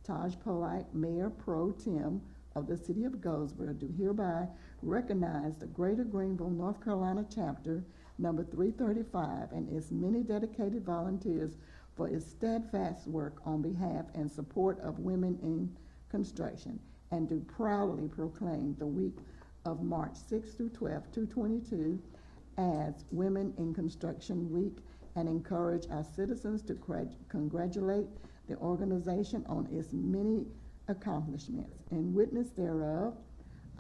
Taj Polite, Mayor Pro Tem of the City of Goldsboro, do hereby recognize the Greater Greenville, North Carolina chapter number 335 and its many dedicated volunteers for its steadfast work on behalf and support of women in construction, and do proudly proclaim the week of March 6 through 12, 2022 as Women in Construction Week, and encourage our citizens to congratulate the organization on its many accomplishments. In witness thereof,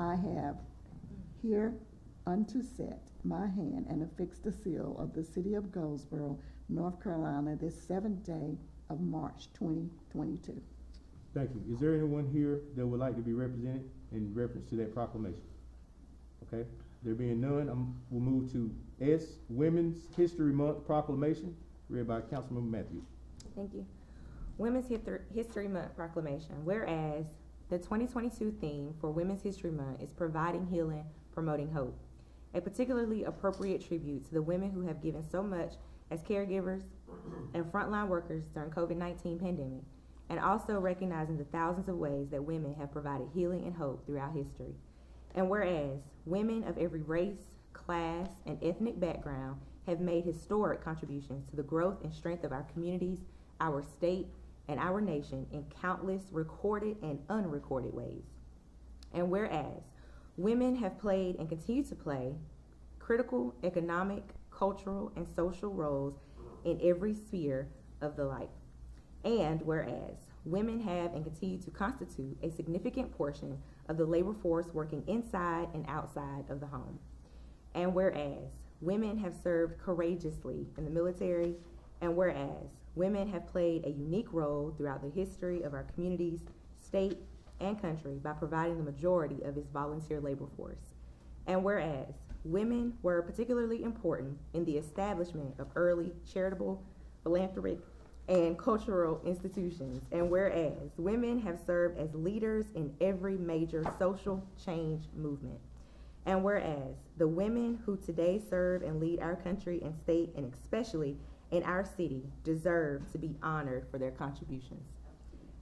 I have here unto set my hand and affix the seal of the city of Goldsboro, North Carolina, this 7th day of March 2022. Thank you. Is there anyone here that would like to be represented in reference to that proclamation? Okay, there being none, we'll move to S, Women's History Month Proclamation, read by Councilmember Matthews. Thank you. Women's History Month Proclamation. Whereas the 2022 theme for Women's History Month is providing healing, promoting hope. A particularly appropriate tribute to the women who have given so much as caregivers and frontline workers during COVID-19 pandemic, and also recognizing the thousands of ways that women have provided healing and hope throughout history. And whereas women of every race, class, and ethnic background have made historic contributions to the growth and strength of our communities, our state, and our nation in countless recorded and unrecorded ways. And whereas women have played and continue to play critical economic, cultural, and social roles in every sphere of the life. And whereas women have and continue to constitute a significant portion of the labor force working inside and outside of the home. And whereas women have served courageously in the military, and whereas women have played a unique role throughout the history of our communities, state, and country by providing the majority of its volunteer labor force. And whereas women were particularly important in the establishment of early charitable, philanthropic, and cultural institutions. And whereas women have served as leaders in every major social change movement. And whereas the women who today serve and lead our country and state, and especially in our city, deserve to be honored for their contributions.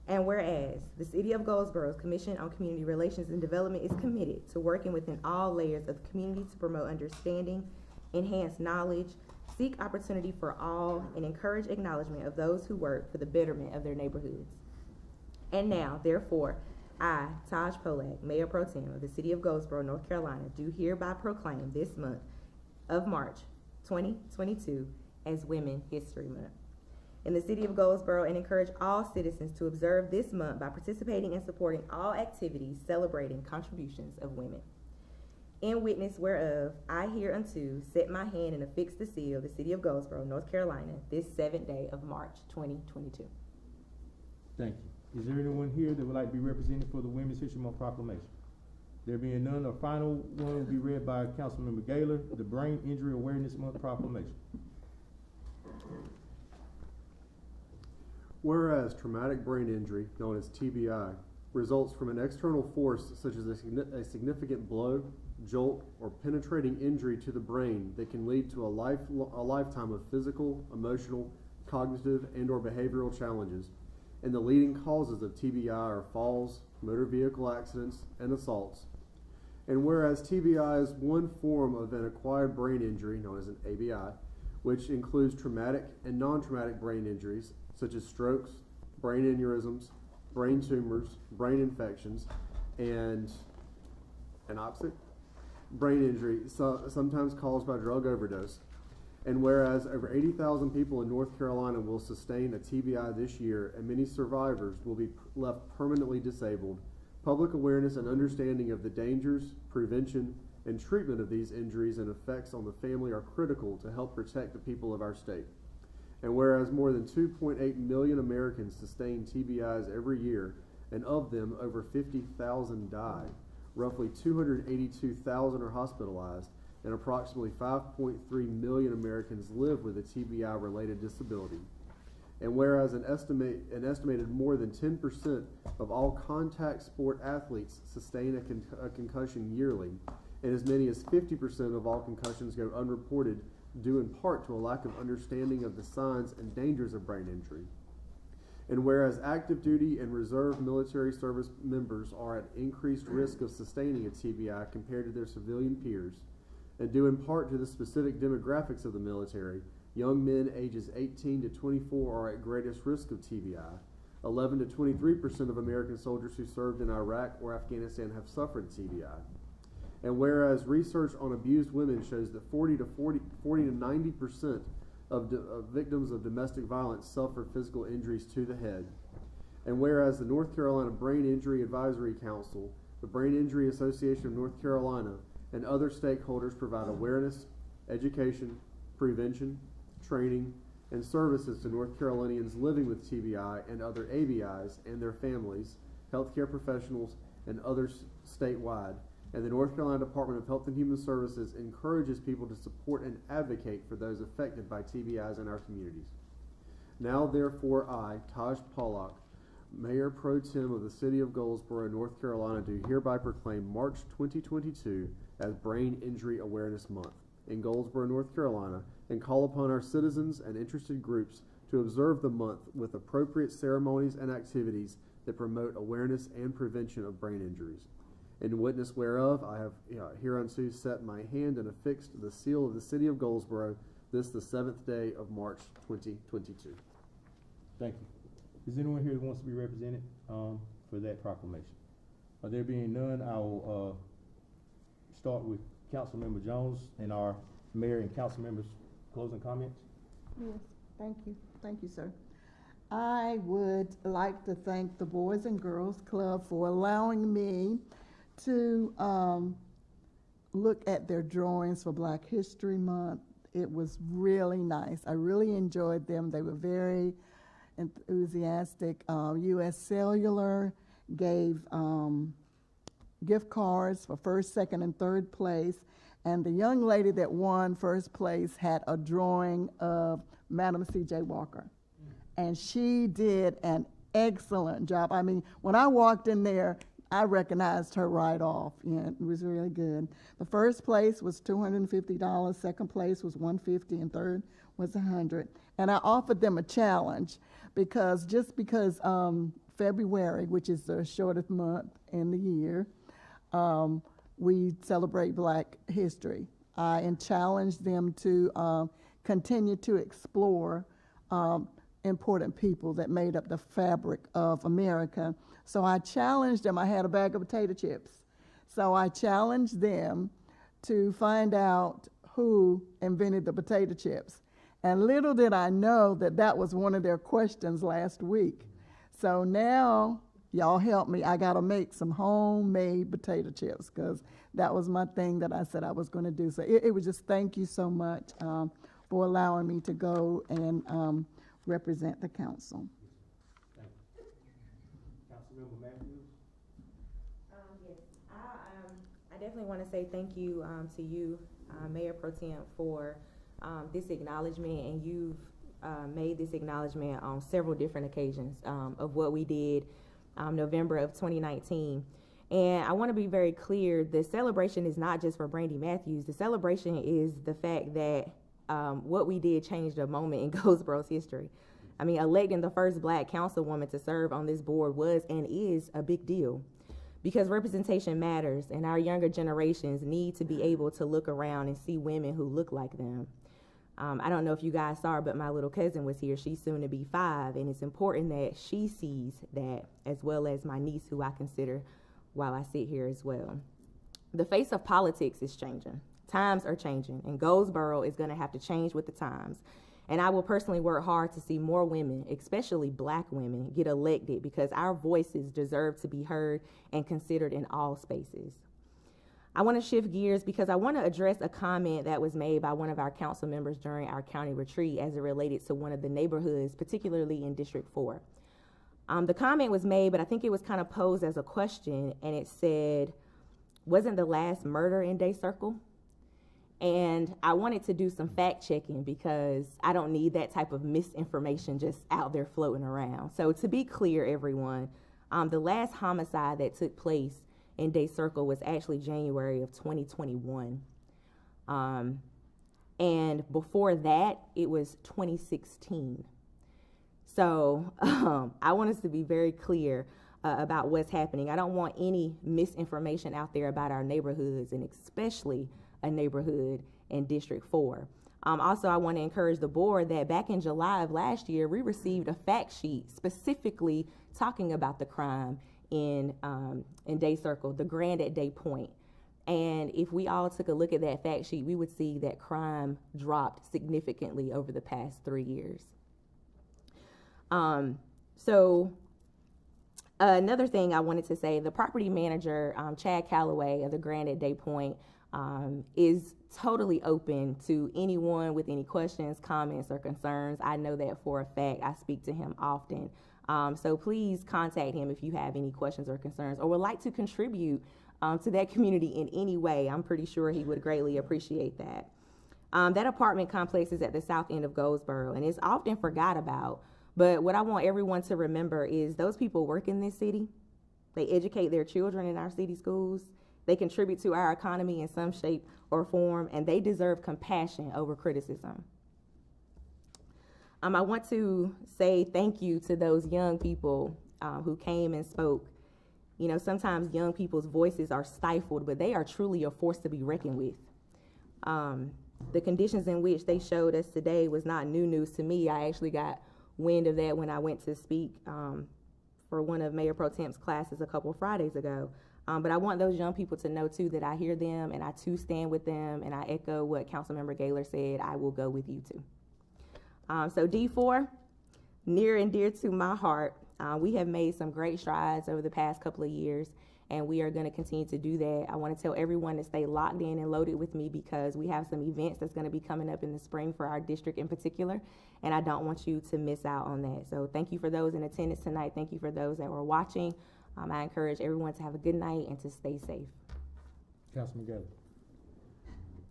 And whereas the City of Goldsboro's Commission on Community Relations and Development is committed to working within all layers of the community to promote understanding, enhance knowledge, seek opportunity for all, and encourage acknowledgement of those who work for the betterment of their neighborhoods. And now, therefore, I, Taj Polak, Mayor Pro Tem of the City of Goldsboro, North Carolina, do hereby proclaim this month of March 2022 as Women's History Month in the City of Goldsboro, and encourage all citizens to observe this month by participating and supporting all activities celebrating contributions of women. In witness whereof, I hereunto set my hand and affix the seal of the City of Goldsboro, North Carolina, this 7th day of March 2022. Thank you. Is there anyone here that would like to be represented for the Women's History Month Proclamation? There being none, the final one will be read by Councilmember Gaylor, the Brain Injury Awareness Month Proclamation. Whereas traumatic brain injury, known as TBI, results from an external force such as a significant blow, jolt, or penetrating injury to the brain that can lead to a lifetime of physical, emotional, cognitive, and or behavioral challenges. And the leading causes of TBI are falls, motor vehicle accidents, and assaults. And whereas TBI is one form of an acquired brain injury, known as an ABI, which includes traumatic and non-traumatic brain injuries, such as strokes, brain aneurysms, brain tumors, brain infections, and anoxic brain injury, sometimes caused by drug overdose. And whereas over 80,000 people in North Carolina will sustain a TBI this year, and many survivors will be left permanently disabled, public awareness and understanding of the dangers, prevention, and treatment of these injuries and effects on the family are critical to help protect the people of our state. And whereas more than 2.8 million Americans sustain TBIs every year, and of them over 50,000 die, roughly 282,000 are hospitalized, and approximately 5.3 million Americans live with a TBI-related disability. And whereas an estimated more than 10% of all contact sport athletes sustain a concussion yearly, and as many as 50% of all concussions go unreported, due in part to a lack of understanding of the signs and dangers of brain injury. And whereas active duty and reserve military service members are at increased risk of sustaining a TBI compared to their civilian peers, and due in part to the specific demographics of the military, young men ages 18 to 24 are at greatest risk of TBI. 11 to 23% of American soldiers who served in Iraq or Afghanistan have suffered TBI. And whereas research on abused women shows that 40 to 90% of victims of domestic violence suffer physical injuries to the head. And whereas the North Carolina Brain Injury Advisory Council, the Brain Injury Association of North Carolina, and other stakeholders provide awareness, education, prevention, training, and services to North Carolinians living with TBI and other ABIs and their families, healthcare professionals, and others statewide. And the North Carolina Department of Health and Human Services encourages people to support and advocate for those affected by TBIs in our communities. Now, therefore, I, Taj Pollock, Mayor Pro Tem of the City of Goldsboro, North Carolina, do hereby proclaim March 2022 as Brain Injury Awareness Month in Goldsboro, North Carolina, and call upon our citizens and interested groups to observe the month with appropriate ceremonies and activities that promote awareness and prevention of brain injuries. In witness whereof, I have hereunto set my hand and affixed the seal of the City of Goldsboro, this the 7th day of March 2022. Thank you. Is anyone here who wants to be represented for that proclamation? There being none, I will start with Councilmember Jones and our mayor and council members' closing comments. Yes, thank you. Thank you, sir. I would like to thank the Boys and Girls Club for allowing me to look at their drawings for Black History Month. It was really nice. I really enjoyed them. They were very enthusiastic. U.S. Cellular gave gift cards for first, second, and third place. And the young lady that won first place had a drawing of Madam C.J. Walker. And she did an excellent job. I mean, when I walked in there, I recognized her right off. Yeah, it was really good. The first place was $250, second place was $150, and third was $100. And I offered them a challenge because February, which is the shortest month in the year, we celebrate Black history. I challenged them to continue to explore important people that made up the fabric of America. So I challenged them. I had a bag of potato chips. So I challenged them to find out who invented the potato chips. And little did I know that that was one of their questions last week. So now, y'all help me. I got to make some homemade potato chips because that was my thing that I said I was going to do. So it was just thank you so much for allowing me to go and represent the council. Thank you. Councilmember Matthews? Yes, I definitely want to say thank you to you, Mayor Pro Tem, for this acknowledgement, and you've made this acknowledgement on several different occasions of what we did November of 2019. And I want to be very clear, the celebration is not just for Brandy Matthews. The celebration is the fact that what we did changed a moment in Goldsboro's history. I mean, electing the first Black councilwoman to serve on this board was and is a big deal because representation matters, and our younger generations need to be able to look around and see women who look like them. I don't know if you guys saw her, but my little cousin was here. She's soon to be 5, and it's important that she sees that, as well as my niece, who I consider while I sit here as well. The face of politics is changing. Times are changing, and Goldsboro is going to have to change with the times. And I will personally work hard to see more women, especially Black women, get elected because our voices deserve to be heard and considered in all spaces. I want to shift gears because I want to address a comment that was made by one of our council members during our county retreat as it related to one of the neighborhoods, particularly in District 4. The comment was made, but I think it was kind of posed as a question, and it said, wasn't the last murder in Day Circle? And I wanted to do some fact checking because I don't need that type of misinformation just out there floating around. So to be clear, everyone, the last homicide that took place in Day Circle was actually January of 2021. And before that, it was 2016. So I want us to be very clear about what's happening. I don't want any misinformation out there about our neighborhoods, and especially a neighborhood in District 4. Also, I want to encourage the board that back in July of last year, we received a fact sheet specifically talking about the crime in Day Circle, the Grand at Day Point. And if we all took a look at that fact sheet, we would see that crime dropped significantly over the past 3 years. Another thing I wanted to say, the property manager, Chad Calloway of the Grand at Day Point, is totally open to anyone with any questions, comments, or concerns. I know that for a fact. I speak to him often. So please contact him if you have any questions or concerns or would like to contribute to that community in any way. I'm pretty sure he would greatly appreciate that. That apartment complex is at the south end of Goldsboro, and it's often forgot about. But what I want everyone to remember is those people work in this city. They educate their children in our city schools. They contribute to our economy in some shape or form, and they deserve compassion over criticism. I want to say thank you to those young people who came and spoke. You know, sometimes young people's voices are stifled, but they are truly a force to be reckoned with. The conditions in which they showed us today was not new news to me. I actually got wind of that when I went to speak for one of Mayor Pro Temp's classes a couple Fridays ago. But I want those young people to know, too, that I hear them and I, too, stand with them. And I echo what Councilmember Gaylor said, I will go with you, too. So D4, near and dear to my heart, we have made some great strides over the past couple of years, and we are going to continue to do that. I want to tell everyone to stay locked in and loaded with me because we have some events that's going to be coming up in the spring for our district in particular, and I don't want you to miss out on that. So thank you for those in attendance tonight. Thank you for those that were watching. I encourage everyone to have a good night and to stay safe. Councilman Gaylor.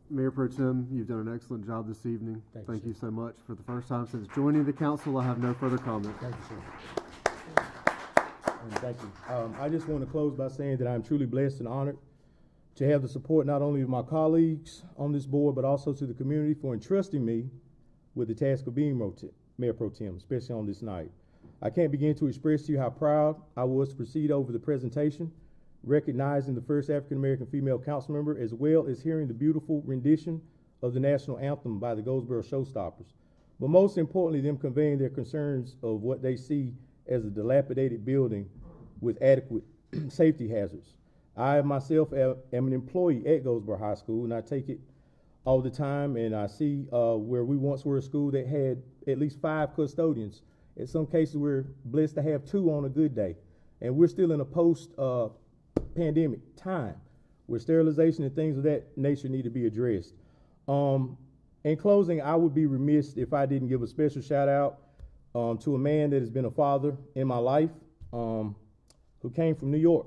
Mayor Pro Tem, you've done an excellent job this evening. Thank you so much. For the first time since joining the council, I have no further comment. Thank you, sir. And thank you. I just want to close by saying that I'm truly blessed and honored to have the support not only of my colleagues on this board, but also to the community for entrusting me with the task of being Mayor Pro Tem, especially on this night. I can't begin to express to you how proud I was to proceed over the presentation, recognizing the first African-American female council member, as well as hearing the beautiful rendition of the national anthem by the Goldsboro Showstoppers. But most importantly, them conveying their concerns of what they see as a dilapidated building with adequate safety hazards. I myself am an employee at Goldsboro High School, and I take it all the time, and I see where we once were a school that had at least 5 custodians. In some cases, we're blessed to have 2 on a good day. And we're still in a post-pandemic time where sterilization and things of that nature need to be addressed. In closing, I would be remiss if I didn't give a special shout out to a man that has been a father in my life, who came from New York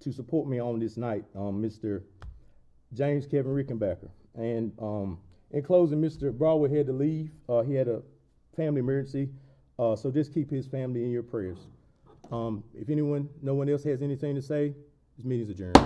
to support me on this night, Mr. James Kevin Rickenbacker. And in closing, Mr. Broadwood had to leave. He had a family emergency. So just keep his family in your prayers. If no one else has anything to say, this meeting is adjourned.